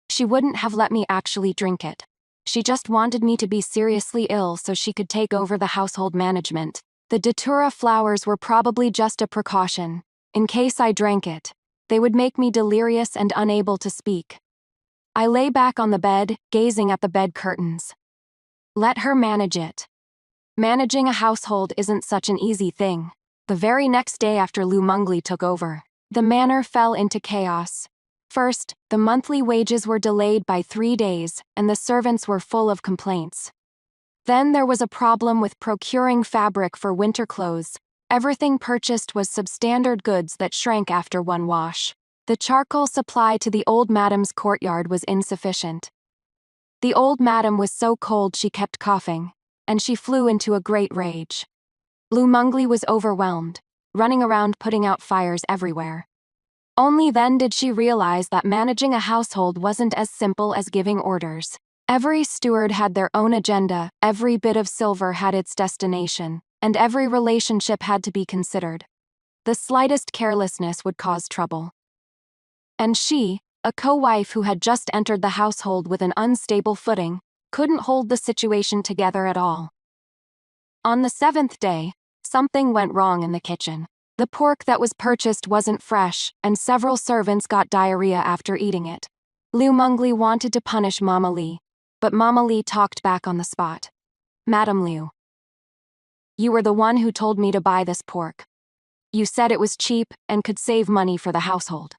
she wouldn't have let me actually drink it. She just wanted me to be seriously ill so she could take over the household management. The datura flowers were probably just a precaution. In case I drank it, they would make me delirious and unable to speak. I lay back on the bed, gazing at the bed curtains. Let her manage it. Managing a household isn't such an easy thing. The very next day after Lu Mengli took over, the manor fell into chaos. First, the monthly wages were delayed by 3 days, and the servants were full of complaints. Then there was a problem with procuring fabric for winter clothes. Everything purchased was substandard goods that shrank after one wash. The charcoal supply to the old madam's courtyard was insufficient. The old madam was so cold she kept coughing, and she flew into a great rage. Lu Mengli was overwhelmed, running around putting out fires everywhere. Only then did she realize that managing a household wasn't as simple as giving orders. Every steward had their own agenda, every bit of silver had its destination, and every relationship had to be considered. The slightest carelessness would cause trouble. And she, a co-wife who had just entered the household with an unstable footing, couldn't hold the situation together at all. On the 7th day, something went wrong in the kitchen. The pork that was purchased wasn't fresh, and several servants got diarrhea after eating it. Lu Mengli wanted to punish Mama Li, but Mama Li talked back on the spot. Madame Liu, you were the one who told me to buy this pork. You said it was cheap and could save money for the household.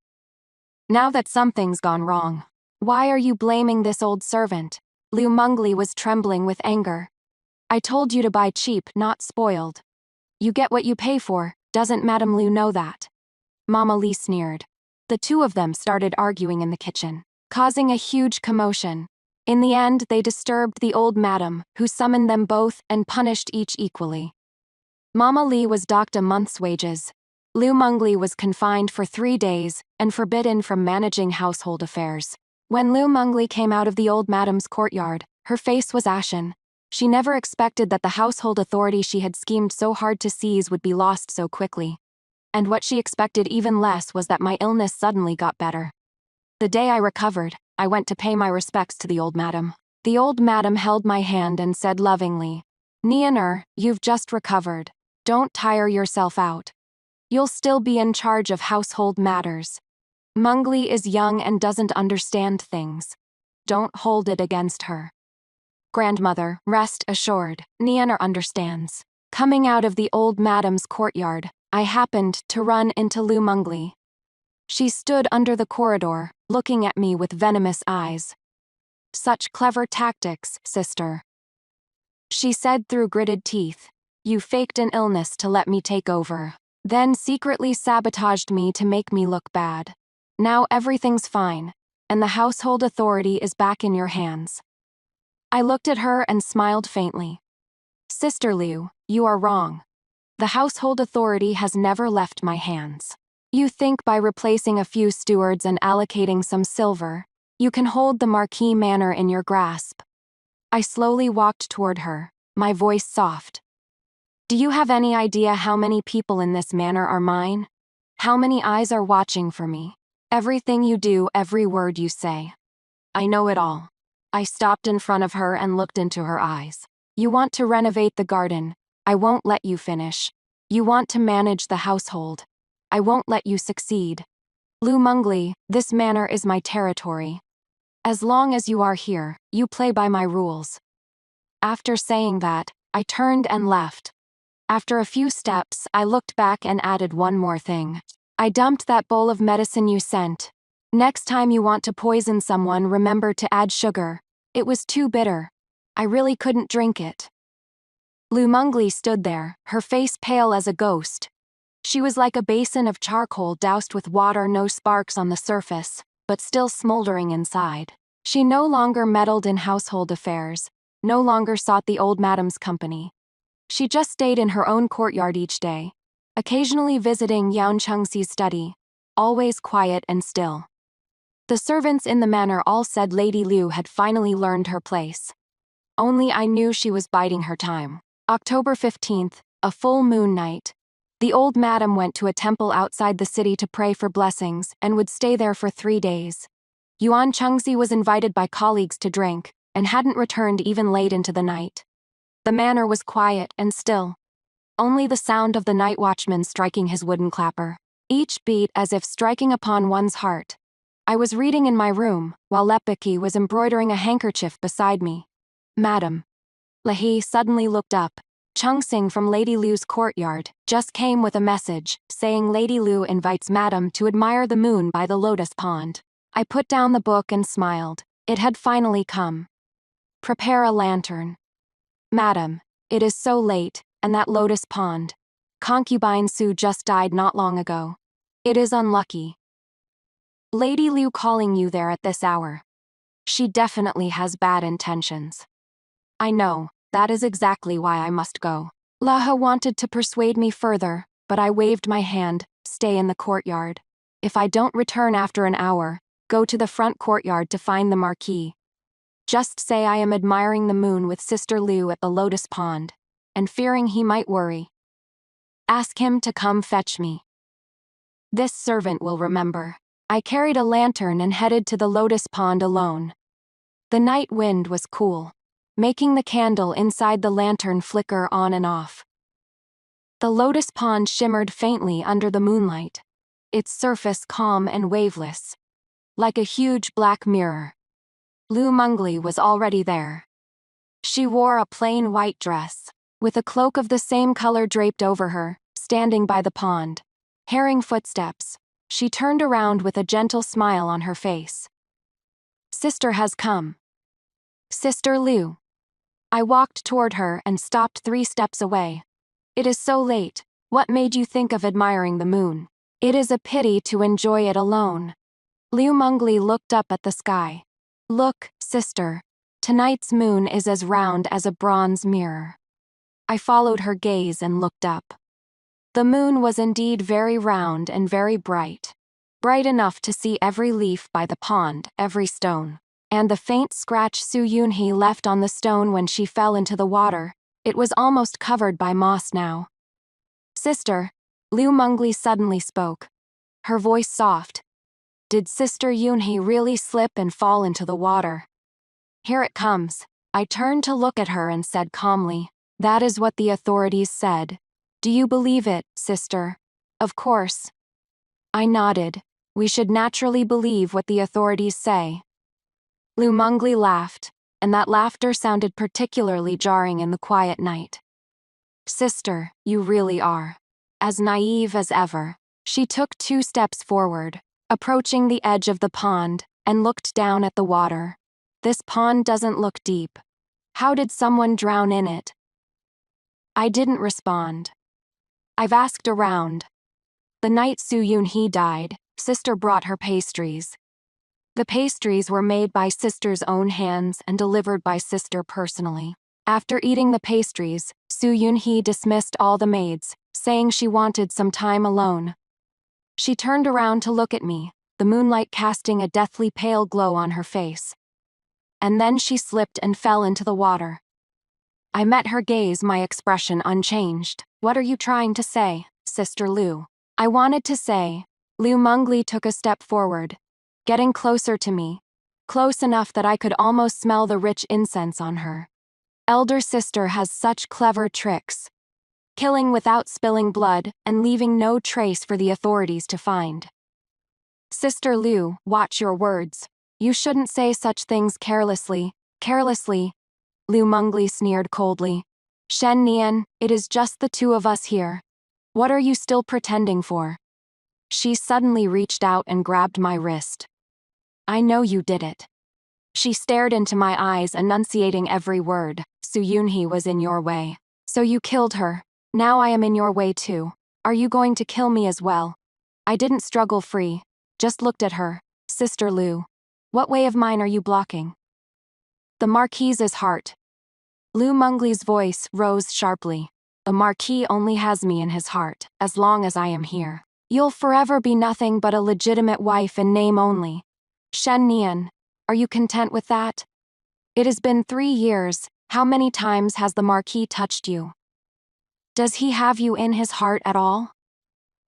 Now that something's gone wrong, why are you blaming this old servant? Lu Mengli was trembling with anger. I told you to buy cheap, not spoiled. You get what you pay for. Doesn't Madame Liu know that? Mama Li sneered. The two of them started arguing in the kitchen, causing a huge commotion. In the end, they disturbed the old madam, who summoned them both and punished each equally. Mama Li was docked a month's wages. Lu Mengli was confined for 3 days and forbidden from managing household affairs. When Lu Mengli came out of the old madam's courtyard, her face was ashen. She never expected that the household authority she had schemed so hard to seize would be lost so quickly. And what she expected even less was that my illness suddenly got better. The day I recovered, I went to pay my respects to the old madam. The old madam held my hand and said lovingly, Nianer, you've just recovered. Don't tire yourself out. You'll still be in charge of household matters. Mengli is young and doesn't understand things. Don't hold it against her. Grandmother, rest assured, Nianer understands. Coming out of the old madam's courtyard, I happened to run into Lu Mengli. She stood under the corridor, looking at me with venomous eyes. Such clever tactics, sister. She said through gritted teeth. You faked an illness to let me take over, then secretly sabotaged me to make me look bad. Now everything's fine, and the household authority is back in your hands. I looked at her and smiled faintly. Sister Liu, you are wrong. The household authority has never left my hands. You think by replacing a few stewards and allocating some silver, you can hold the Marquis Manor in your grasp. I slowly walked toward her, my voice soft. Do you have any idea how many people in this manor are mine? How many eyes are watching for me? Everything you do, every word you say. I know it all. I stopped in front of her and looked into her eyes. You want to renovate the garden. I won't let you finish. You want to manage the household. I won't let you succeed. Lu Mengli, this manor is my territory. As long as you are here, you play by my rules. After saying that, I turned and left. After a few steps, I looked back and added one more thing. I dumped that bowl of medicine you sent. Next time you want to poison someone, remember to add sugar. It was too bitter. I really couldn't drink it. Lu Mengli stood there, her face pale as a ghost. She was like a basin of charcoal doused with water, no sparks on the surface, but still smoldering inside. She no longer meddled in household affairs, no longer sought the old madam's company. She just stayed in her own courtyard each day, occasionally visiting Yan Chengxi's study, always quiet and still. The servants in the manor all said Lady Liu had finally learned her place. Only I knew she was biding her time. October 15th, a full moon night. The old madam went to a temple outside the city to pray for blessings and would stay there for 3 days. Yuan Chengxi was invited by colleagues to drink and hadn't returned even late into the night. The manor was quiet and still. Only the sound of the night watchman striking his wooden clapper, each beat as if striking upon one's heart. I was reading in my room, while Lepiki was embroidering a handkerchief beside me. Madam. Lahi suddenly looked up. Chengxing from Lady Liu's courtyard just came with a message, saying Lady Liu invites Madam to admire the moon by the lotus pond. I put down the book and smiled. It had finally come. Prepare a lantern. Madam, it is so late, and that lotus pond. Concubine Su just died not long ago. It is unlucky. Lady Liu calling you there at this hour. She definitely has bad intentions. I know, that is exactly why I must go. Laha wanted to persuade me further, but I waved my hand, stay in the courtyard. If I don't return after an hour, go to the front courtyard to find the Marquis. Just say I am admiring the moon with Sister Liu at the lotus pond, and fearing he might worry. Ask him to come fetch me. This servant will remember. I carried a lantern and headed to the lotus pond alone. The night wind was cool, making the candle inside the lantern flicker on and off. The lotus pond shimmered faintly under the moonlight, its surface calm and waveless, like a huge black mirror. Lu Mengli was already there. She wore a plain white dress, with a cloak of the same color draped over her, standing by the pond. Hearing footsteps, she turned around with a gentle smile on her face. Sister has come. Sister Liu. I walked toward her and stopped 3 steps away. It is so late. What made you think of admiring the moon? It is a pity to enjoy it alone. Lu Mengli looked up at the sky. Look, sister. Tonight's moon is as round as a bronze mirror. I followed her gaze and looked up. The moon was indeed very round and very bright. Bright enough to see every leaf by the pond, every stone. And the faint scratch Su Yunhee left on the stone when she fell into the water, it was almost covered by moss now. Sister, Lu Mengli suddenly spoke. Her voice soft. Did Sister Yunhee really slip and fall into the water? Here it comes. I turned to look at her and said calmly, that is what the authorities said. Do you believe it, sister? Of course. I nodded. We should naturally believe what the authorities say. Lu Mengli laughed, and that laughter sounded particularly jarring in the quiet night. Sister, you really are. As naive as ever. She took 2 steps forward, approaching the edge of the pond, and looked down at the water. This pond doesn't look deep. How did someone drown in it? I didn't respond. I've asked around. The night Su Yunhee died, Sister brought her pastries. The pastries were made by Sister's own hands and delivered by Sister personally. After eating the pastries, Su Yunhee dismissed all the maids, saying she wanted some time alone. She turned around to look at me, the moonlight casting a deathly pale glow on her face. And then she slipped and fell into the water. I met her gaze, my expression unchanged. What are you trying to say, Sister Liu? I wanted to say. Liu Mengli took a step forward, getting closer to me, close enough that I could almost smell the rich incense on her. Elder sister has such clever tricks. Killing without spilling blood and leaving no trace for the authorities to find. Sister Liu, watch your words. You shouldn't say such things carelessly. Carelessly, Liu Mengli sneered coldly. Shen Nian, it is just the two of us here. What are you still pretending for? She suddenly reached out and grabbed my wrist. I know you did it. She stared into my eyes, enunciating every word. Su Yunhee was in your way. So you killed her. Now I am in your way too. Are you going to kill me as well? I didn't struggle free. Just looked at her. Sister Liu. What way of mine are you blocking? The Marquise's heart. Liu Mengli's voice rose sharply. The Marquis only has me in his heart, as long as I am here. You'll forever be nothing but a legitimate wife in name only. Shen Nian, are you content with that? It has been 3 years, how many times has the Marquis touched you? Does he have you in his heart at all?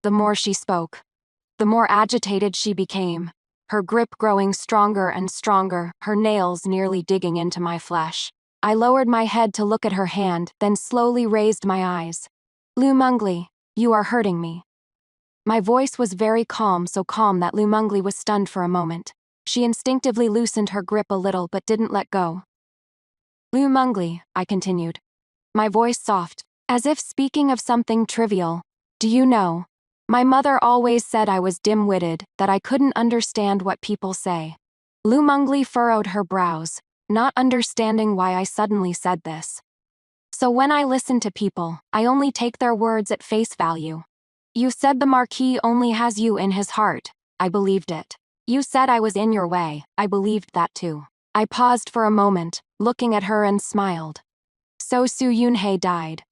The more she spoke, the more agitated she became, her grip growing stronger and stronger, her nails nearly digging into my flesh. I lowered my head to look at her hand, then slowly raised my eyes. Liu Mengli, you are hurting me. My voice was very calm, so calm that Liu Mengli was stunned for a moment. She instinctively loosened her grip a little but didn't let go. Liu Mengli, I continued, my voice soft, as if speaking of something trivial. Do you know? My mother always said I was dim-witted, that I couldn't understand what people say. Liu Mengli furrowed her brows, not understanding why I suddenly said this. So when I listen to people, I only take their words at face value. You said the Marquis only has you in his heart. I believed it. You said I was in your way. I believed that too. I paused for a moment, looking at her and smiled. So Su Yunhee died.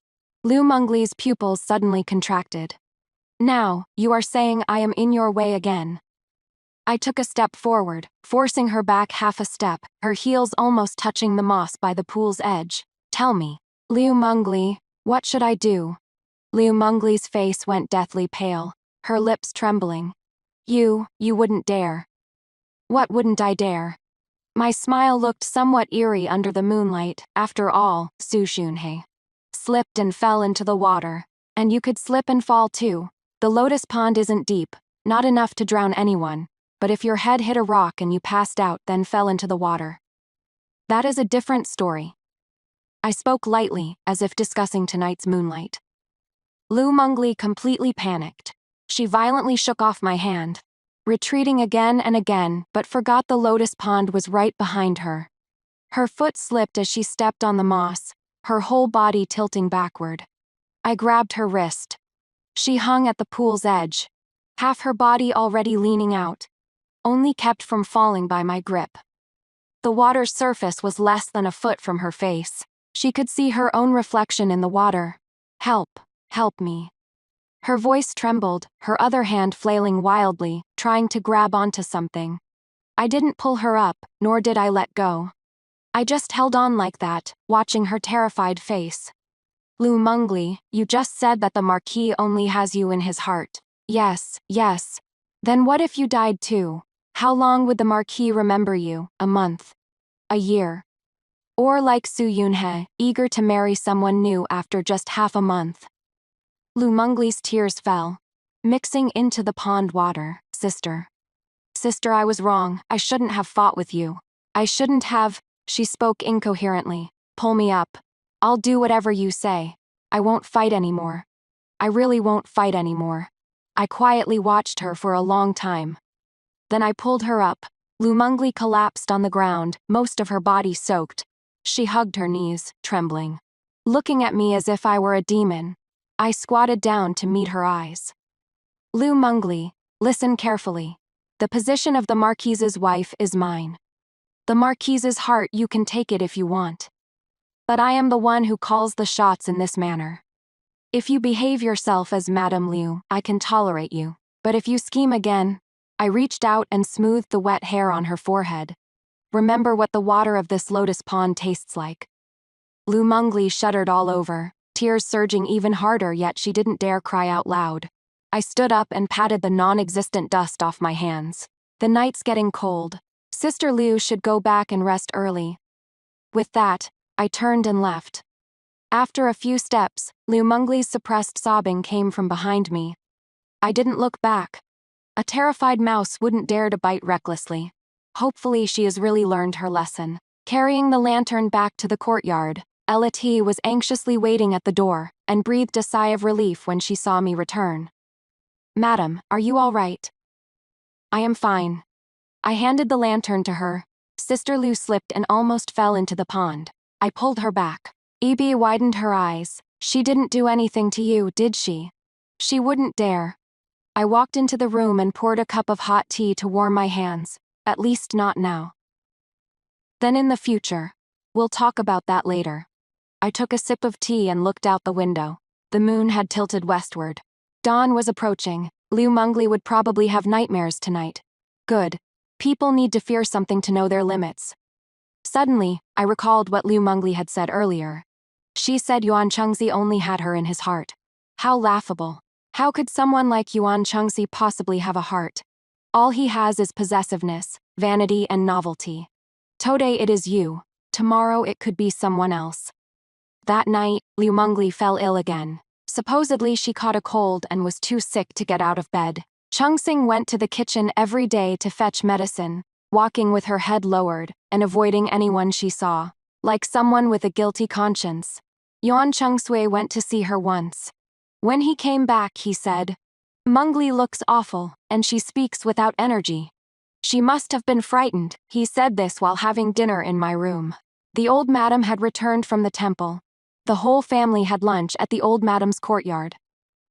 Liu Mengli's pupils suddenly contracted. Now, you are saying I am in your way again. I took a step forward, forcing her back half a step, her heels almost touching the moss by the pool's edge. Tell me, Liu Mengli, what should I do? Liu Mengli's face went deathly pale, her lips trembling. You wouldn't dare. What wouldn't I dare? My smile looked somewhat eerie under the moonlight. After all, Su Yunhee slipped and fell into the water. And you could slip and fall too. The lotus pond isn't deep, not enough to drown anyone. But if your head hit a rock and you passed out then fell into the water. That is a different story. I spoke lightly, as if discussing tonight's moonlight. Liu Mengli completely panicked. She violently shook off my hand, retreating again and again, but forgot the lotus pond was right behind her. Her foot slipped as she stepped on the moss, her whole body tilting backward. I grabbed her wrist. She hung at the pool's edge, half her body already leaning out, only kept from falling by my grip. The water's surface was less than a foot from her face. She could see her own reflection in the water. Help, help me. Her voice trembled, her other hand flailing wildly, trying to grab onto something. I didn't pull her up, nor did I let go. I just held on like that, watching her terrified face. Liu Mengli, you just said that the Marquis only has you in his heart. Yes. Then what if you died too? How long would the Marquis remember you? A month? A year? Or like Su Yunhee, eager to marry someone new after just half a month? Liu Mengli's tears fell, mixing into the pond water. Sister, I was wrong. I shouldn't have fought with you. I shouldn't have. She spoke incoherently. Pull me up. I'll do whatever you say. I won't fight anymore. I really won't fight anymore. I quietly watched her for a long time. Then I pulled her up. Liu Mengli collapsed on the ground, most of her body soaked. She hugged her knees, trembling, looking at me as if I were a demon. I squatted down to meet her eyes. Liu Mengli, listen carefully. The position of the Marquise's wife is mine. The Marquise's heart, you can take it if you want. But I am the one who calls the shots in this manner. If you behave yourself as Madame Liu, I can tolerate you. But if you scheme again, I reached out and smoothed the wet hair on her forehead. Remember what the water of this lotus pond tastes like. Lu Mengli shuddered all over, tears surging even harder, yet she didn't dare cry out loud. I stood up and patted the non-existent dust off my hands. The night's getting cold. Sister Liu should go back and rest early. With that, I turned and left. After a few steps, Lu Mengli's suppressed sobbing came from behind me. I didn't look back. A terrified mouse wouldn't dare to bite recklessly. Hopefully she has really learned her lesson. Carrying the lantern back to the courtyard, Ella T was anxiously waiting at the door, and breathed a sigh of relief when she saw me return. "Madam, are you all right?" "I am fine." I handed the lantern to her. Sister Liu slipped and almost fell into the pond. I pulled her back. Eb widened her eyes. "She didn't do anything to you, did she?" "She wouldn't dare." I walked into the room and poured a cup of hot tea to warm my hands. At least not now. "Then in the future. We'll talk about that later." I took a sip of tea and looked out the window. The moon had tilted westward. Dawn was approaching. Lu Mengli would probably have nightmares tonight. Good. People need to fear something to know their limits. Suddenly, I recalled what Lu Mengli had said earlier. She said Yuan Chengxi only had her in his heart. How laughable. How could someone like Yuan Chengxi possibly have a heart? All he has is possessiveness, vanity, and novelty. Today it is you. Tomorrow it could be someone else. That night, Lu Mengli fell ill again. Supposedly she caught a cold and was too sick to get out of bed. Chengxing went to the kitchen every day to fetch medicine, walking with her head lowered and avoiding anyone she saw, like someone with a guilty conscience. Yuan Chengsui went to see her once. When he came back, he said, "Mengli looks awful, and she speaks without energy." She must have been frightened. He said this while having dinner in my room. The old madam had returned from the temple. The whole family had lunch at the old madam's courtyard.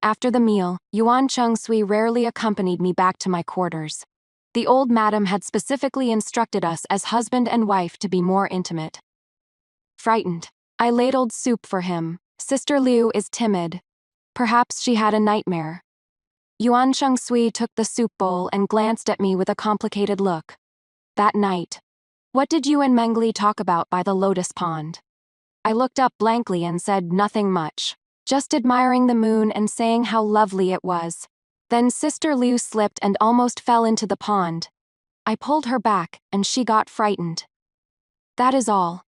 After the meal, Yuan Chengsui rarely accompanied me back to my quarters. The old madam had specifically instructed us as husband and wife to be more intimate. Frightened, I ladled soup for him. Sister Liu is timid. Perhaps she had a nightmare. Yuan Chengsui took the soup bowl and glanced at me with a complicated look. That night. "What did you and Mengli talk about by the lotus pond?" I looked up blankly and said nothing much. Just admiring the moon and saying how lovely it was. Then Sister Liu slipped and almost fell into the pond. I pulled her back, and she got frightened. That is all.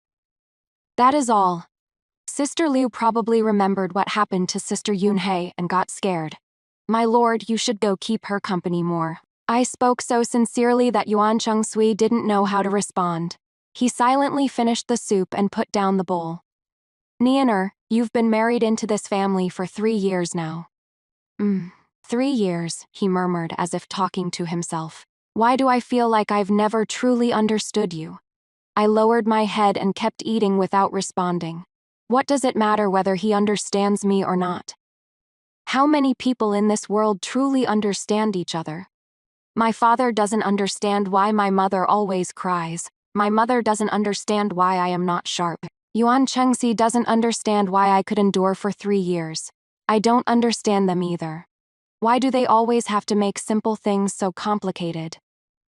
That is all. Sister Liu probably remembered what happened to Sister Yunhei and got scared. "My lord, you should go keep her company more." I spoke so sincerely that Yuan Chengsui didn't know how to respond. He silently finished the soup and put down the bowl. "Nianer, you've been married into this family for 3 years now." 3 years, he murmured as if talking to himself. "Why do I feel like I've never truly understood you?" I lowered my head and kept eating without responding. What does it matter whether he understands me or not? How many people in this world truly understand each other? My father doesn't understand why my mother always cries. My mother doesn't understand why I am not sharp. Yuan Chengxi doesn't understand why I could endure for 3 years. I don't understand them either. Why do they always have to make simple things so complicated?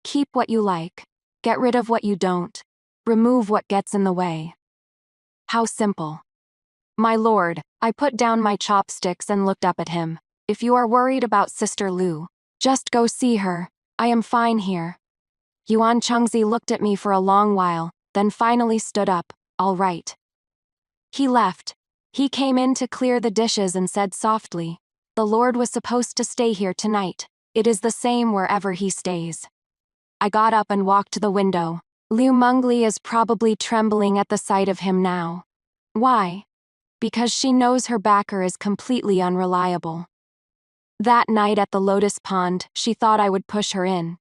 Keep what you like. Get rid of what you don't. Remove what gets in the way. How simple. "My lord," I put down my chopsticks and looked up at him. "If you are worried about Sister Liu, just go see her. I am fine here." Yuan Chengxi looked at me for a long while, then finally stood up. "All right." He left. He came in to clear the dishes and said softly, "The Lord was supposed to stay here tonight. It is the same wherever he stays." I got up and walked to the window. Lu Mengli is probably trembling at the sight of him now. Why? Because she knows her backer is completely unreliable. That night at the lotus pond, she thought I would push her in.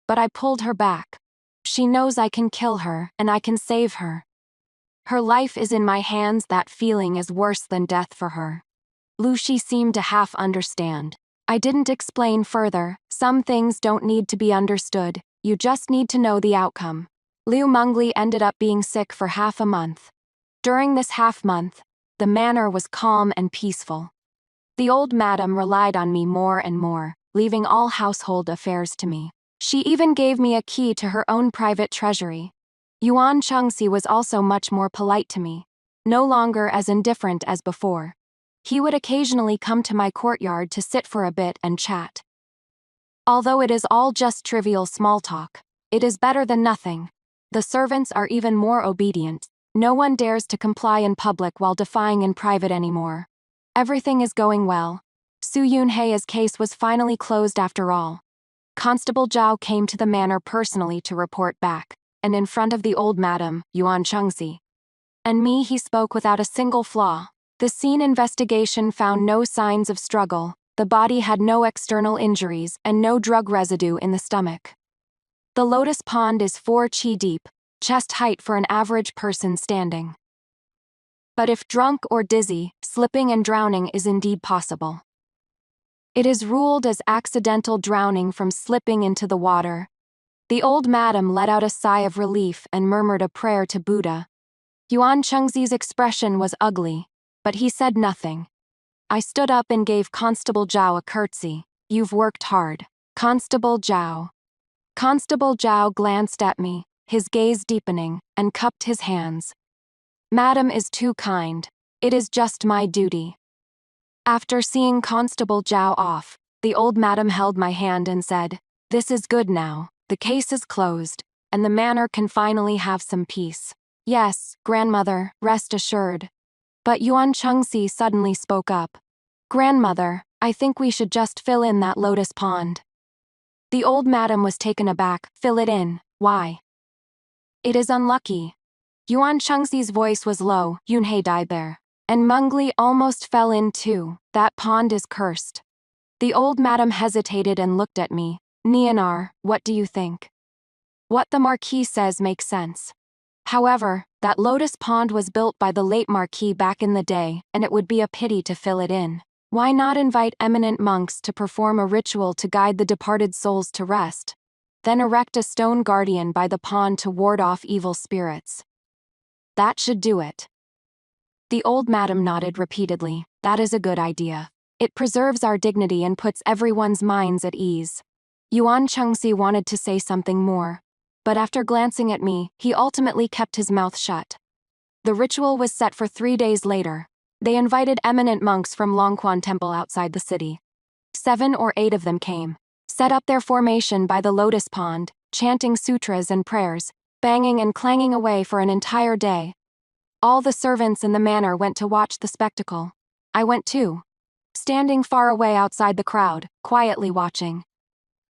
But I pulled her back. She knows I can kill her, and I can save her. Her life is in my hands. That feeling is worse than death for her. Lucy seemed to half understand. I didn't explain further. Some things don't need to be understood. You just need to know the outcome. Lu Mengli ended up being sick for half a month. During this half-month, the manor was calm and peaceful. The old madam relied on me more and more, leaving all household affairs to me. She even gave me a key to her own private treasury. Yuan Chengxi was also much more polite to me, no longer as indifferent as before. He would occasionally come to my courtyard to sit for a bit and chat. Although it is all just trivial small talk, it is better than nothing. The servants are even more obedient. No one dares to comply in public while defying in private anymore. Everything is going well. Su Yunhei's case was finally closed after all. Constable Zhao came to the manor personally to report back, and in front of the old madam, Yuan Chengxi. And me he spoke without a single flaw. The scene investigation found no signs of struggle, the body had no external injuries and no drug residue in the stomach. The lotus pond is 4 chi deep, chest height for an average person standing. But if drunk or dizzy, slipping and drowning is indeed possible. It is ruled as accidental drowning from slipping into the water. The old madam let out a sigh of relief and murmured a prayer to Buddha. Yuan Chengxi's expression was ugly, but he said nothing. I stood up and gave Constable Zhao a curtsy. You've worked hard. Constable Zhao. Constable Zhao glanced at me, his gaze deepening, and cupped his hands. Madam is too kind. It is just my duty. After seeing Constable Zhao off, the old madam held my hand and said, "This is good now, the case is closed, and the manor can finally have some peace." "Yes, grandmother, rest assured." But Yuan Chengxi suddenly spoke up. "Grandmother, I think we should just fill in that lotus pond." The old madam was taken aback. "Fill it in, why?" "It is unlucky." Yuan Chengxi's voice was low. "Yunhei died there. And Mengli almost fell in too. That pond is cursed." The old madam hesitated and looked at me. "Nianar, what do you think?" "What the Marquis says makes sense. However, that lotus pond was built by the late Marquis back in the day, and it would be a pity to fill it in. Why not invite eminent monks to perform a ritual to guide the departed souls to rest? Then erect a stone guardian by the pond to ward off evil spirits. That should do it." The old madam nodded repeatedly. "That is a good idea. It preserves our dignity and puts everyone's minds at ease." Yuan Chengxi wanted to say something more, but after glancing at me, he ultimately kept his mouth shut. The ritual was set for 3 days later. They invited eminent monks from Longquan Temple outside the city. 7 or 8 of them came, set up their formation by the lotus pond, chanting sutras and prayers, banging and clanging away for an entire day. All the servants in the manor went to watch the spectacle. I went too, standing far away outside the crowd, quietly watching.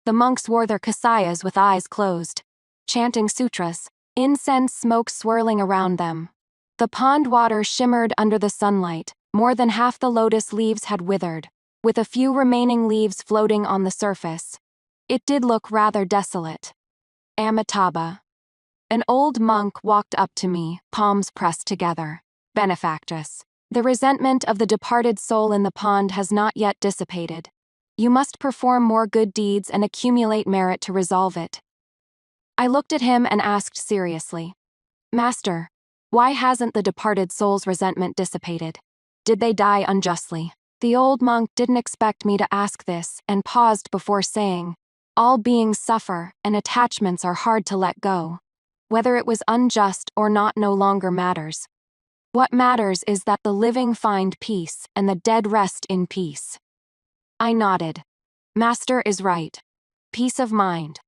The monks wore their kasayas with eyes closed, chanting sutras, incense smoke swirling around them. The pond water shimmered under the sunlight. More than half the lotus leaves had withered, with a few remaining leaves floating on the surface. It did look rather desolate. Amitabha. An old monk walked up to me, palms pressed together. "Benefactress, the resentment of the departed soul in the pond has not yet dissipated. You must perform more good deeds and accumulate merit to resolve it." I looked at him and asked seriously, "Master, why hasn't the departed soul's resentment dissipated? Did they die unjustly?" The old monk didn't expect me to ask this and paused before saying, "All beings suffer, and attachments are hard to let go. Whether it was unjust or not no longer matters. What matters is that the living find peace and the dead rest in peace." I nodded. Master is right. Peace of mind.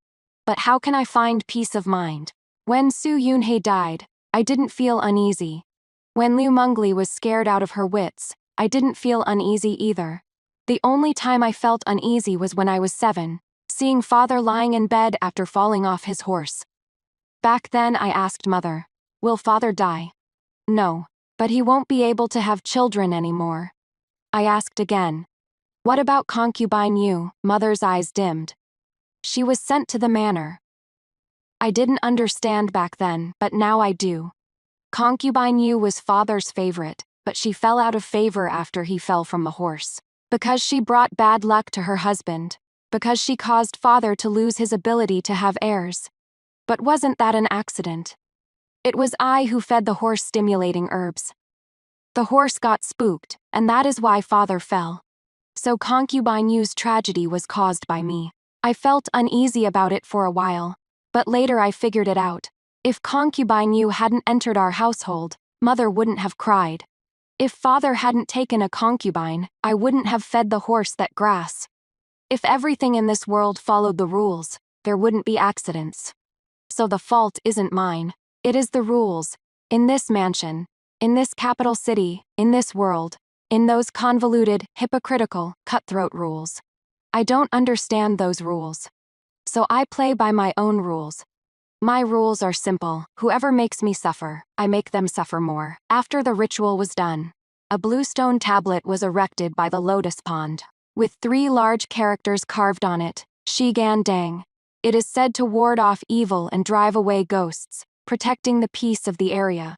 But how can I find peace of mind? When Su Yunhei died, I didn't feel uneasy. When Liu Mengli was scared out of her wits, I didn't feel uneasy either. The only time I felt uneasy was when I was 7, seeing father lying in bed after falling off his horse. Back then I asked mother, "Will father die?" "No, but he won't be able to have children anymore." I asked again, "What about concubine Yu?" Mother's eyes dimmed. "She was sent to the manor." I didn't understand back then, but now I do. Concubine Yu was father's favorite, but she fell out of favor after he fell from the horse. Because she brought bad luck to her husband. Because she caused father to lose his ability to have heirs. But wasn't that an accident? It was I who fed the horse stimulating herbs. The horse got spooked, and that is why father fell. So concubine Yu's tragedy was caused by me. I felt uneasy about it for a while, but later I figured it out. If concubine Yu hadn't entered our household, mother wouldn't have cried. If father hadn't taken a concubine, I wouldn't have fed the horse that grass. If everything in this world followed the rules, there wouldn't be accidents. So the fault isn't mine. It is the rules. In this mansion, in this capital city, in this world, in those convoluted, hypocritical, cutthroat rules. I don't understand those rules. So I play by my own rules. My rules are simple. Whoever makes me suffer, I make them suffer more. After the ritual was done, a blue stone tablet was erected by the lotus pond, with 3 large characters carved on it, Shigan Dang. It is said to ward off evil and drive away ghosts, protecting the peace of the area.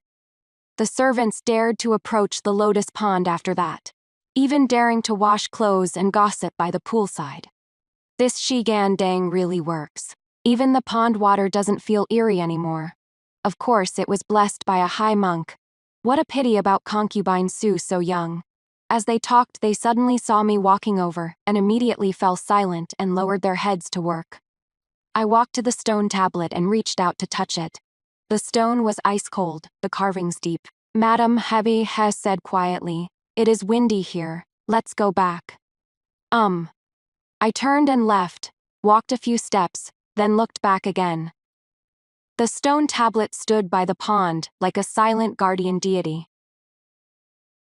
The servants dared to approach the lotus pond after that, even daring to wash clothes and gossip by the poolside. This Shigan Dang really works. Even the pond water doesn't feel eerie anymore. Of course, it was blessed by a high monk. What a pity about concubine Su so young. As they talked, they suddenly saw me walking over and immediately fell silent and lowered their heads to work. I walked to the stone tablet and reached out to touch it. The stone was ice cold, the carvings deep. Madam Heavy has said quietly, "It is windy here, let's go back." I turned and left, walked a few steps, then looked back again. The stone tablet stood by the pond like a silent guardian deity.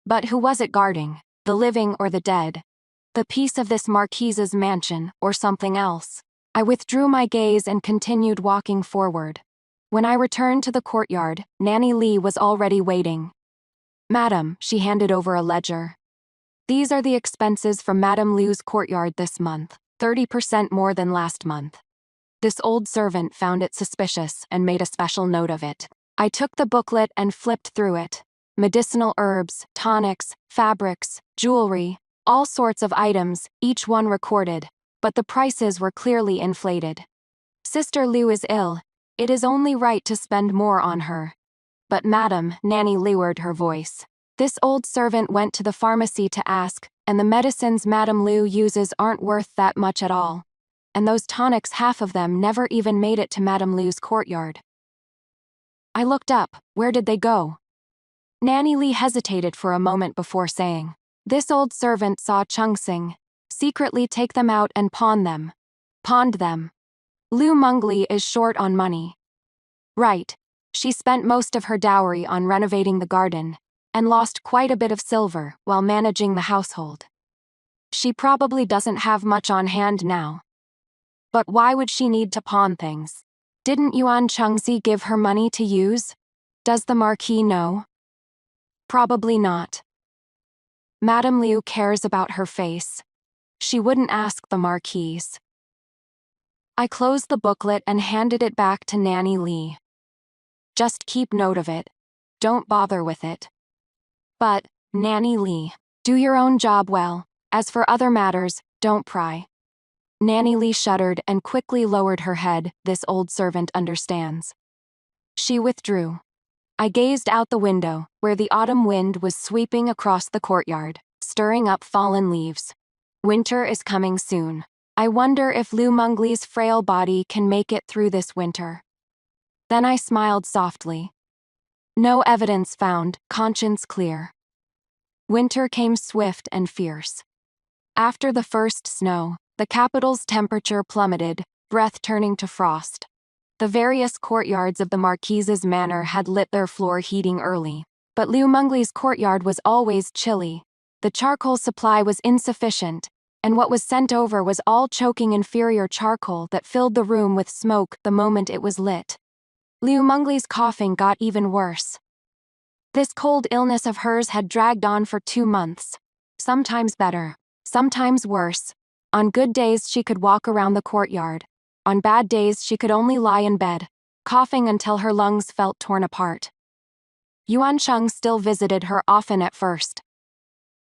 But who was it guarding, the living or the dead? The peace of this marquise's mansion or something else? I withdrew my gaze and continued walking forward. When I returned to the courtyard, Nanny Lee was already waiting. "Madam," she handed over a ledger. "These are the expenses from Madame Liu's courtyard this month, 30% more than last month." This old servant found it suspicious and made a special note of it. I took the booklet and flipped through it. Medicinal herbs, tonics, fabrics, jewelry, all sorts of items, each one recorded, but the prices were clearly inflated. Sister Liu is ill. It is only right to spend more on her. But Madam, Nanny lowered her voice. This old servant went to the pharmacy to ask, and the medicines Madame Liu uses aren't worth that much at all. And those tonics, half of them never even made it to Madame Liu's courtyard. I looked up. Where did they go? Nanny Lee hesitated for a moment before saying, "This old servant saw Chung Sing secretly take them out and pawned them. Liu Mengli is short on money." "Right. She spent most of her dowry on renovating the garden, and lost quite a bit of silver while managing the household. She probably doesn't have much on hand now. But why would she need to pawn things? Didn't Yuan Chengzi give her money to use? Does the Marquis know?" "Probably not. Madame Liu cares about her face. She wouldn't ask the Marquise." I closed the booklet and handed it back to Nanny Lee. "Just keep note of it. Don't bother with it." "But, Nanny Lee, do your own job well. As for other matters, don't pry." Nanny Lee shuddered and quickly lowered her head. This old servant understands. She withdrew. I gazed out the window, where the autumn wind was sweeping across the courtyard, stirring up fallen leaves. Winter is coming soon. I wonder if Liu Mengli's frail body can make it through this winter. Then I smiled softly. No evidence found, conscience clear. Winter came swift and fierce. After the first snow, the capital's temperature plummeted, breath turning to frost. The various courtyards of the Marquise's manor had lit their floor heating early, but Liu Mengli's courtyard was always chilly. The charcoal supply was insufficient, and what was sent over was all choking inferior charcoal that filled the room with smoke the moment it was lit. Liu Mengli's coughing got even worse. This cold illness of hers had dragged on for 2 months. Sometimes better, sometimes worse. On good days she could walk around the courtyard. On bad days she could only lie in bed, coughing until her lungs felt torn apart. Yuan Cheng still visited her often at first.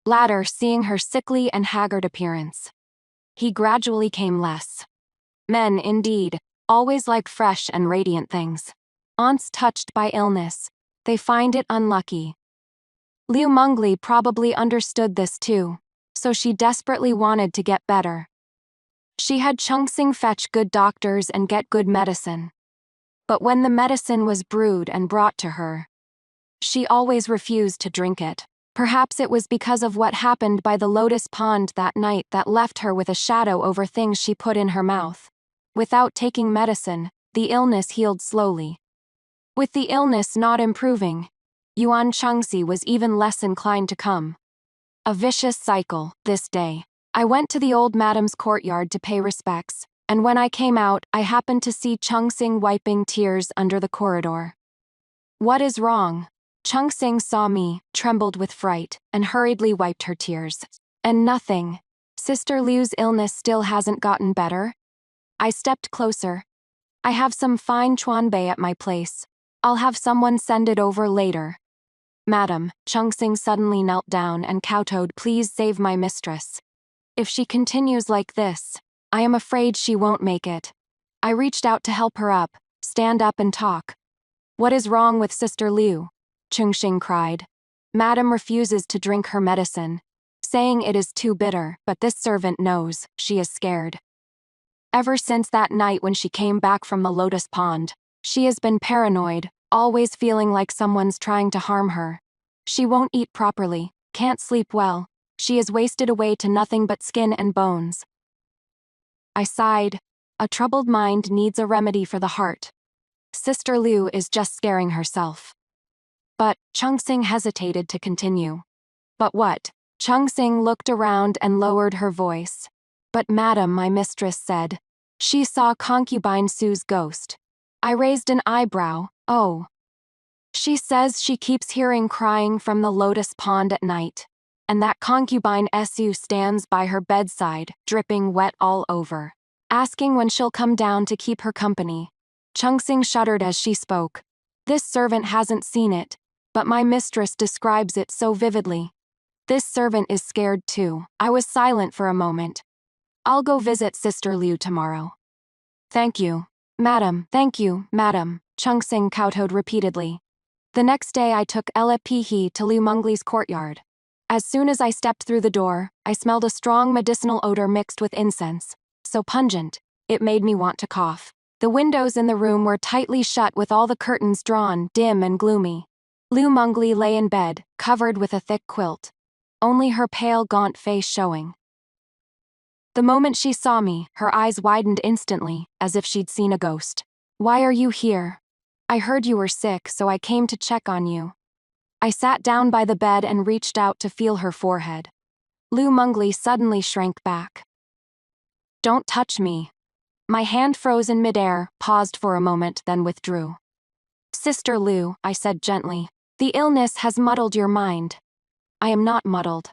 Later, seeing her sickly and haggard appearance, he gradually came less. Men, indeed, always like fresh and radiant things. aunts touched by illness. They find it unlucky. Liu Mengli probably understood this too, so she desperately wanted to get better. She had Chongqing fetch good doctors and get good medicine. But when the medicine was brewed and brought to her, she always refused to drink it. Perhaps it was because of what happened by the lotus pond that night that left her with a shadow over things she put in her mouth. Without taking medicine, the illness healed slowly. With the illness not improving, Yuan Chengxi was even less inclined to come. A vicious cycle, this day. I went to the old madam's courtyard to pay respects, and when I came out, I happened to see Chongqing wiping tears under the corridor. What is wrong? Chongqing saw me, trembled with fright, and hurriedly wiped her tears. And nothing. Sister Liu's illness still hasn't gotten better? I stepped closer. I have some fine chuanbei at my place. I'll have someone send it over later. Madam, Chongqing suddenly knelt down and kowtowed, please save my mistress. If she continues like this, I am afraid she won't make it. I reached out to help her up, stand up and talk. What is wrong with Sister Liu? Chongqing cried. Madam refuses to drink her medicine, saying it is too bitter, but this servant knows she is scared. Ever since that night when she came back from the lotus pond, she has been paranoid, always feeling like someone's trying to harm her. She won't eat properly, can't sleep well. She is wasted away to nothing but skin and bones. I sighed. A troubled mind needs a remedy for the heart. Sister Liu is just scaring herself. But Chongqing hesitated to continue. But what? Chongqing looked around and lowered her voice. But madam, my mistress said. She saw concubine Su's ghost. I raised an eyebrow. Oh. She says she keeps hearing crying from the lotus pond at night, and that concubine Su stands by her bedside, dripping wet all over, asking when she'll come down to keep her company. Chongqing shuddered as she spoke. This servant hasn't seen it, but my mistress describes it so vividly. This servant is scared too. I was silent for a moment. I'll go visit Sister Liu tomorrow. Thank you, madam. Thank you, madam, Chongqing kowtowed repeatedly. The next day I took Ella Pihi to Liu Mengli's courtyard. As soon as I stepped through the door, I smelled a strong medicinal odor mixed with incense, so pungent, it made me want to cough. The windows in the room were tightly shut with all the curtains drawn, dim and gloomy. Liu Mengli lay in bed, covered with a thick quilt, only her pale, gaunt face showing. The moment she saw me, her eyes widened instantly, as if she'd seen a ghost. Why are you here? I heard you were sick, so I came to check on you. I sat down by the bed and reached out to feel her forehead. Liu Mengli suddenly shrank back. Don't touch me. My hand froze in midair, paused for a moment, then withdrew. Sister Liu, I said gently, the illness has muddled your mind. I am not muddled.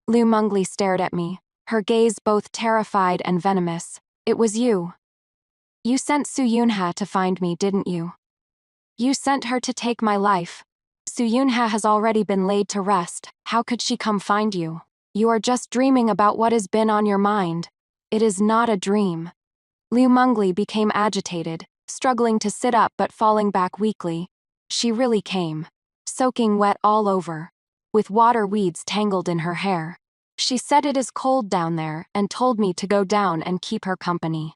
Liu Mengli stared at me, her gaze both terrified and venomous. It was you. You sent Su Yunha to find me, didn't you? You sent her to take my life. Su Yunha has already been laid to rest. How could she come find you? You are just dreaming about what has been on your mind. It is not a dream. Liu Mengli became agitated, struggling to sit up but falling back weakly. She really came, soaking wet all over, with water weeds tangled in her hair. She said it is cold down there and told me to go down and keep her company.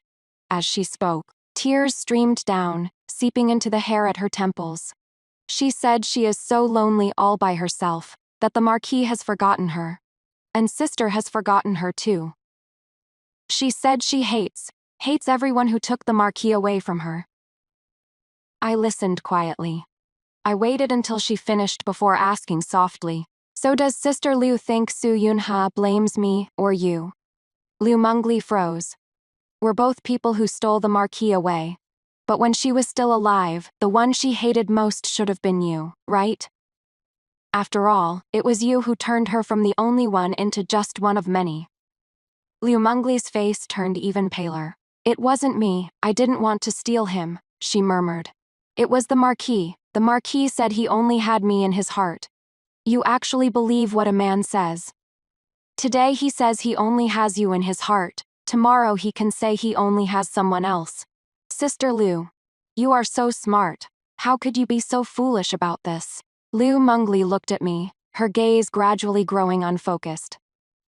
As she spoke, tears streamed down, seeping into the hair at her temples. She said she is so lonely all by herself, that the Marquis has forgotten her. And sister has forgotten her too. She said she hates everyone who took the Marquis away from her. I listened quietly. I waited until she finished before asking softly, so does Sister Liu think Su Yunha blames me or you? Liu Mengli froze. We're both people who stole the Marquis away. But when she was still alive, the one she hated most should have been you, right? After all, it was you who turned her from the only one into just one of many. Liu Mengli's face turned even paler. It wasn't me, I didn't want to steal him, she murmured. It was the Marquis. The Marquis said he only had me in his heart. You actually believe what a man says. Today he says he only has you in his heart. Tomorrow he can say he only has someone else. Sister Liu, you are so smart. How could you be so foolish about this? Liu Mengli looked at me, her gaze gradually growing unfocused.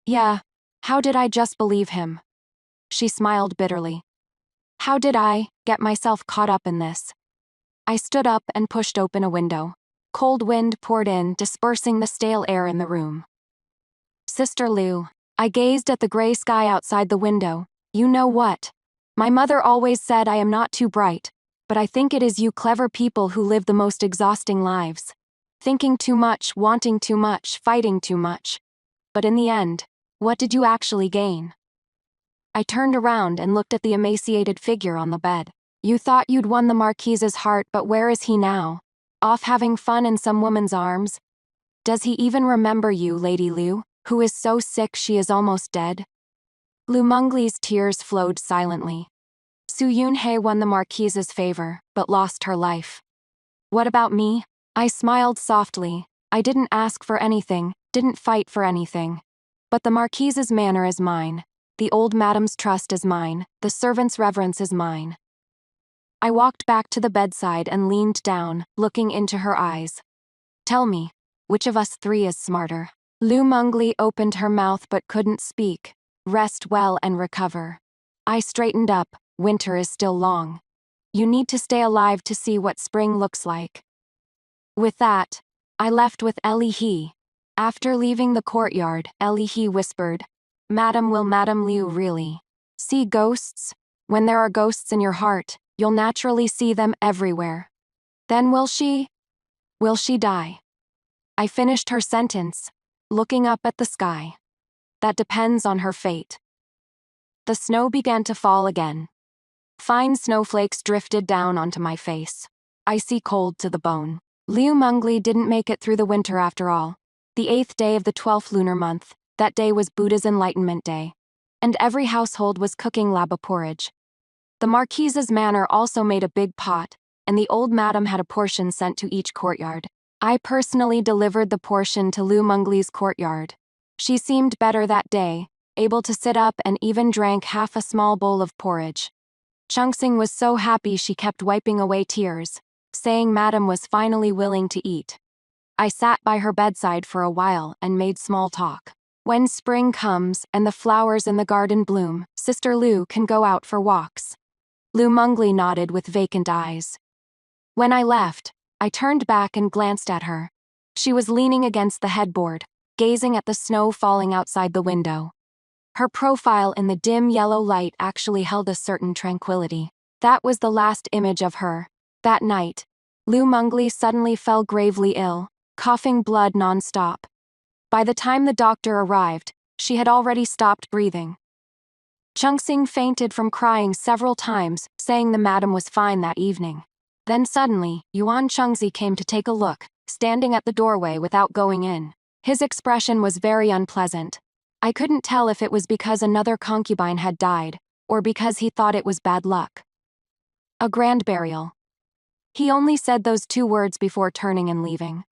Yeah, how did I just believe him? She smiled bitterly. How did I get myself caught up in this? I stood up and pushed open a window. Cold wind poured in, dispersing the stale air in the room. Sister Liu, I gazed at the gray sky outside the window. You know what? My mother always said I am not too bright, but I think it is you clever people who live the most exhausting lives. Thinking too much, wanting too much, fighting too much. But in the end, what did you actually gain? I turned around and looked at the emaciated figure on the bed. You thought you'd won the Marquise's heart, but where is he now? Off having fun in some woman's arms? Does he even remember you, Lady Liu, who is so sick she is almost dead? Liu Mengli's tears flowed silently. Su Yunhei won the Marquise's favor, but lost her life. What about me? I smiled softly. I didn't ask for anything, didn't fight for anything. But the Marquise's manor is mine. The old madam's trust is mine. The servant's reverence is mine. I walked back to the bedside and leaned down, looking into her eyes. Tell me, which of us three is smarter? Liu Mengli opened her mouth but couldn't speak. Rest well and recover. I straightened up. Winter is still long. You need to stay alive to see what spring looks like. With that, I left with Eli He. After leaving the courtyard, Eli He whispered, Madam, will Madam Liu really see ghosts? When there are ghosts in your heart, you'll naturally see them everywhere. Then will she die? I finished her sentence, looking up at the sky. That depends on her fate. The snow began to fall again. Fine snowflakes drifted down onto my face. Icy cold to the bone. Liu Mengli didn't make it through the winter after all. The 8th day of the 12th lunar month, that day was Buddha's Enlightenment Day. And every household was cooking laba porridge. The Marquise's manor also made a big pot, and the old madam had a portion sent to each courtyard. I personally delivered the portion to Liu Mengli's courtyard. She seemed better that day, able to sit up and even drank half a small bowl of porridge. Chungxing was so happy she kept wiping away tears, saying Madam was finally willing to eat. I sat by her bedside for a while and made small talk. When spring comes and the flowers in the garden bloom, Sister Liu can go out for walks. Liu Mengli nodded with vacant eyes. When I left, I turned back and glanced at her. She was leaning against the headboard, gazing at the snow falling outside the window. Her profile in the dim yellow light actually held a certain tranquility. That was the last image of her. That night, Liu Mengli suddenly fell gravely ill, coughing blood non-stop. By the time the doctor arrived, she had already stopped breathing. Chungxing fainted from crying several times, saying the madam was fine that evening. Then suddenly, Yuan Chengzi came to take a look, standing at the doorway without going in. His expression was very unpleasant. I couldn't tell if it was because another concubine had died, or because he thought it was bad luck. A grand burial. He only said those 2 words before turning and leaving.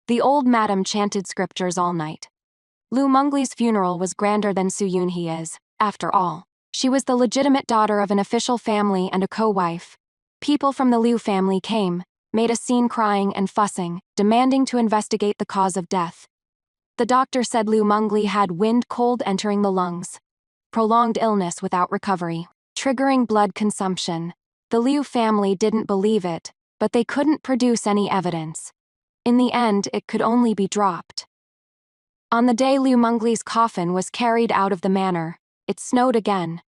The old madam chanted scriptures all night. Liu Mengli's funeral was grander than Su Yunhei's, after all. She was the legitimate daughter of an official family and a co-wife. People from the Liu family came, made a scene crying and fussing, demanding to investigate the cause of death. The doctor said Liu Mengli had wind cold entering the lungs. Prolonged illness without recovery, triggering blood consumption. The Liu family didn't believe it, but they couldn't produce any evidence. In the end, it could only be dropped. On the day Liu Mengli's coffin was carried out of the manor, it snowed again.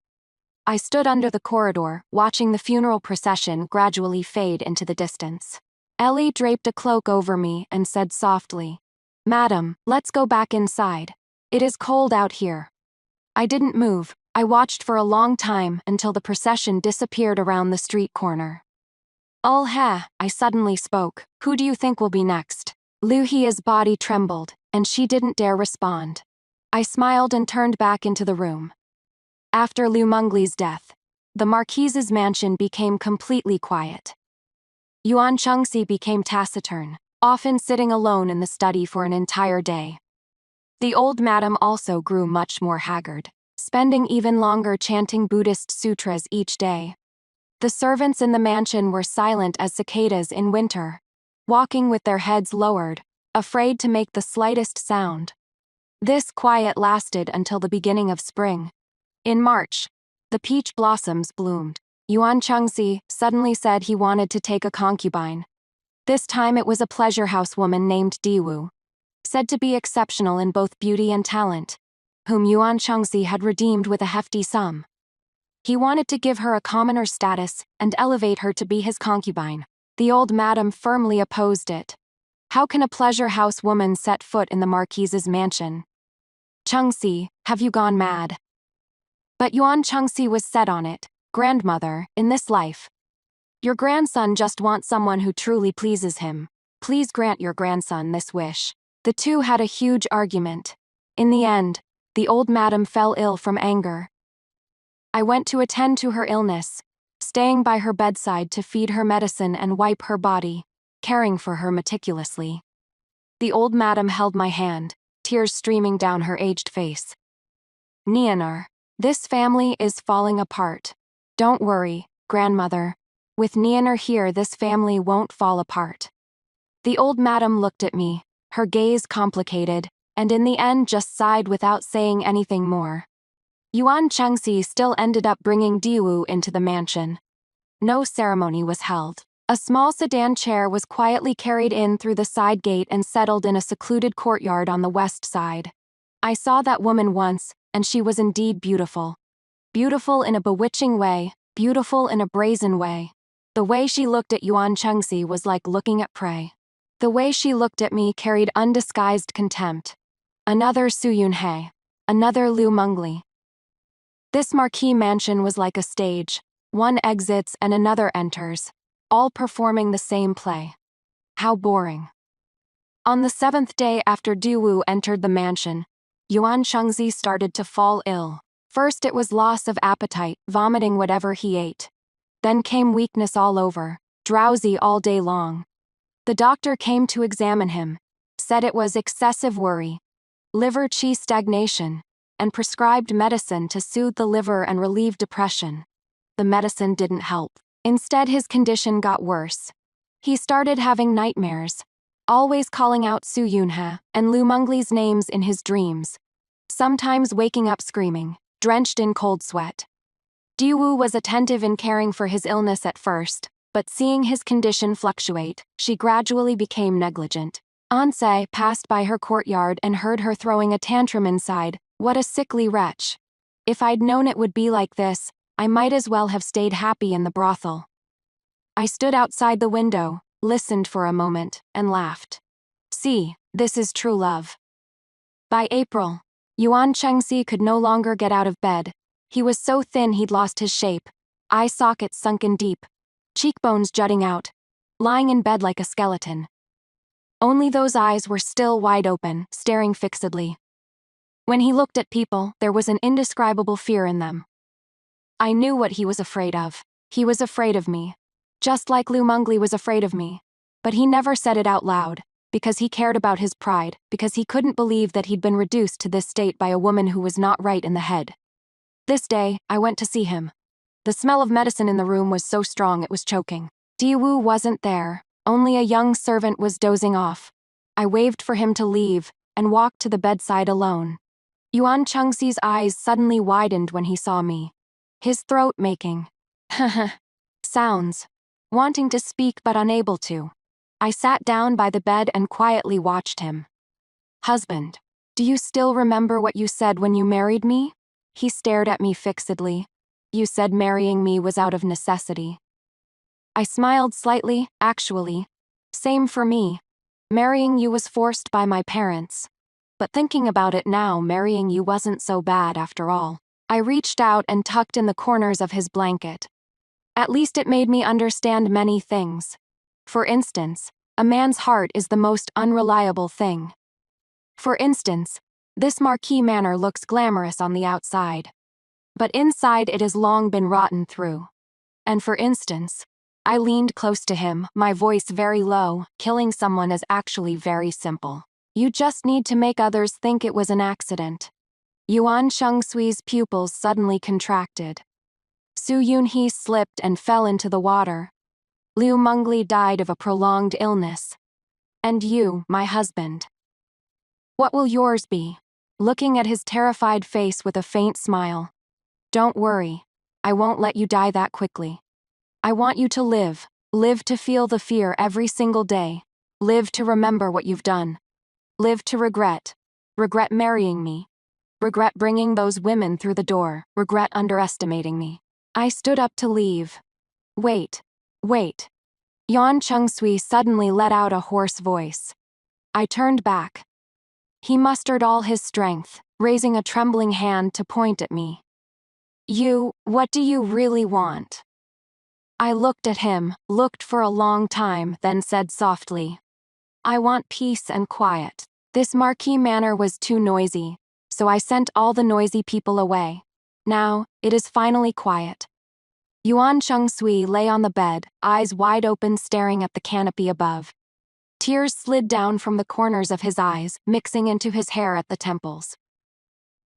I stood under the corridor, watching the funeral procession gradually fade into the distance. Ellie draped a cloak over me and said softly, Madam, let's go back inside. It is cold out here. I didn't move. I watched for a long time until the procession disappeared around the street corner. I suddenly spoke. Who do you think will be next? Liu Hie's body trembled, and she didn't dare respond. I smiled and turned back into the room. After Liu Mengli's death, the Marquise's mansion became completely quiet. Yuan Chengxi became taciturn, often sitting alone in the study for an entire day. The old madam also grew much more haggard, spending even longer chanting Buddhist sutras each day. The servants in the mansion were silent as cicadas in winter, walking with their heads lowered, afraid to make the slightest sound. This quiet lasted until the beginning of spring. In March, the peach blossoms bloomed. Yuan Chengxi suddenly said he wanted to take a concubine. This time it was a pleasure house woman named Diwu, said to be exceptional in both beauty and talent, whom Yuan Chengxi had redeemed with a hefty sum. He wanted to give her a commoner status and elevate her to be his concubine. The old madam firmly opposed it. How can a pleasure house woman set foot in the marquise's mansion? Chengxi, have you gone mad? But Yuan Chengxi was set on it. Grandmother, in this life, your grandson just wants someone who truly pleases him. Please grant your grandson this wish. The two had a huge argument. In the end, the old madam fell ill from anger. I went to attend to her illness, staying by her bedside to feed her medicine and wipe her body, caring for her meticulously. The old madam held my hand, tears streaming down her aged face. Nianar, this family is falling apart. Don't worry, grandmother. With Nianar here, this family won't fall apart. The old madam looked at me, her gaze complicated, and in the end just sighed without saying anything more. Yuan Chengxi still ended up bringing Diwu into the mansion. No ceremony was held. A small sedan chair was quietly carried in through the side gate and settled in a secluded courtyard on the west side. I saw that woman once, and she was indeed beautiful. Beautiful in a bewitching way, beautiful in a brazen way. The way she looked at Yuan Chengxi was like looking at prey. The way she looked at me carried undisguised contempt. Another Su Yunhei. Another Lu Mengli. This marquis mansion was like a stage. One exits and another enters, all performing the same play. How boring. On the 7th day after Diwu entered the mansion, Yuan Chengxi started to fall ill. First it was loss of appetite, vomiting whatever he ate. Then came weakness all over, drowsy all day long. The doctor came to examine him, said it was excessive worry, liver qi stagnation, and prescribed medicine to soothe the liver and relieve depression. The medicine didn't help. Instead, his condition got worse. He started having nightmares, always calling out Su Yunhe and Lu Mengli's names in his dreams, sometimes waking up screaming, drenched in cold sweat. Diwu was attentive in caring for his illness at first, but seeing his condition fluctuate, she gradually became negligent. Ansei passed by her courtyard and heard her throwing a tantrum inside. What a sickly wretch. If I'd known it would be like this, I might as well have stayed happy in the brothel. I stood outside the window, listened for a moment, and laughed. See, this is true love. By April, Yuan Chengxi could no longer get out of bed. He was so thin he'd lost his shape, eye sockets sunken deep, cheekbones jutting out, lying in bed like a skeleton. Only those eyes were still wide open, staring fixedly. When he looked at people, there was an indescribable fear in them. I knew what he was afraid of. He was afraid of me. Just like Lu Mengli was afraid of me. But he never said it out loud, because he cared about his pride, because he couldn't believe that he'd been reduced to this state by a woman who was not right in the head. This day, I went to see him. The smell of medicine in the room was so strong it was choking. Diwu wasn't there, only a young servant was dozing off. I waved for him to leave, and walked to the bedside alone. Yuan Chengxi's eyes suddenly widened when he saw me. His throat making sounds, wanting to speak but unable to. I sat down by the bed and quietly watched him. Husband, do you still remember what you said when you married me? He stared at me fixedly. You said marrying me was out of necessity. I smiled slightly, actually. Same for me. Marrying you was forced by my parents. But thinking about it now, marrying you wasn't so bad after all. I reached out and tucked in the corners of his blanket. At least it made me understand many things. For instance, a man's heart is the most unreliable thing. For instance, this marquis manor looks glamorous on the outside. But inside it has long been rotten through. And for instance, I leaned close to him, my voice very low. Killing someone is actually very simple. You just need to make others think it was an accident. Yuan Chengxi's pupils suddenly contracted. Su Yunhee slipped and fell into the water. Liu Mengli died of a prolonged illness. And you, my husband. What will yours be? Looking at his terrified face with a faint smile. Don't worry. I won't let you die that quickly. I want you to live. Live to feel the fear every single day. Live to remember what you've done. Live to regret. Regret marrying me. Regret bringing those women through the door. Regret underestimating me. I stood up to leave. Wait. Wait. Yan Chengsui suddenly let out a hoarse voice. I turned back. He mustered all his strength, raising a trembling hand to point at me. What do you really want? I looked at him, looked for a long time, then said softly. I want peace and quiet. This Marquis Manor was too noisy, so I sent all the noisy people away. Now, it is finally quiet. Yuan Chengsui lay on the bed, eyes wide open staring at the canopy above. Tears slid down from the corners of his eyes, mixing into his hair at the temples.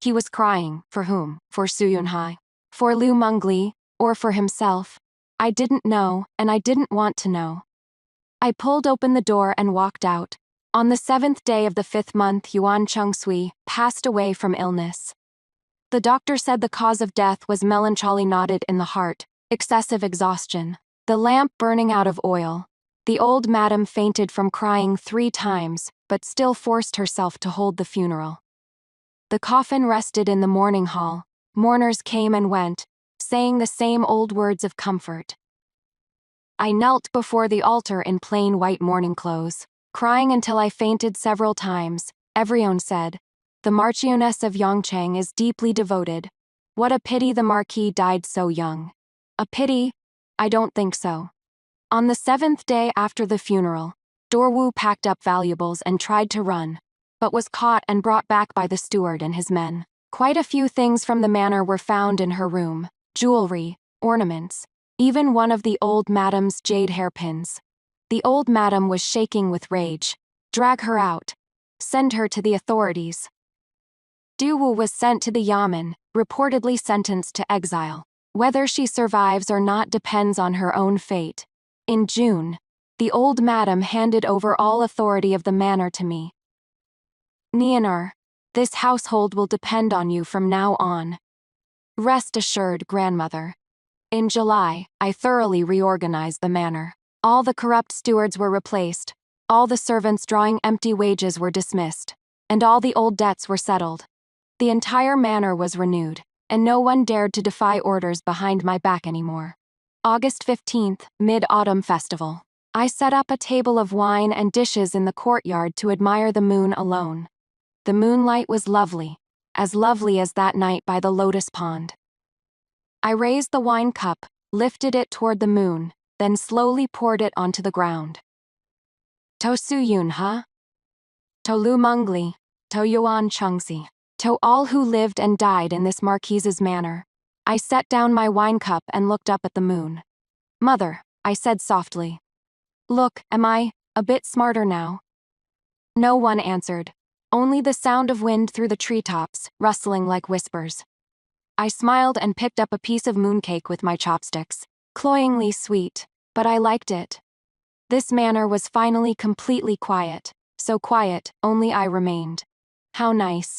He was crying. For whom? For Su Yunhai? For Liu Mengli? Or for himself? I didn't know, and I didn't want to know. I pulled open the door and walked out. On the 7th day of the 5th month, Yuan Chengsui passed away from illness. The doctor said the cause of death was melancholy knotted in the heart, excessive exhaustion, the lamp burning out of oil. The old madam fainted from crying 3 times, but still forced herself to hold the funeral. The coffin rested in the mourning hall. Mourners came and went, saying the same old words of comfort. I knelt before the altar in plain white mourning clothes, crying until I fainted several times. Everyone said, the Marchioness of Yongchang is deeply devoted. What a pity the Marquis died so young. A pity? I don't think so. On the 7th day after the funeral, Dorwu packed up valuables and tried to run, but was caught and brought back by the steward and his men. Quite a few things from the manor were found in her room, jewelry, ornaments, even one of the old madam's jade hairpins. The old madam was shaking with rage. Drag her out. Send her to the authorities. Duwu was sent to the Yamen, reportedly sentenced to exile. Whether she survives or not depends on her own fate. In June, the old madam handed over all authority of the manor to me. Nianar, this household will depend on you from now on. Rest assured, grandmother. In July, I thoroughly reorganized the manor. All the corrupt stewards were replaced, all the servants drawing empty wages were dismissed, and all the old debts were settled. The entire manor was renewed, and no one dared to defy orders behind my back anymore. August 15th, Mid-Autumn Festival. I set up a table of wine and dishes in the courtyard to admire the moon alone. The moonlight was lovely as that night by the lotus pond. I raised the wine cup, lifted it toward the moon, then slowly poured it onto the ground. To Su Yunha, to Liu Mengli, to Yuan Chengsui, to all who lived and died in this marquise's manor. I set down my wine cup and looked up at the moon. Mother, I said softly. Look, am I a bit smarter now? No one answered. Only the sound of wind through the treetops, rustling like whispers. I smiled and picked up a piece of mooncake with my chopsticks. Cloyingly sweet, but I liked it. This manor was finally completely quiet, so quiet, only I remained. How nice.